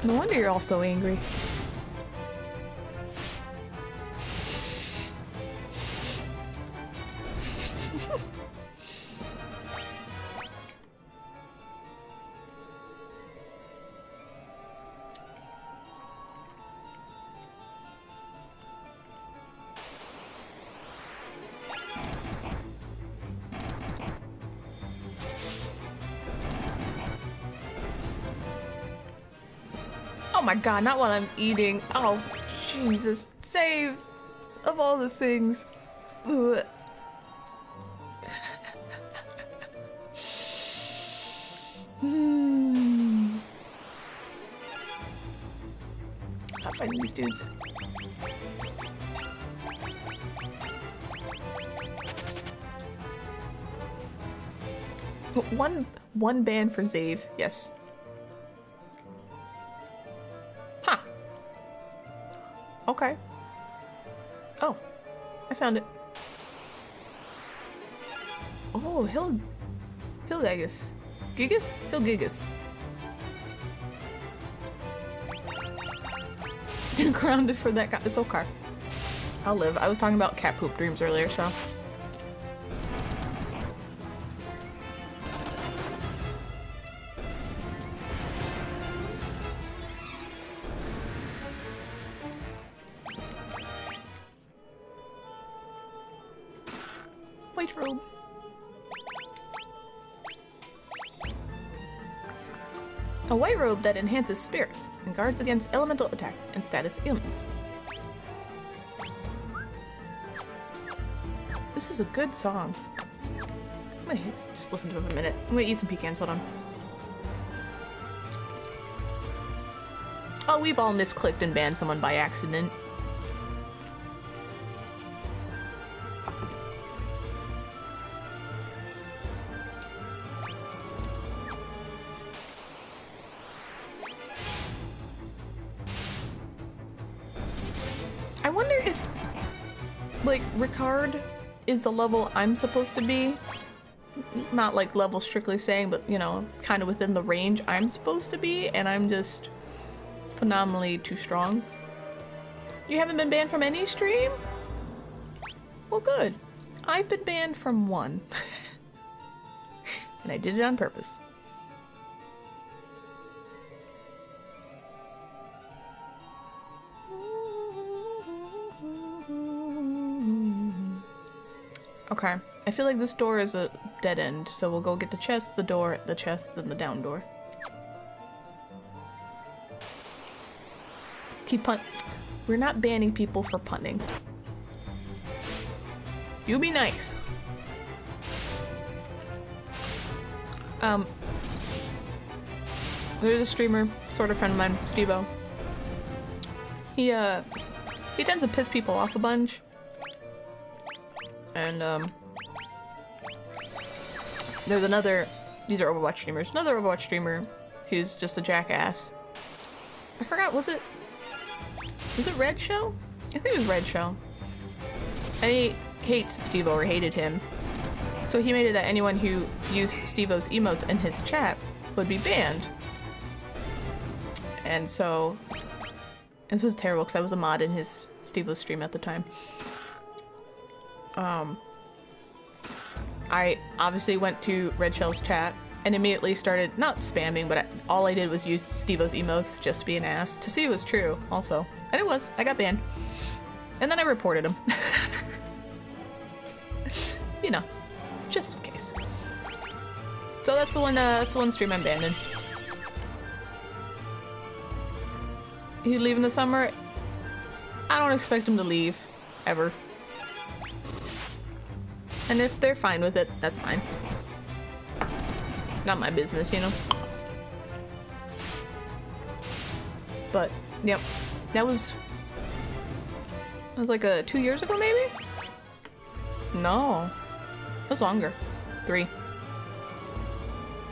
No wonder you're all so angry. Oh my god, not while I'm eating. Oh, Jesus. Save of all the things. Ugh. I'll find these dudes. One ban for Zave, yes. Huh. Okay. Oh, I found it. Oh, Hilgigus. Gigas? Hilgigus. Grounded for that guy. It's okay. I'll live. I was talking about cat poop dreams earlier, so. White robe. A white robe that enhances spirit and guards against elemental attacks and status ailments. This is a good song. I'm gonna just listen to it for a minute. I'm gonna eat some pecans, hold on. Oh, we've all misclicked and banned someone by accident. I wonder if, like, Ricard is the level I'm supposed to be. Not like level strictly saying, but, you know, kind of within the range I'm supposed to be, and I'm just phenomenally too strong. You haven't been banned from any stream? Well, good. I've been banned from one. And I did it on purpose. Okay, I feel like this door is a dead end, so we'll go get the chest, the door, the chest, then the down door. Keep punt. We're not banning people for punting. You be nice. There's a streamer, sort of friend of mine, Steve-O. He tends to piss people off a bunch. And, there's another, these are Overwatch streamers, another Overwatch streamer who's just a jackass. I forgot, was it Red Show? I think it was Red Show. And he hates Steve-O, or hated him. So he made it that anyone who used Steve-O's emotes in his chat would be banned. And so This was terrible because I was a mod in his Steve-O's stream at the time. I obviously went to Red Shell's chat and immediately started, not spamming, but all I did was use Steve-O's emotes just to be an ass, to see it was true, also. And it was. I got banned. And then I reported him. You know, just in case. So that's the one stream I'm banned in. He'd leave in the summer? I don't expect him to leave. Ever. And if they're fine with it, that's fine. Not my business, you know? But, yep. That was like 2 years ago, maybe? No. It was longer. 3.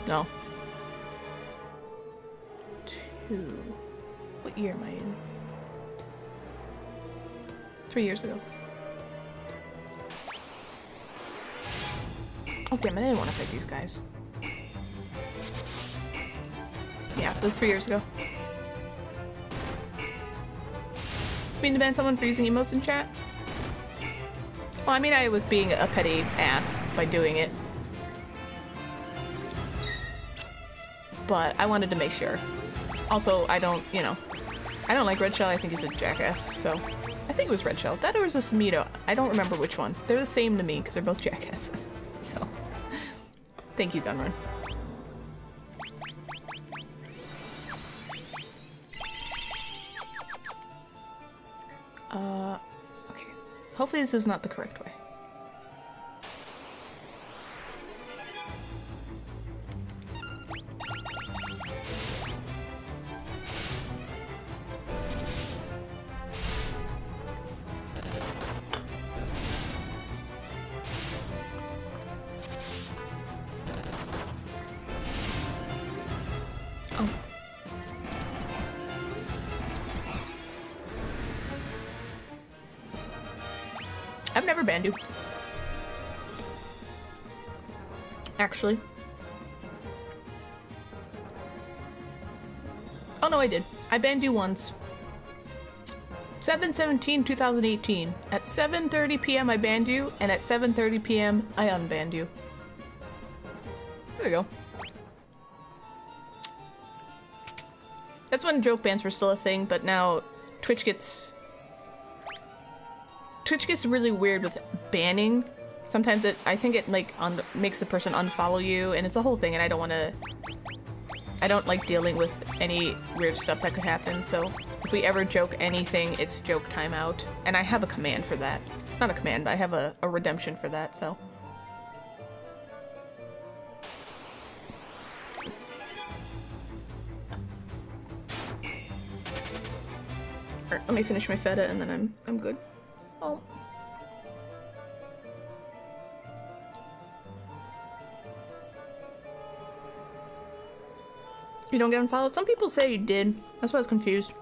No. 2. What year am I in? 3 years ago. Oh damn, I didn't want to fight these guys. Yeah, it was 3 years ago. Does it mean to ban someone for using emotes in chat? Well, I mean, I was being a petty ass by doing it. But I wanted to make sure. Also, I don't, you know, I don't like Red Shell. I think he's a jackass, so I think it was Red Shell. That or was a Smeeto. I don't remember which one. They're the same to me because they're both jackasses. So, thank you, Gunrun. Okay. Hopefully this is not the correct way. I've never banned you. Actually. Oh no, I did. I banned you once. 7/17/2018. At 7:30 p.m. I banned you, and at 7:30 p.m. I unbanned you. There we go. That's when joke bans were still a thing, but now Twitch gets really weird with banning. Sometimes I think it like makes the person unfollow you, and it's a whole thing, and I don't like dealing with any weird stuff that could happen, so if we ever joke anything, it's joke timeout. And I have a command for that. Not a command, but I have a redemption for that, so. Alright, let me finish my feta and then I'm good. Oh. You don't get unfollowed? Some people say you did. That's why I was confused.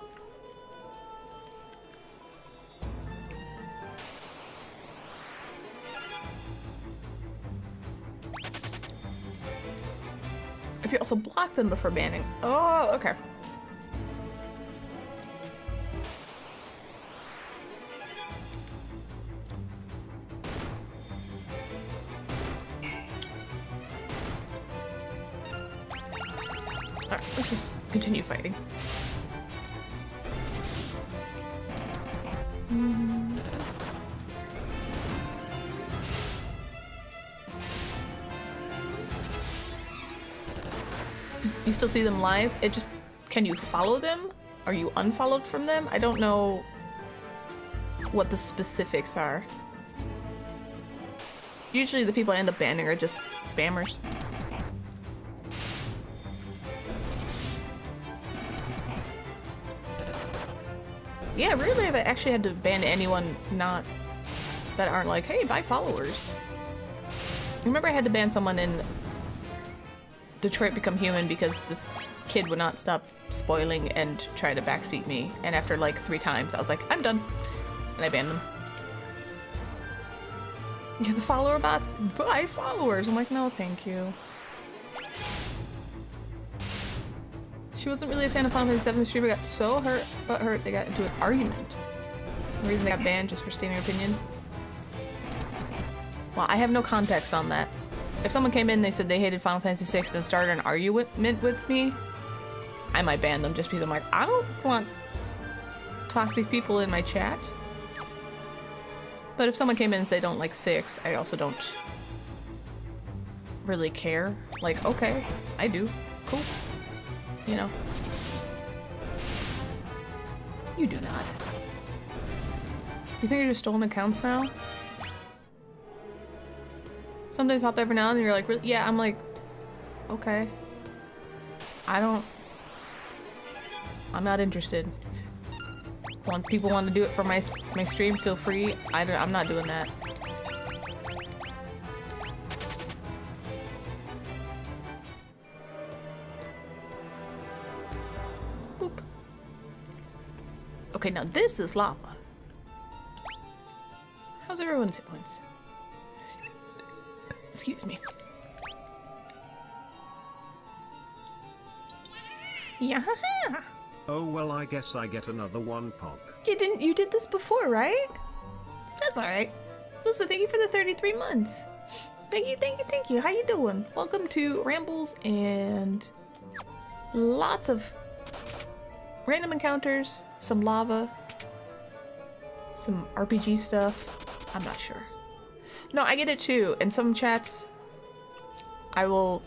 If you also block them before banning. Oh, okay. Alright, let's just continue fighting. You still see them live? It just... Can you follow them? Are you unfollowed from them? I don't know what the specifics are. Usually the people I end up banning are just spammers. Yeah, rarely have I actually had to ban anyone not that aren't like, hey, buy followers. Remember I had to ban someone in Detroit Become Human because this kid would not stop spoiling and try to backseat me, and after like 3 times I was like, I'm done, and I banned them. Yeah, the follower bots? Buy followers! I'm like, no thank you. She wasn't really a fan of Final Fantasy VII. The streamer got so hurt they got into an argument. The reason they got banned just for stating their opinion. Well, I have no context on that. If someone came in and they said they hated Final Fantasy VI and started an argument with me, I might ban them just because I'm like, I don't want toxic people in my chat. But if someone came in and said they don't like 6, I also don't really care. Like, okay, I do. Cool. You know. You do not. You think they're just stolen accounts now? Something pop every now and then you're like, really? Yeah, I'm like, okay. I'm not interested. If people want to do it for my stream, feel free. I'm not doing that. Boop. Okay, now this is lava. How's everyone's hit points? Excuse me. Yeah. Oh well, I guess I get another one, Pog. You did this before, right? That's alright. Listen, thank you for the 33 months. Thank you. How you doing? Welcome to Rambles and lots of random encounters, some lava, some RPG stuff. I'm not sure. No, I get it too. In some chats, I will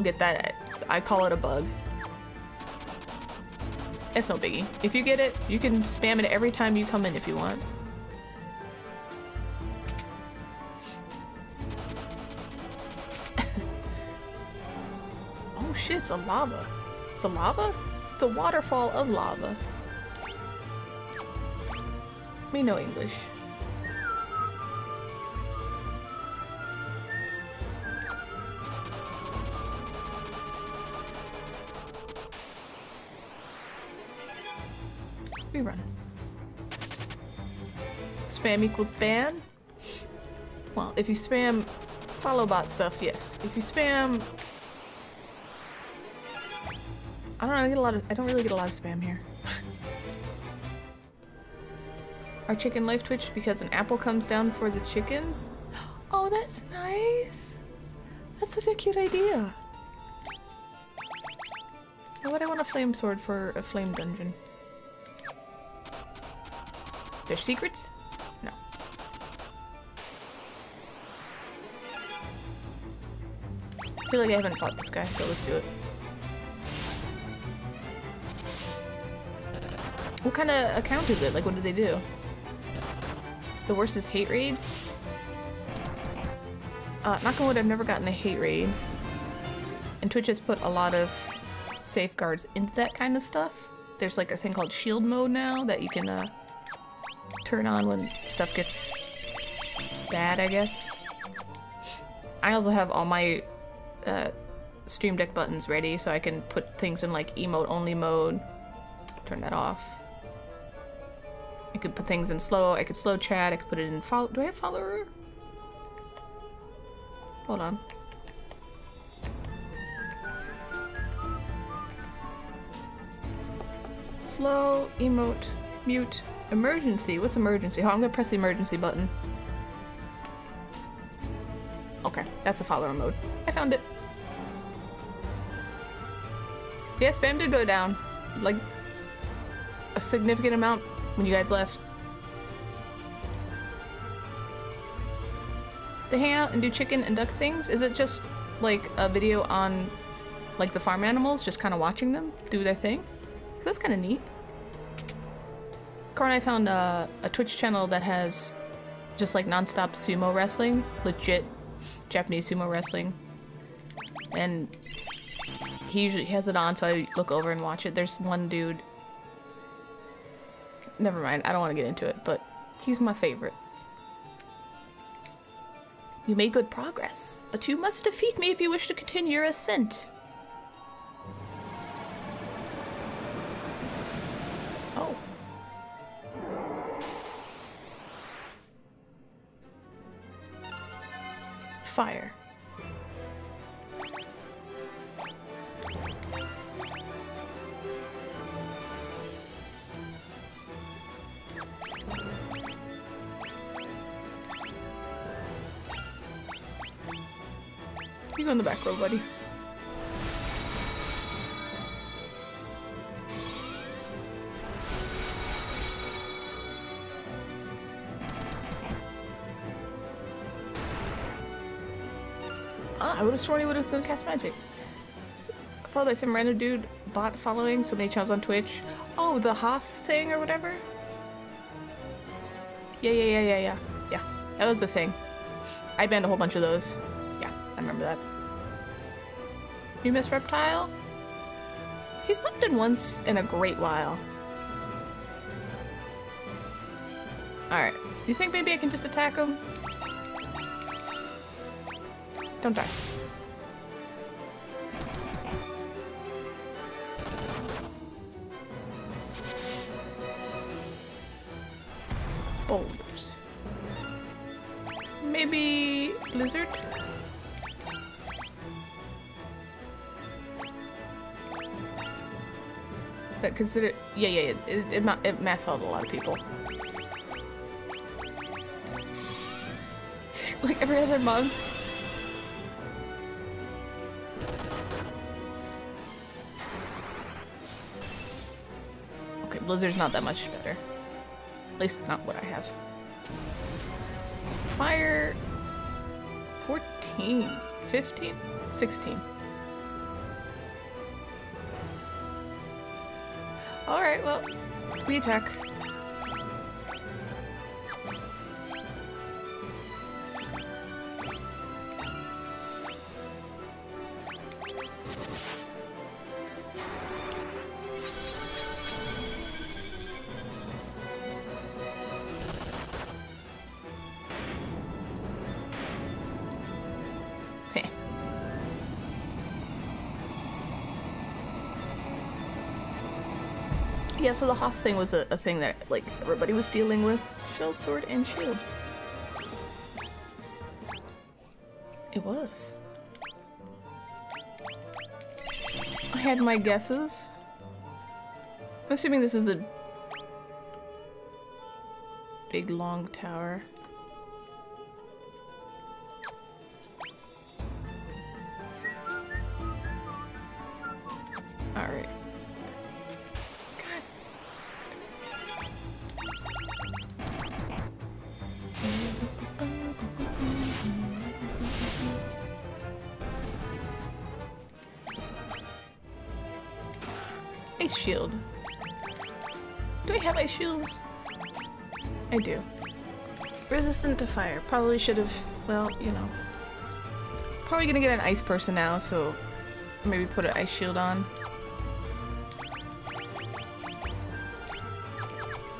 get that. I call it a bug. It's no biggie. If you get it, you can spam it every time you come in if you want. Oh shit, it's a lava. It's a lava? It's a waterfall of lava. We know English. Rerun. Spam equals ban? Well, if you spam follow bot stuff, yes. If you spam... I don't really get a lot of spam here. Our chicken life Twitch because an apple comes down for the chickens? Oh, that's nice! That's such a cute idea. Why would I want a flame sword for a flame dungeon? There's secrets? No. I feel like I haven't fought this guy, so let's do it. What kind of account is it? Like, what do they do? The worst is hate raids? Knock on wood, I've never gotten a hate raid. And Twitch has put a lot of safeguards into that kind of stuff. There's like a thing called shield mode now that you can, turn on when stuff gets bad, I guess. I also have all my Stream Deck buttons ready so I can put things in like emote only mode. Turn that off. I could put things in slow. I could slow chat. I could put it in follow. Do I have follower? Hold on. Slow, emote, mute. Emergency? What's emergency? Oh, I'm gonna press the emergency button. Okay, that's the follower mode. I found it. Yeah, spam did go down. Like, a significant amount when you guys left. They hang out and do chicken and duck things? Is it just, like, a video on, like, the farm animals? Just kind of watching them do their thing? That's kind of neat. Car and I found a Twitch channel that has just like non-stop sumo wrestling, legit Japanese sumo wrestling, and he usually has it on, so I look over and watch it. There's one dude, never mind, I don't want to get into it, but he's my favorite. You made good progress, but you must defeat me if you wish to continue your ascent. Oh. Fire. You go in the back row, buddy. Ah, I would have sworn he would have done cast magic. Followed by some random dude bot following so many channels on Twitch. Oh, the Haas thing or whatever? Yeah. That was the thing. I banned a whole bunch of those. Yeah, I remember that. You miss Reptile? He's popped in once in a great while. Alright. You think maybe I can just attack him? Don't die. Boulders. Maybe Blizzard? But consider, yeah, it mass followed a lot of people. Like every other month. Okay, Blizzard's not that much better. At least not what I have. Fire 14, 15, 16. Alright, well, we attack. Yeah, so the Haas thing was a thing that, like, everybody was dealing with. Shell, sword, and shield. It was. I had my guesses. I'm assuming this is a big, long tower. Alright. Ice shield. Do I have ice shields? I do. Resistant to fire. Probably should have, well, you know. Probably gonna get an ice person now, so maybe put an ice shield on.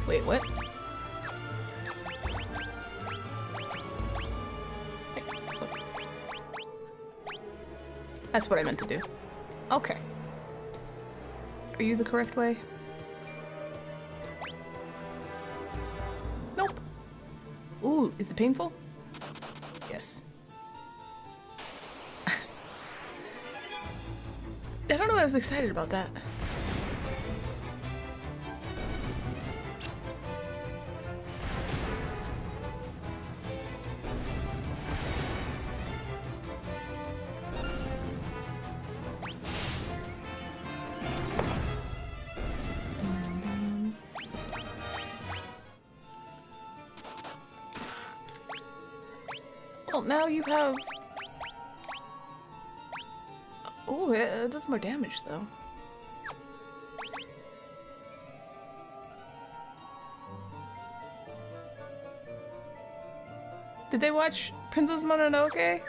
Wait, what? That's what I meant to do. Okay. Are you the correct way? Nope. Ooh, is it painful? Yes. I don't know why I was excited about that. Well, now you have... Oh, it does more damage, though. Did they watch Princess Mononoke?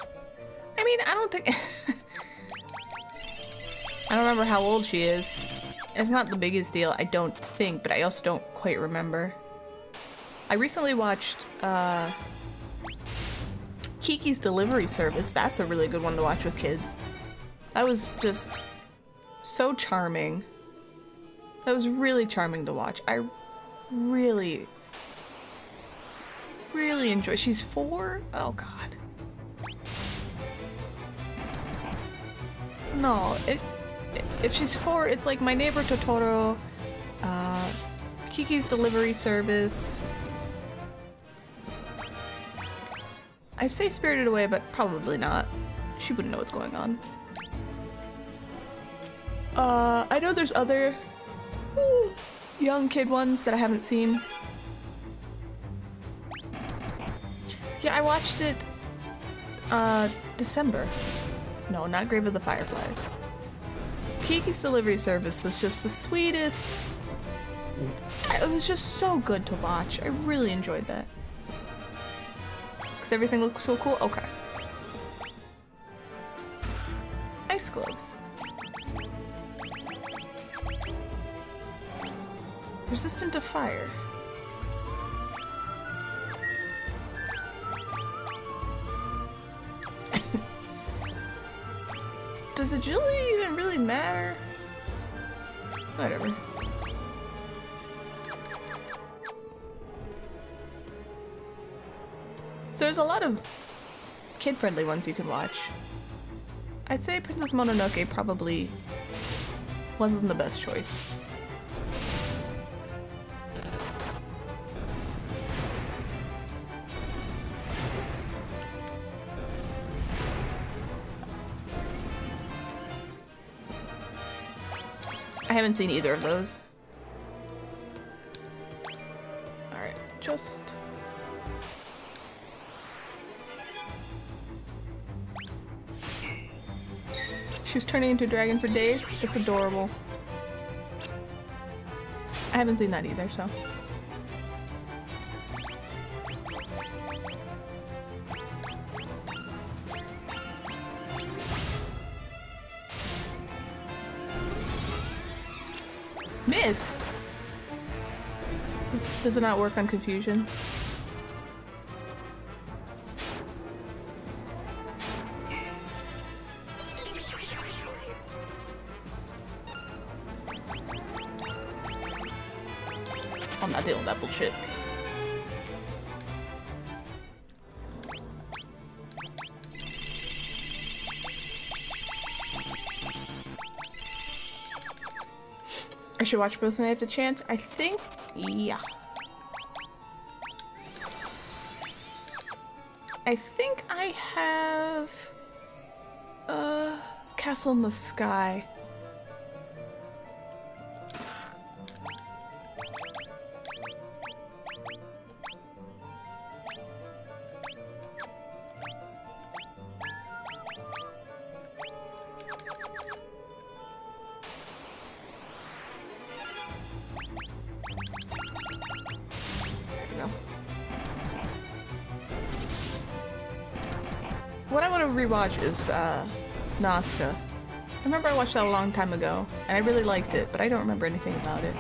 I mean, I don't think... I don't remember how old she is. It's not the biggest deal, I don't think, but I also don't quite remember. I recently watched, Kiki's Delivery Service. That's a really good one to watch with kids. That was just so charming. That was really charming to watch. I really enjoy. She's 4? Oh god. No, if she's 4, it's like My Neighbor Totoro, Kiki's Delivery Service. I'd say Spirited Away, but probably not. She wouldn't know what's going on. I know there's other young kid ones that I haven't seen. Yeah, I watched it, December. No, not Grave of the Fireflies. Kiki's Delivery Service was just the sweetest. It was just so good to watch. I really enjoyed that. Because everything looks so cool. Okay. Ice gloves. Resistant to fire. Does agility even really matter? Whatever. So there's a lot of kid-friendly ones you can watch. I'd say Princess Mononoke probably wasn't the best choice. I haven't seen either of those. Alright, just... She was turning into a dragon for days. It's adorable. I haven't seen that either, so... Miss! Does it not work on confusion? I'm not dealing with that bullshit. I should watch both when I have the chance. I think, yeah. I think I have Castle in the Sky. What I want to rewatch is Nazca. I remember I watched that a long time ago, and I really liked it, but I don't remember anything about it.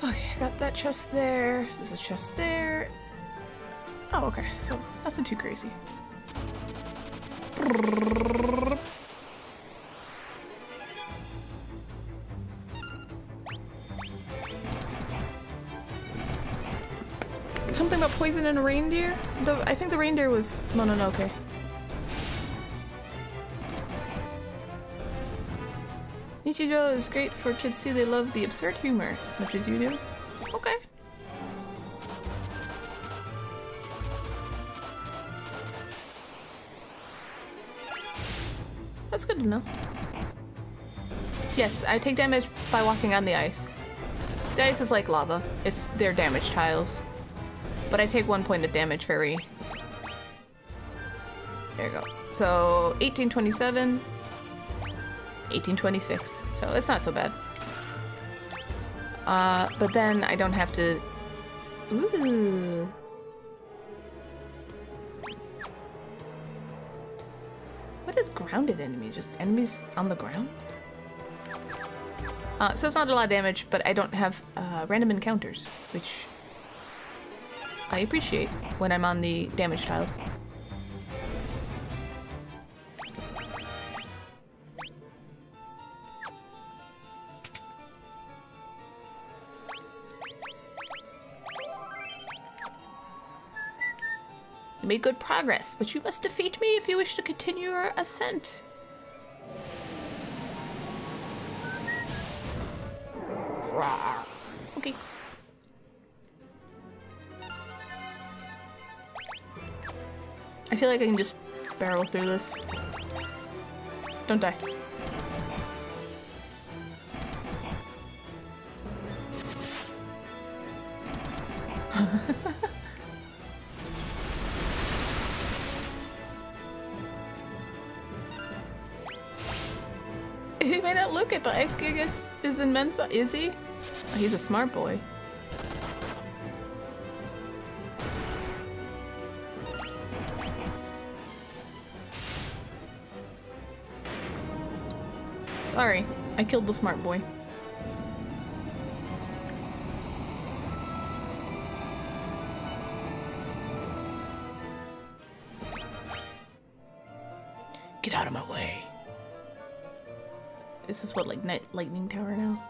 Okay, I got that chest there. There's a chest there. Oh, okay, so nothing too crazy. Something about poison and a reindeer? I think the reindeer was Mononoke. Nichijou is great for kids too. They love the absurd humor as much as you do. Okay. That's good to know. Yes, I take damage by walking on the ice. The ice is like lava. They're damage tiles. But I take 1 point of damage for every... There you go. So, 1827, 1826. So, it's not so bad. But then I don't have to... Ooh. What is grounded enemy? Just enemies on the ground? So it's not a lot of damage, but I don't have random encounters, which I appreciate when I'm on the damage tiles. You made good progress, but you must defeat me if you wish to continue your ascent. Rawr. Okay. I feel like I can just barrel through this. Don't die. He may not look it, but X-Gigas is in Mensa. Is he? Oh, he's a smart boy. Sorry, I killed the smart boy. Get out of my way. This is what, like, lightning tower now?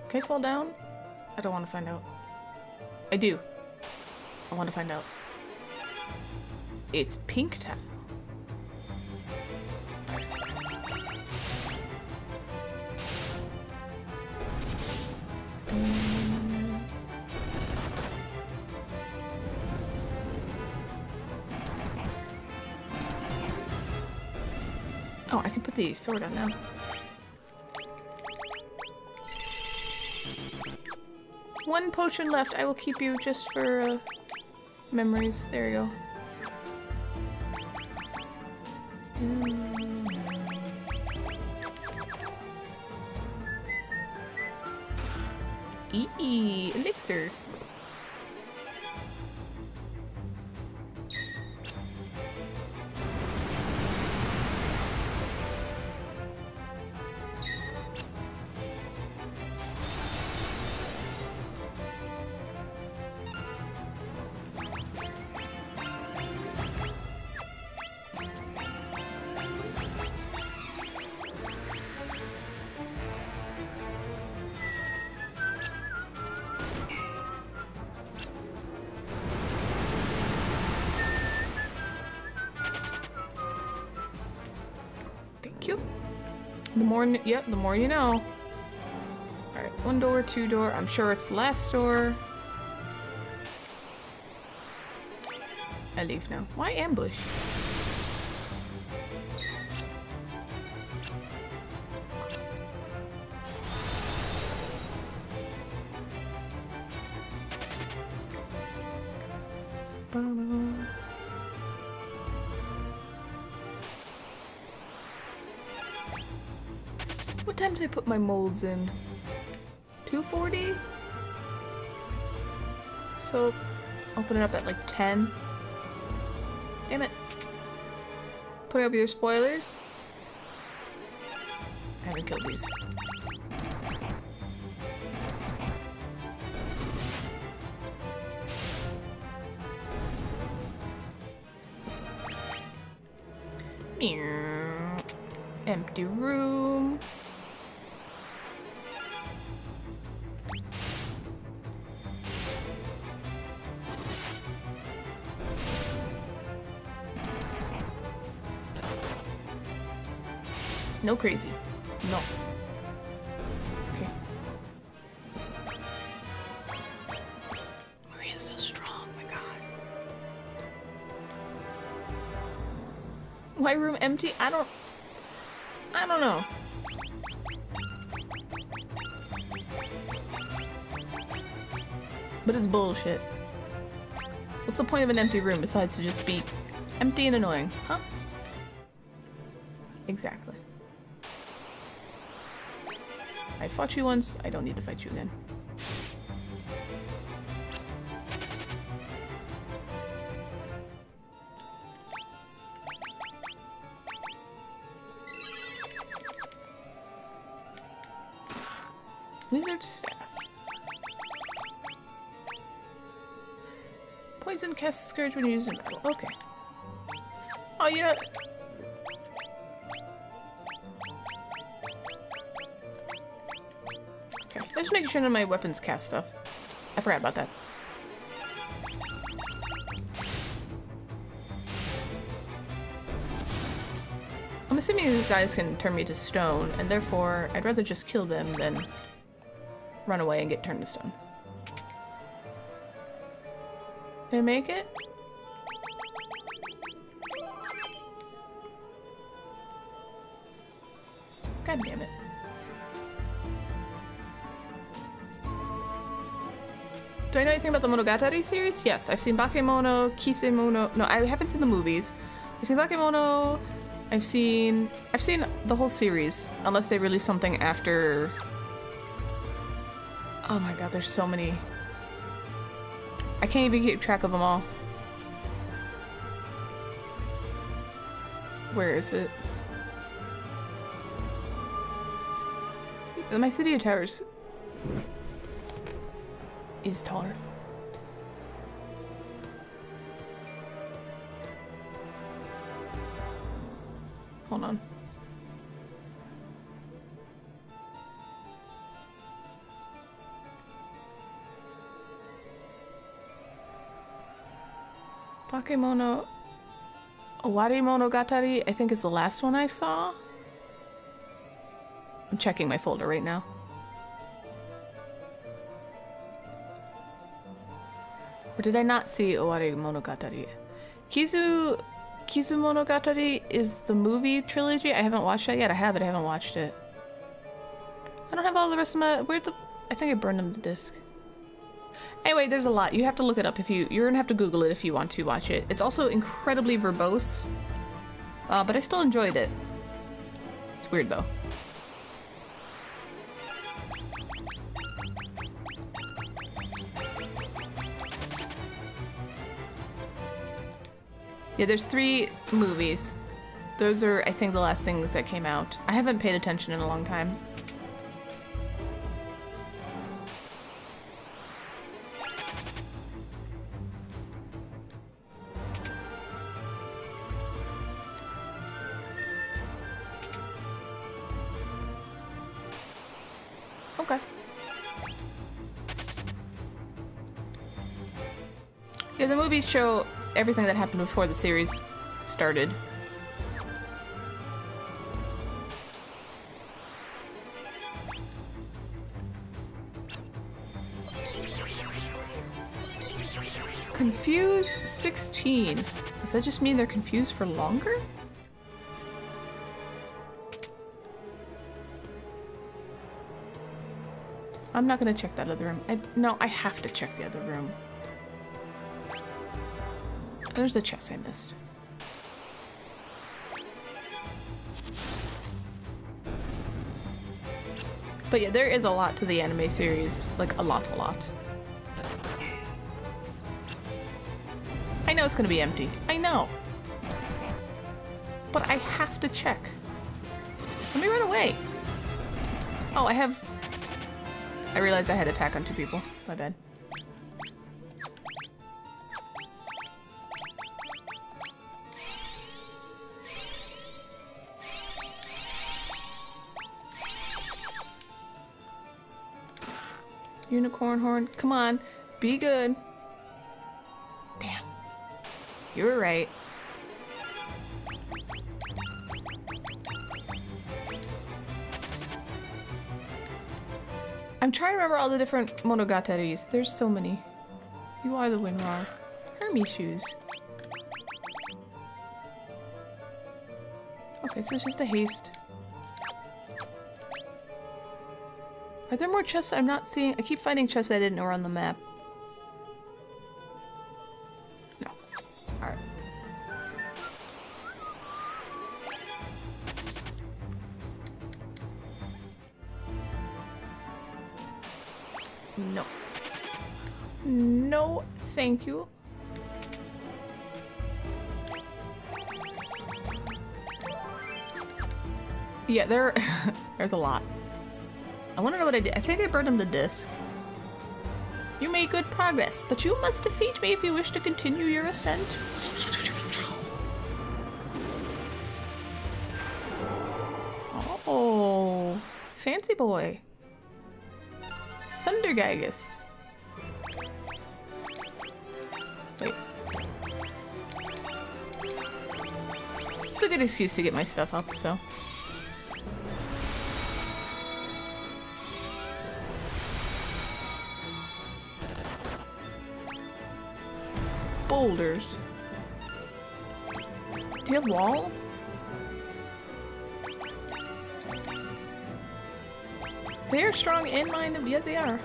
Can I fall down? I don't want to find out. I do. I want to find out. It's Pink Town. Oh, I can put the sword on now. One potion left. I will keep you just for memories. There you go. Eee, elixir. The more you know. Alright, one door, two door. I'm sure it's the last door. I leave now. Why ambush? What time did I put my molds in? 2:40? So, open it up at like 10. Damn it. Putting up your spoilers? I haven't killed these. Empty room. No crazy. No. Okay. Maria's so strong, my god. Why room empty? I don't know. But it's bullshit. What's the point of an empty room besides to just be empty and annoying, huh? Exactly. I fought you once, I don't need to fight you again. Wizard staff. Poison casts scourge when used in battle. Okay. Oh, you know. Okay, let's make sure none of my weapons cast stuff. I forgot about that. assuming these guys can turn me to stone, and therefore I'd rather just kill them than run away and get turned to stone. Did I make it? God damn it. Do I know anything about the Monogatari series? Yes, I've seen Bakemono, Kisemono. No, I haven't seen the movies. I've seen Bakemono. I've seen the whole series, unless they release something after. Oh my god, there's so many. I can't even keep track of them all. Where is it? My City of Towers is taller. Hold on. Bakemono Owari Monogatari, I think is the last one I saw. I'm checking my folder right now. Or did I not see Owari Monogatari? Kizu Monogatari is the movie trilogy. I haven't watched that yet. I have it, I haven't watched it. I don't have all the rest of my... I think I burned them the disc. Anyway, there's a lot. You have to look it up if you're gonna have to Google it if you want to watch it. It's also incredibly verbose, but I still enjoyed it. It's weird though. Yeah, there's 3 movies. Those are, I think, the last things that came out. I haven't paid attention in a long time. Okay. Yeah, the movies show everything that happened before the series started. Confused 16. Does that just mean they're confused for longer? I'm not gonna check that other room. No, I have to check the other room. There's a chest I missed. But yeah, there is a lot to the anime series. Like, a lot. I know it's gonna be empty. I know. But I have to check. Let me run away. Oh, I realized I had attack on 2 people. My bad. Unicorn horn. Come on. Be good. Damn. You were right. I'm trying to remember all the different Monogataris. There's so many. You are the Winrar. Hermes shoes. Okay, so it's just a haste. Are there more chests I'm not seeing? I keep finding chests I didn't know were on the map. No. Alright. No. No, thank you. Yeah, there's a lot. I want to know what I did. I think I burned him the disc. You made good progress, but you must defeat me if you wish to continue your ascent. Oh, fancy boy. Thunder Gygus. Wait. It's a good excuse to get my stuff up, so. Boulders. Do you have wall? They are strong and minded. Yeah, they are.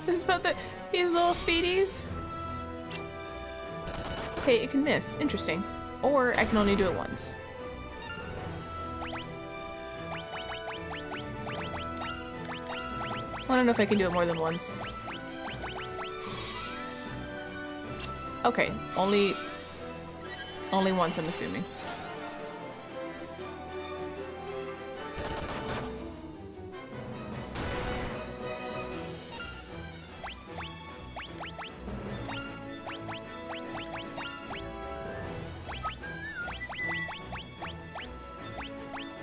This is about these little feeties. Okay, it can miss. Interesting. Or I can only do it once. I don't know if I can do it more than once. Okay, only once, I'm assuming.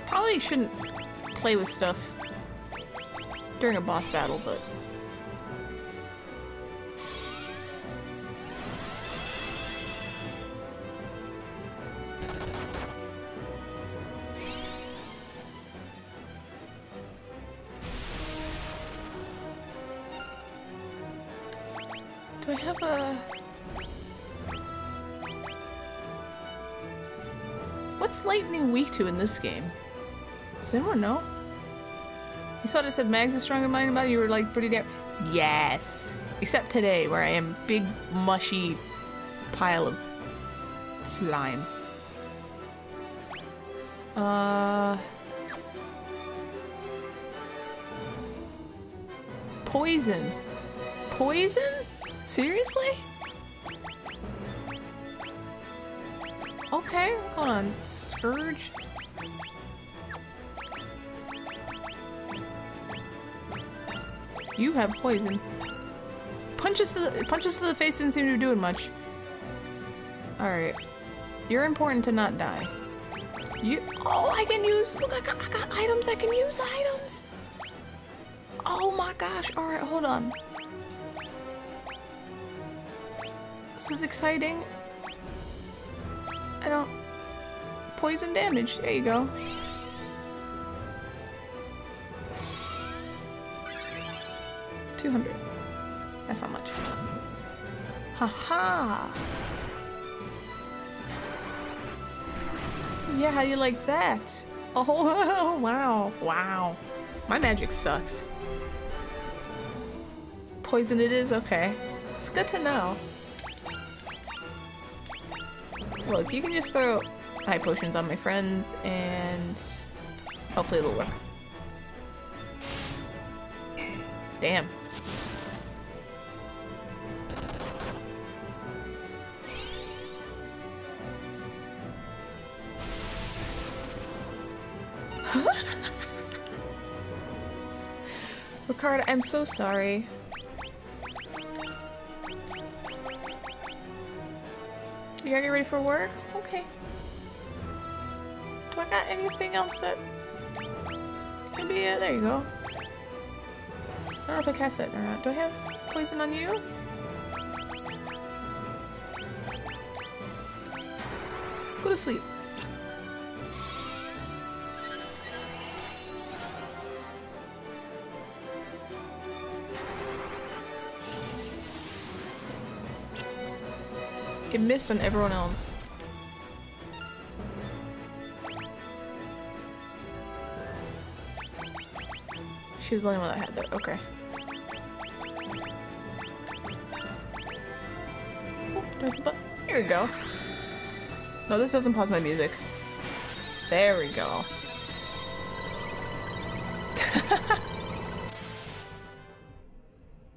Probably shouldn't play with stuff during a boss battle, but do I have a... What's lightning weak to in this game? Does anyone know? You thought it said Mags is strong in mind about it? You were like pretty damn... Yes! Except today, where I am big, mushy pile of slime. Poison. Poison? Seriously? Okay, hold on. Scourge? You have poison. Punches to the face didn't seem to be doing much. Alright. You're important to not die. Oh, I can use... Look, I got items. I can use items. Oh my gosh. Alright, hold on. This is exciting. I don't... Poison damage. There you go. $200. That's not much. Haha. Yeah, how you like that? Oh, wow. Wow. My magic sucks. Poison it is? Okay. It's good to know. Look, you can just throw high potions on my friends and hopefully it'll work. Damn. Ricardo, I'm so sorry. You gotta get ready for work? Okay. Do I got anything else that... Maybe, there you go. I don't know if I cast it or not. Do I have poison on you? Go to sleep. It missed on everyone else. She was the only one that had that. Okay. Oh, here we go. No, this doesn't pause my music. There we go.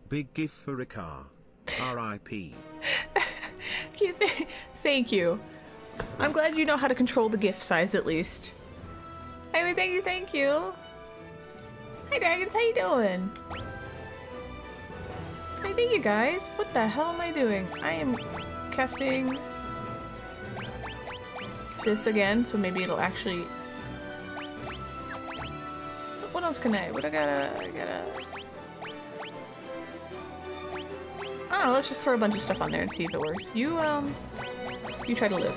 Big gif for Ricard. R.I.P. Thank you. I'm glad you know how to control the gift size at least. I mean, thank you. Hi dragons, how you doing? Hey, thank you guys. What the hell am I doing? I am casting this again, so maybe it'll actually... What else can I? What I gotta... Oh, let's just throw a bunch of stuff on there and see if it works. You try to live.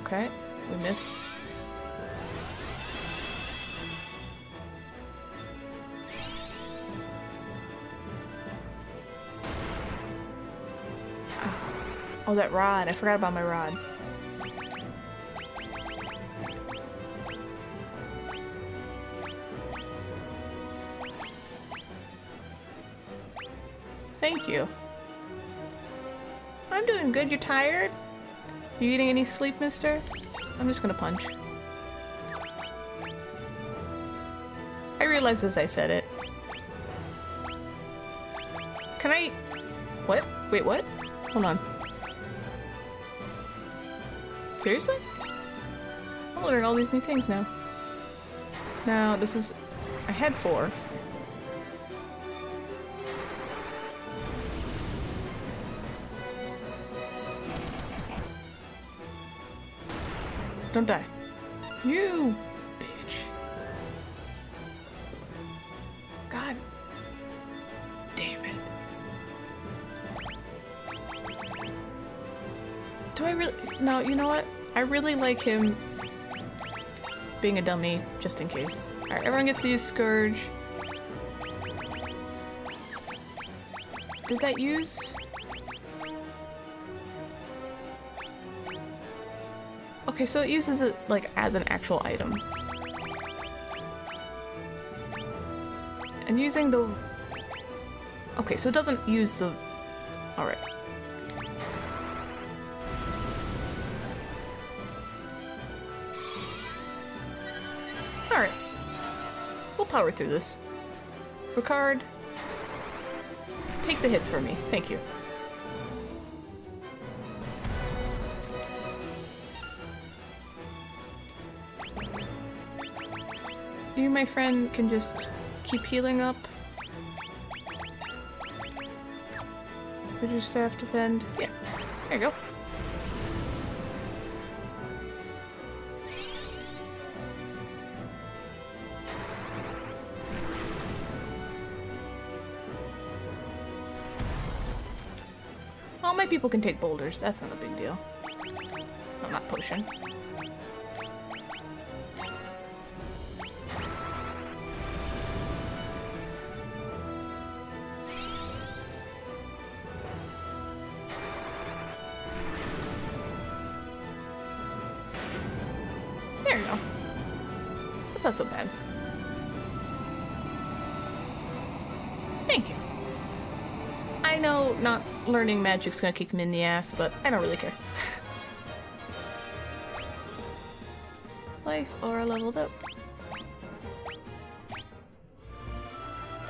Okay, we missed. Oh, that rod. I forgot about my rod. Thank you. I'm doing good. You're tired? You getting any sleep, mister? I'm just gonna punch. I realized as I said it. Can I... What? Wait, what? Hold on. Seriously? I'm learning all these new things now. Now, this is... I had 4. Don't die. You bitch. God damn it. Do I really? No, you know what? I really like him being a dummy, just in case. Alright, everyone gets to use Scourge. Did that use? Okay, so it uses it, like, as an actual item. And using the... Okay, so it doesn't use the... Alright. Alright. We'll power through this. Ricard, take the hits for me. Thank you. You, my friend, can just keep healing up. Would your staff defend? Yeah. There you go. All my people can take boulders. That's not a big deal. No, not potion. There you go. That's not so bad. Thank you. I know not learning magic's gonna kick me in the ass, but I don't really care. Life or leveled up.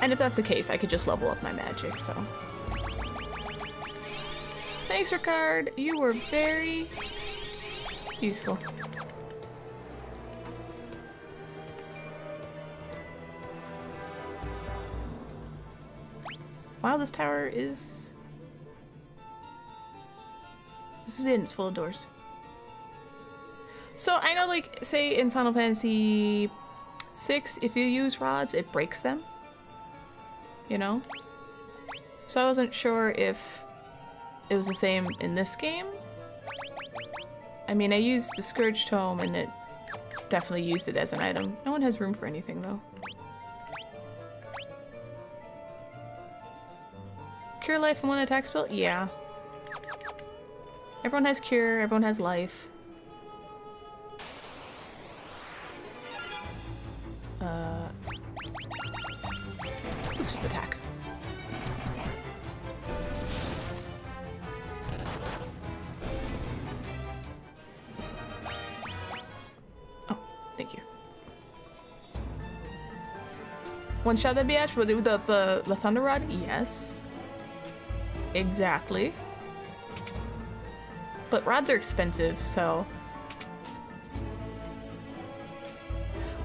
And if that's the case, I could just level up my magic, so. Thanks, Ricard. You were very useful. Wow, this tower is... This is it, it's full of doors. So I know, like, say in Final Fantasy VI, if you use rods, it breaks them. You know? So I wasn't sure if it was the same in this game. I mean, I used the Scourge Tome and it definitely used it as an item. No one has room for anything, though. Cure life in one attack spell? Yeah. Everyone has cure, everyone has life. Just attack. Oh, thank you. One shot that Biatch with the Thunder Rod? Yes. Exactly. But rods are expensive, so...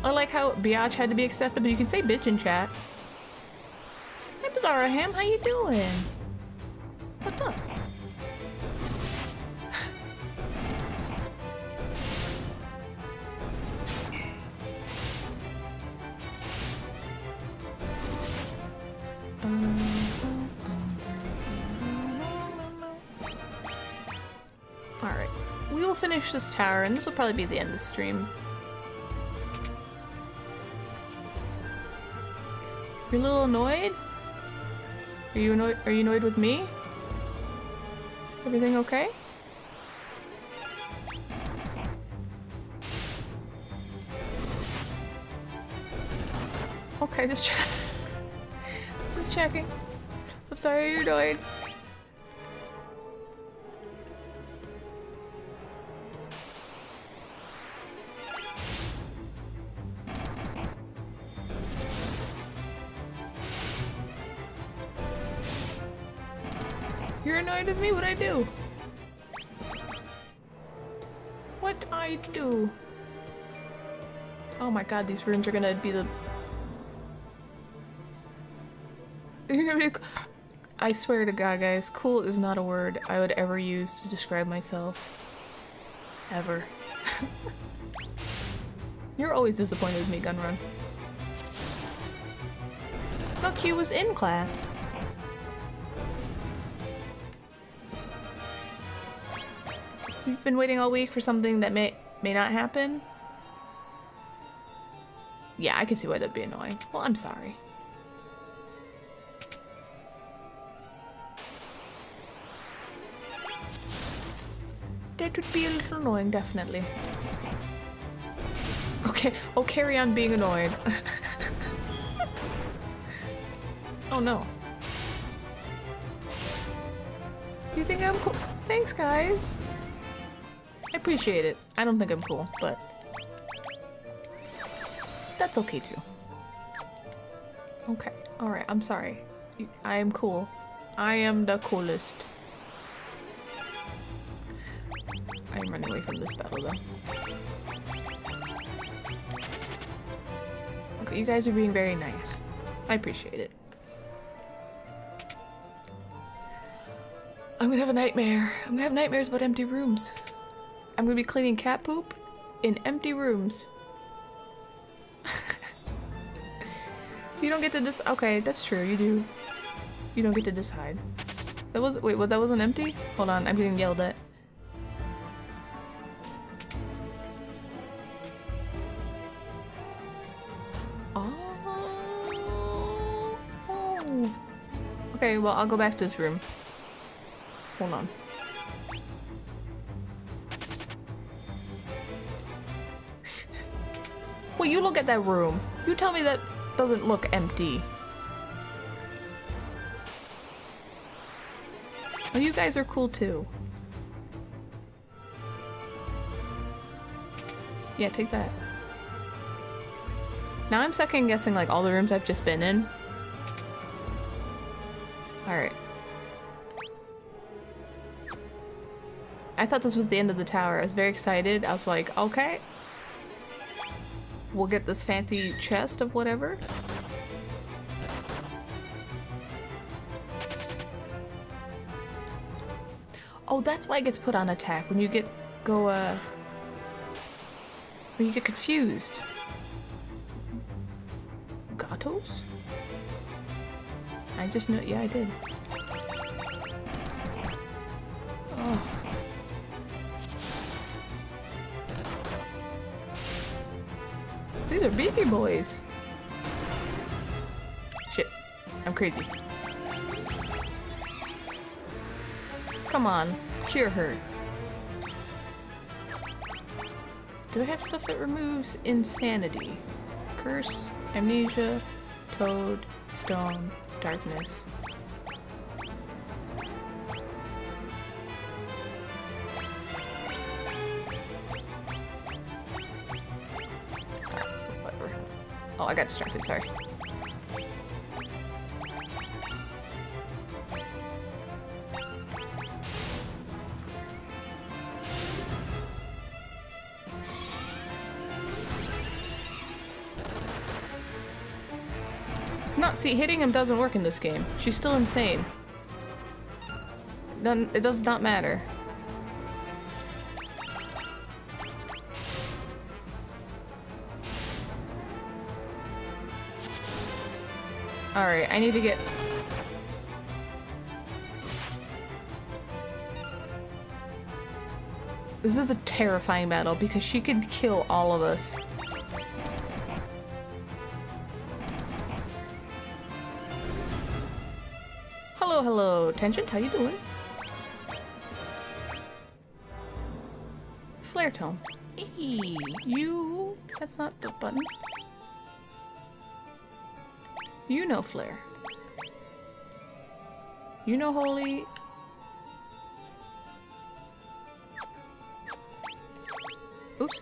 I like how Biatch had to be accepted, but you can say bitch in chat. Hey, Bizarraham, how you doing? What's up? Alright. We will finish this tower, and this will probably be the end of the stream. You're a little annoyed? Are you annoyed with me? Is everything okay? Okay, just checking. I'm sorry you're annoyed. You're annoyed with me? What'd I do? What'd I do? Oh my god, these rooms are gonna be the... I swear to god, guys, cool is not a word I would ever use to describe myself. Ever. You're always disappointed with me, Gunrun. Thought Q was in class. You've been waiting all week for something that may not happen? Yeah, I can see why that'd be annoying. Well, I'm sorry. That would be a little annoying, definitely. Okay, oh, carry on being annoyed. Oh no. You think I'm cool? Thanks, guys. I appreciate it. I don't think I'm cool, but that's okay too. Okay, alright, I'm sorry. I am cool. I am the coolest. I'm running away from this battle though. Okay, you guys are being very nice. I appreciate it. I'm gonna have a nightmare. I'm gonna have nightmares about empty rooms. I'm gonna be cleaning cat poop in empty rooms. You don't get to this. Okay, that's true. You do. You don't get to decide. That was. Wait, what? That wasn't empty? Hold on. I'm getting yelled at. Oh. Okay. Well, I'll go back to this room. Hold on. Well, you look at that room. You tell me that doesn't look empty. Well, you guys are cool too. Yeah, take that. Now I'm second guessing like all the rooms I've just been in. Alright. I thought this was the end of the tower. I was very excited. I was like, okay. We'll get this fancy chest of whatever. Oh, that's why it gets put on attack when you get when you get confused. Gatos? I just know. Yeah, I did. Oh. These are beefy boys. Shit. I'm crazy. Come on. Cure her. Do I have stuff that removes insanity? Curse, amnesia, toad, stone, darkness. Oh, I got distracted, sorry. No, see, hitting him doesn't work in this game. She's still insane. It does not matter. Alright, I need to get... This is a terrifying battle because she could kill all of us. Hello, hello, Tangent, how you doing? Flare tone. Eee, you... That's not the button. You know Flare. You know Holy. Oops.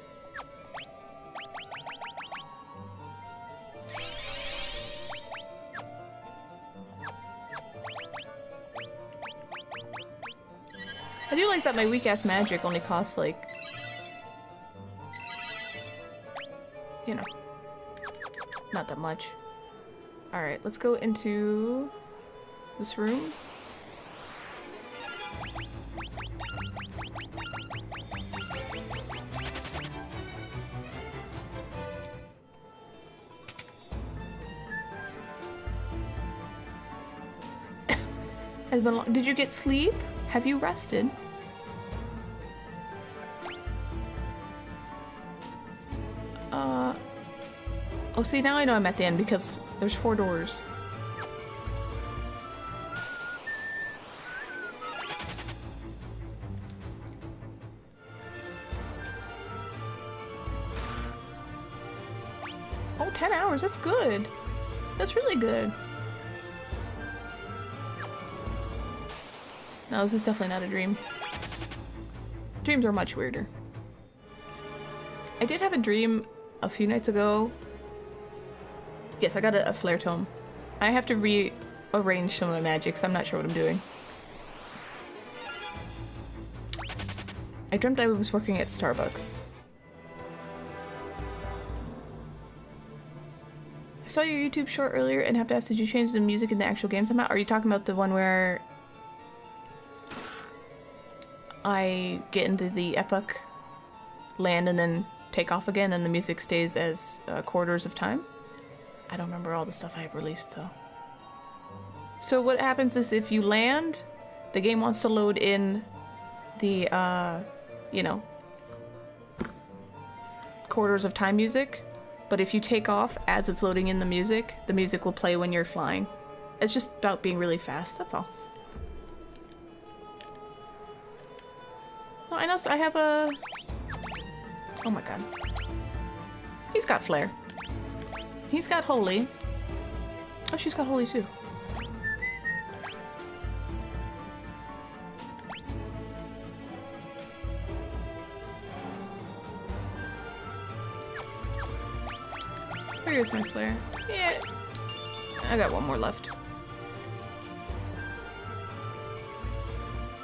I do like that my weak-ass magic only costs, like... You know. Not that much. Alright, let's go into... this room. Has been long. Did you get sleep? Have you rested? Oh, see, now I know I'm at the end because there's 4 doors. Oh, 10 hours, that's good. That's really good. No, this is definitely not a dream. Dreams are much weirder. I did have a dream a few nights ago. Yes, I got a flare tome. I have to rearrange some of my magic, so I'm not sure what I'm doing. I dreamt I was working at Starbucks. I saw your YouTube short earlier and have to ask, did you change the music in the actual game somehow? Are you talking about the one where I get into the epoch land and then take off again and the music stays as quarters of time? I don't remember all the stuff I have released, so. So what happens is if you land, the game wants to load in the, you know, quarters of time music, but if you take off as it's loading in the music will play when you're flying. It's just about being really fast, that's all. Oh, I know, I have a... Oh my god. He's got flare. He's got holy. Oh, she's got holy too. Where is my flare? Yeah. I got one more left.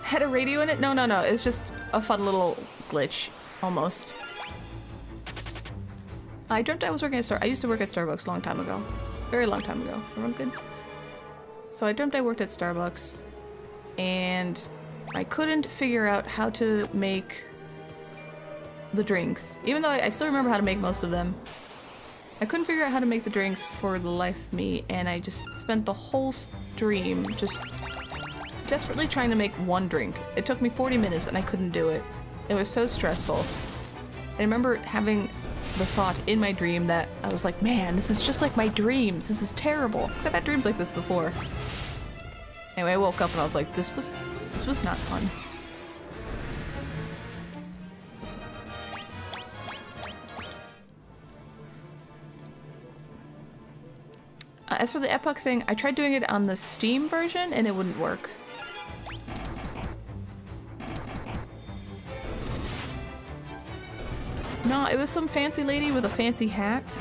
Had a radio in it? No, no, no. It's just a fun little glitch. Almost. I dreamt I was working at I used to work at Starbucks a long time ago. Very long time ago. Everyone good? So I dreamt I worked at Starbucks and I couldn't figure out how to make the drinks. Even though I still remember how to make most of them. I couldn't figure out how to make the drinks for the life of me, and I just spent the whole stream just desperately trying to make one drink. It took me 40 minutes and I couldn't do it. It was so stressful. I remember having the thought in my dream that I was like, man, this is just like my dreams. This is terrible. Because I've had dreams like this before. Anyway, I woke up and I was like, this was not fun. As for the epoch thing, I tried doing it on the Steam version and it wouldn't work. No, it was some fancy lady with a fancy hat.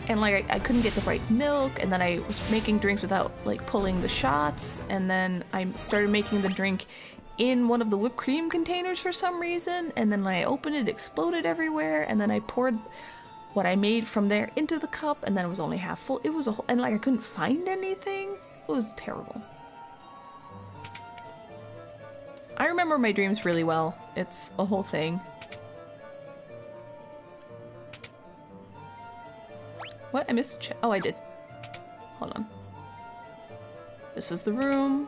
And like, I couldn't get the right milk, and then I was making drinks without like pulling the shots, and then I started making the drink in one of the whipped cream containers for some reason, and then when I opened it, it exploded everywhere, and then I poured what I made from there into the cup, and then it was only half full. It was a whole, and like I couldn't find anything. It was terrible. I remember my dreams really well. It's a whole thing. What? I missed oh, I did. Hold on. This is the room.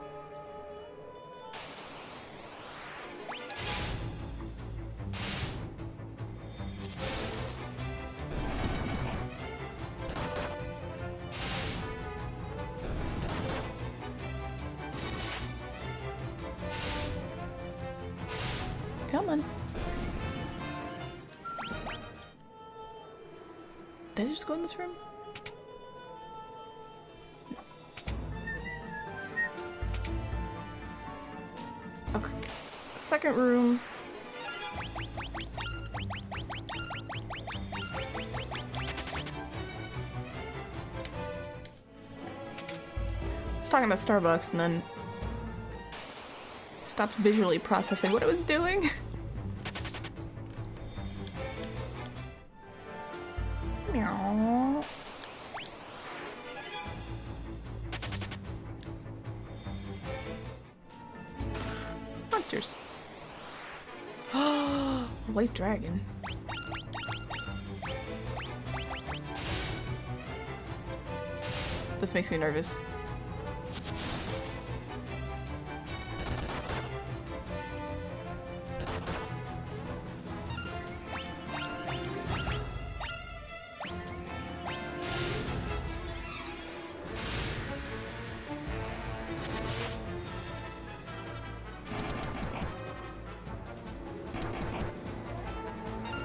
Come on. Did I just go in this room? Okay. Second room. I was talking about Starbucks and then stopped visually processing what it was doing. Meow. Monsters. A white dragon. This makes me nervous.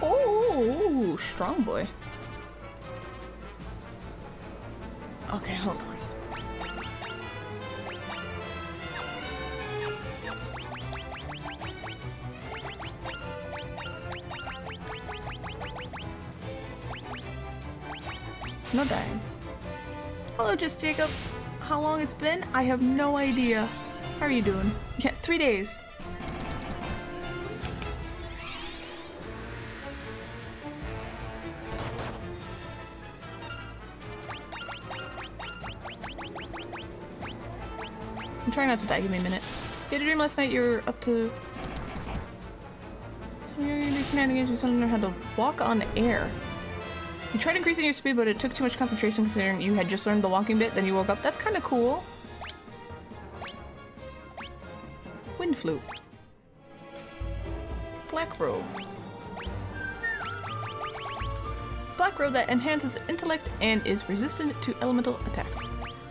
Oh, strong boy. Okay, hold on. No dying. Hello, just Jacob. How long it's been? I have no idea. How are you doing? Yeah, 3 days. I'm trying not to die. Give me a minute. You had a dream last night. You were up to. So you're gonna do shenanigans. You suddenly learned how to walk on air. You tried increasing your speed, but it took too much concentration considering you had just learned the walking bit. Then you woke up. That's kind of cool. Wind flute. Black robe. Black robe that enhances intellect and is resistant to elemental attacks.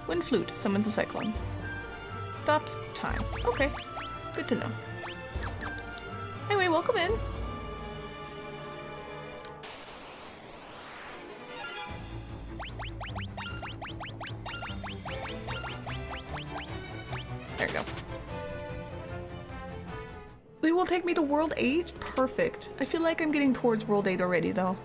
Wind flute summons a cyclone. Stops time. Okay. Good to know. Anyway, welcome in. There we go. They will take me to World 8? Perfect. I feel like I'm getting towards World 8 already, though.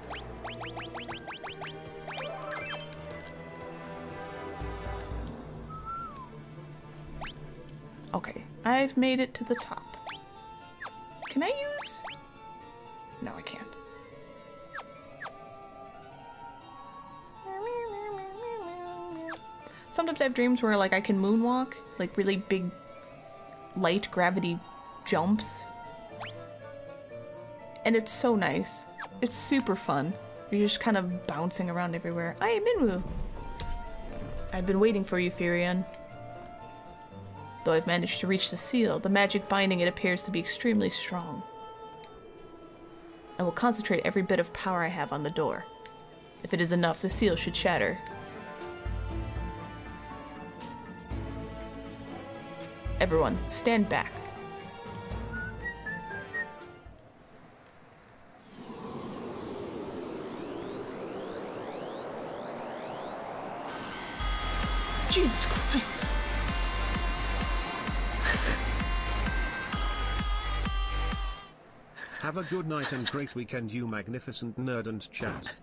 Okay, I've made it to the top. Can I use? No, I can't. Sometimes I have dreams where like I can moonwalk, like really big light gravity jumps. And it's so nice. It's super fun. You're just kind of bouncing around everywhere. I am Minwoo. I've been waiting for you, Furion. Though I've managed to reach the seal, the magic binding it appears to be extremely strong. I will concentrate every bit of power I have on the door. If it is enough, the seal should shatter. Everyone, stand back. Jesus Christ. Have a good night and great weekend, you magnificent nerd and chat.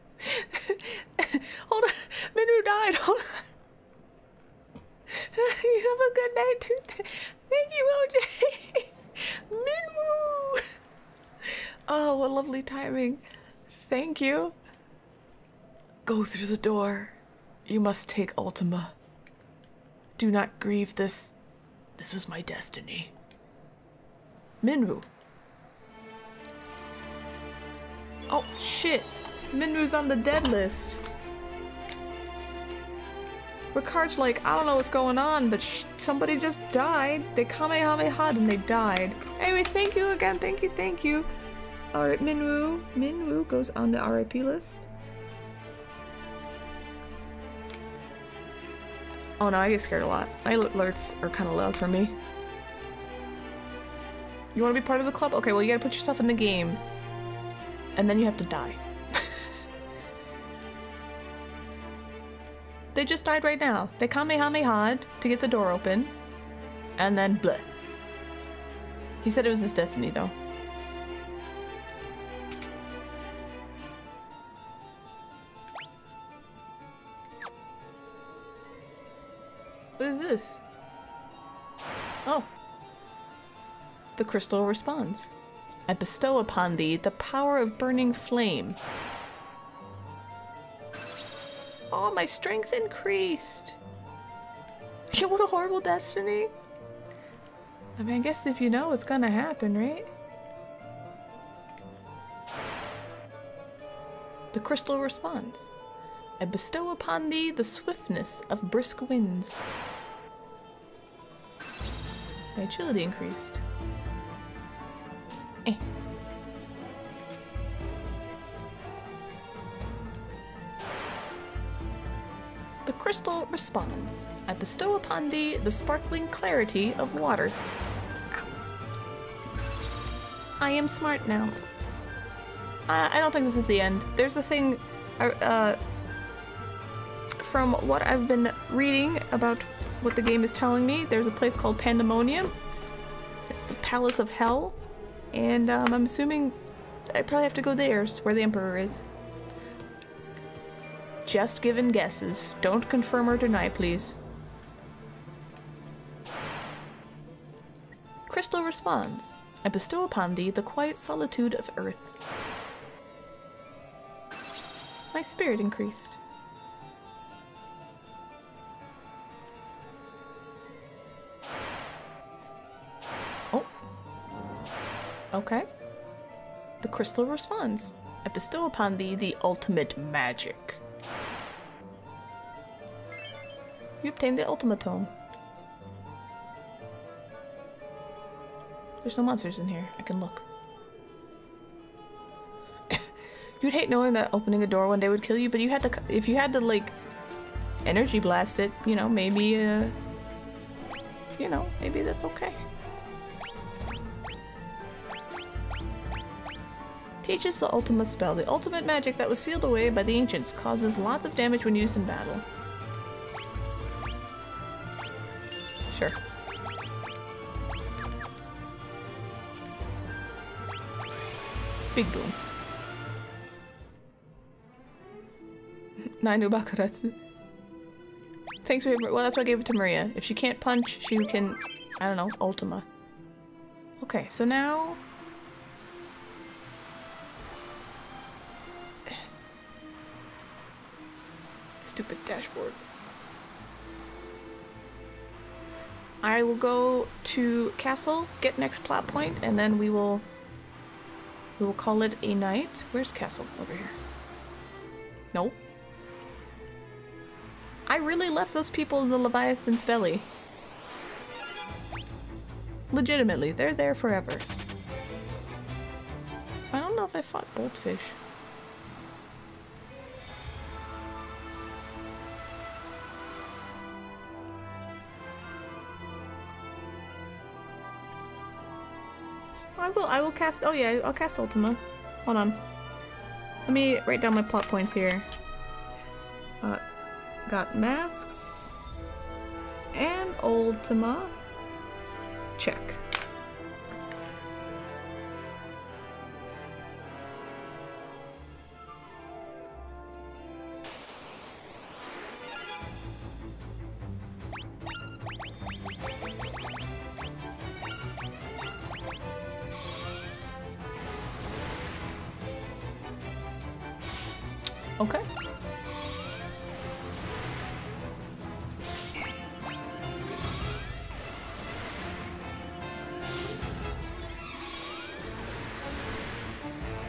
Hold on. Minwoo died. Hold on. You have a good night too. Thank you, OJ. Minwoo. Oh, what lovely timing. Thank you. Go through the door. You must take Ultima. Do not grieve this. This was my destiny. Minwoo. Oh, shit. Minwoo's on the dead list. Ricard's like, I don't know what's going on, but somebody just died. They kamehameha'd and they died. Anyway, thank you again. Thank you, thank you. Alright, Minwoo. Minwoo goes on the RIP list. Oh no, I get scared a lot. My alerts are kind of loud for me. You want to be part of the club? Okay, well you gotta put yourself in the game. And then you have to die. They just died right now. They kamehameha'd to get the door open. And then bleh. He said it was his destiny though. What is this? Oh. The crystal responds. I bestow upon thee the power of burning flame. Oh, my strength increased. Yeah, what a horrible destiny. I mean, I guess if you know it's gonna happen, right? The crystal responds. I bestow upon thee the swiftness of brisk winds. My agility increased. Eh. The crystal responds. I bestow upon thee the sparkling clarity of water. I am smart now. I don't think this is the end. There's a thing, from what I've been reading about what the game is telling me, there's a place called Pandemonium. It's the Palace of Hell. And I'm assuming I probably have to go there, where the Emperor is. Just giving guesses. Don't confirm or deny, please. Crystal responds. I bestow upon thee the quiet solitude of earth. My spirit increased. Oh. Okay. The crystal responds. I bestow upon thee the ultimate magic. You obtained the ultimatome. There's no monsters in here. I can look. You'd hate knowing that opening a door one day would kill you, but you had to, if you had to like energy blast it, you know, maybe maybe that's okay. Teaches the Ultima spell. The ultimate magic that was sealed away by the ancients causes lots of damage when used in battle. Sure. Big boom. Nainu Bakuratsu. Thanks for well, that's why I gave it to Maria. If she can't punch, she can, I don't know, Ultima. Okay, so now stupid dashboard. I will go to castle, get next plot point, and then we will call it a night. Where's castle? Over here. Nope. I really left those people in the Leviathan's belly. Legitimately, they're there forever. I don't know if I fought Boltfish. I will cast, oh yeah, I'll cast Ultima. Hold on. Let me write down my plot points here. Got masks and Ultima. Check. Okay.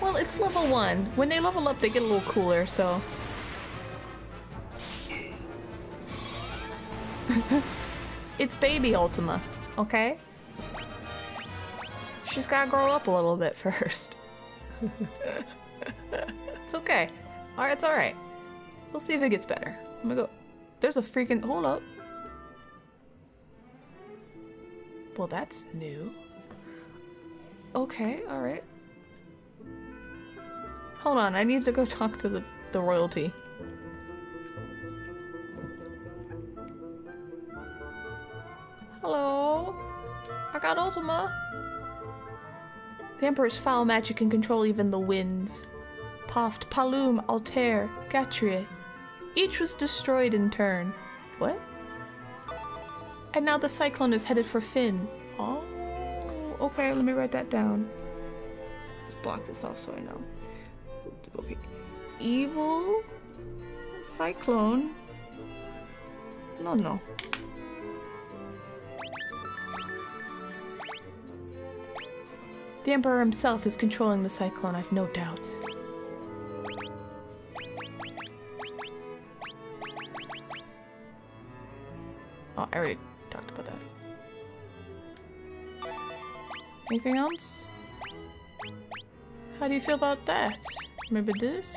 Well, it's level 1. When they level up, they get a little cooler, so... It's baby Ultima, okay? She's gotta grow up a little bit first. It's okay. Alright, it's alright. We'll see if it gets better. I'm gonna go. There's a freaking. Hold up. Well, that's new. Okay, alright. Hold on, I need to go talk to the royalty. Hello? I got Ultima. The Emperor's foul magic can control even the winds. Poft, Palum, Altair, Gatrie. Each was destroyed in turn. What? And now the cyclone is headed for Finn. Oh, okay, let me write that down. Let's block this off so I know. Okay. Evil cyclone. No. The Emperor himself is controlling the cyclone, I've no doubts. Oh, I already talked about that. Anything else? How do you feel about that? Remember this?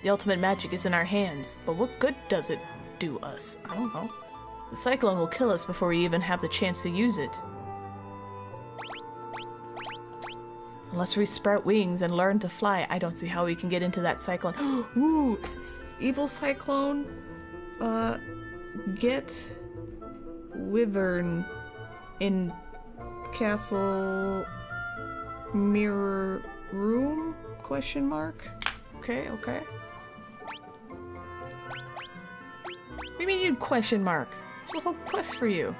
The ultimate magic is in our hands, but what good does it do us? I don't know. The cyclone will kill us before we even have the chance to use it. Unless we sprout wings and learn to fly, I don't see how we can get into that cyclone. Ooh! Evil cyclone. Get Wyvern in castle mirror room? Question mark. Okay. What do you mean you'd question mark? It's a whole quest for you.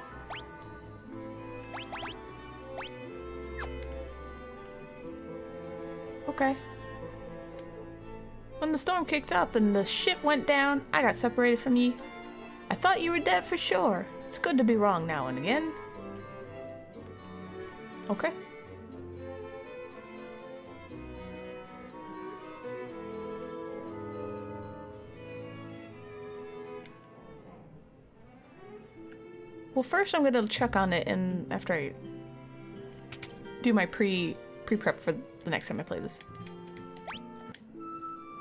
Okay. When the storm kicked up and the ship went down, I got separated from you. I thought you were dead for sure. It's good to be wrong now and again. Okay. Well, first I'm gonna check on it, and after I do my pre-prep for the next time I play this.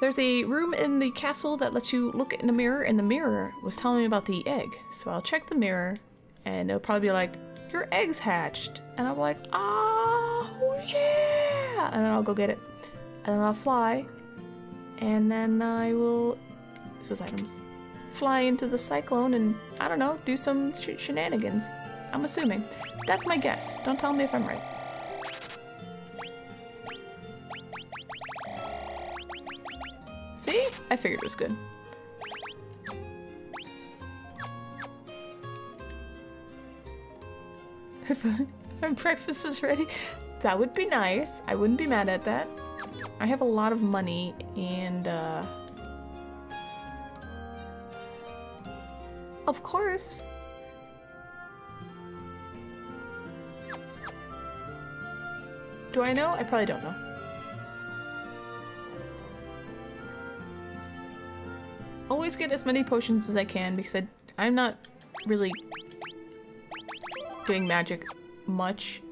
There's a room in the castle that lets you look in the mirror, and the mirror was telling me about the egg. So I'll check the mirror, and it'll probably be like, your egg's hatched. And I'm like, oh yeah! And then I'll go get it. And then I'll fly. And then I will, this is items, fly into the cyclone and, I don't know, do some shenanigans. I'm assuming. That's my guess. Don't tell me if I'm right. See? I figured it was good. If my breakfast is ready, that would be nice. I wouldn't be mad at that. I have a lot of money and, of course. Do I know? I probably don't know. Always get as many potions as I can because I'm not really doing magic much.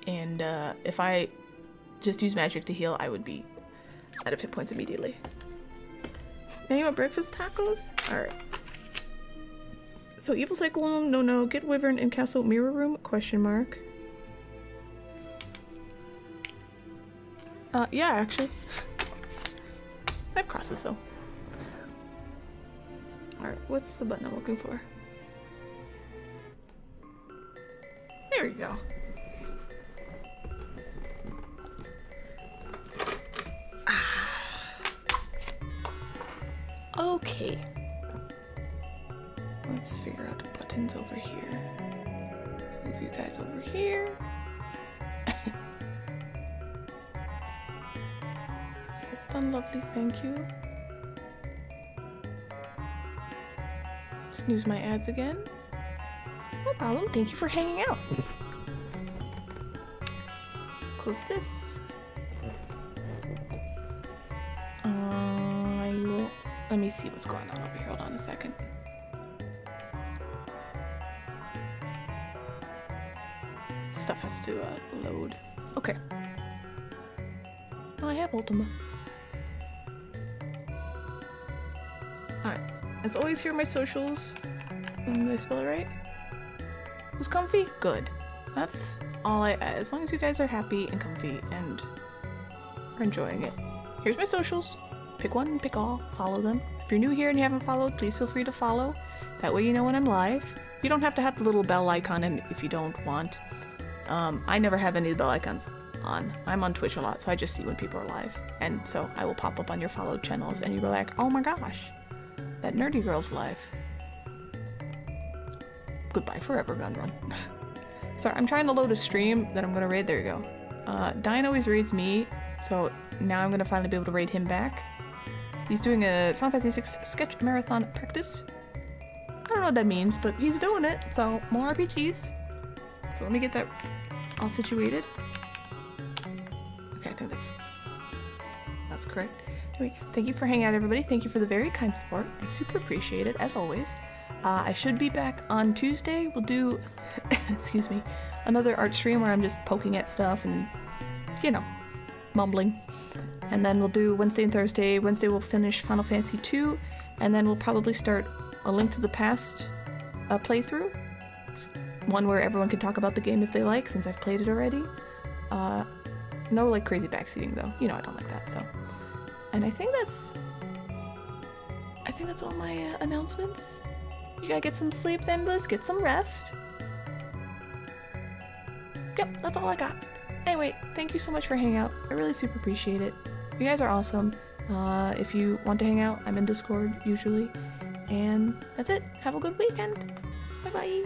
And if I just use magic to heal, I would be out of hit points immediately. Now you want breakfast tacos? Alright. So evil cyclone, no, get wyvern in castle mirror room, question mark. Yeah, actually. I have crosses though. Alright, what's the button I'm looking for? There you go. Okay. Let's figure out the buttons over here. Move you guys over here. So that's done, lovely, thank you. Snooze my ads again. No problem, thank you for hanging out. Close this. I will, let me see what's going on over here, hold on a second. Stuff has to load. Okay. Oh, I have Ultima. Alright. As always, here are my socials. Did I spell it right? Who's comfy? Good. That's all as long as you guys are happy and comfy and are enjoying it. Here's my socials. Pick one, pick all, follow them. If you're new here and you haven't followed, please feel free to follow. That way you know when I'm live. You don't have to have the little bell icon in if you don't want. I never have any of the bell icons on. I'm on Twitch a lot, so I just see when people are live. And so I will pop up on your followed channels and you'll be like, oh my gosh, that nerdy girl's live. Goodbye forever, Gun Run. Sorry, I'm trying to load a stream that I'm gonna raid. There you go. Dine always raids me, so now I'm gonna finally be able to raid him back. He's doing a Final Fantasy VI sketch marathon practice. I don't know what that means, but he's doing it, so more RPGs. So let me get that all situated. Okay, I think that's correct. Anyway, thank you for hanging out, everybody. Thank you for the very kind support. I super appreciate it, as always. I should be back on Tuesday. We'll do, excuse me, another art stream where I'm just poking at stuff and, you know, mumbling. And then we'll do Wednesday and Thursday. Wednesday we'll finish Final Fantasy II, and then we'll probably start A Link to the Past playthrough. One where everyone can talk about the game if they like, since I've played it already. No like crazy backseating though. You know I don't like that, so. And I think that's all my announcements. You gotta get some sleep, Zenbless, get some rest. Yep, that's all I got. Anyway, thank you so much for hanging out. I really super appreciate it. You guys are awesome. If you want to hang out, I'm in Discord usually. And that's it. Have a good weekend. Bye bye.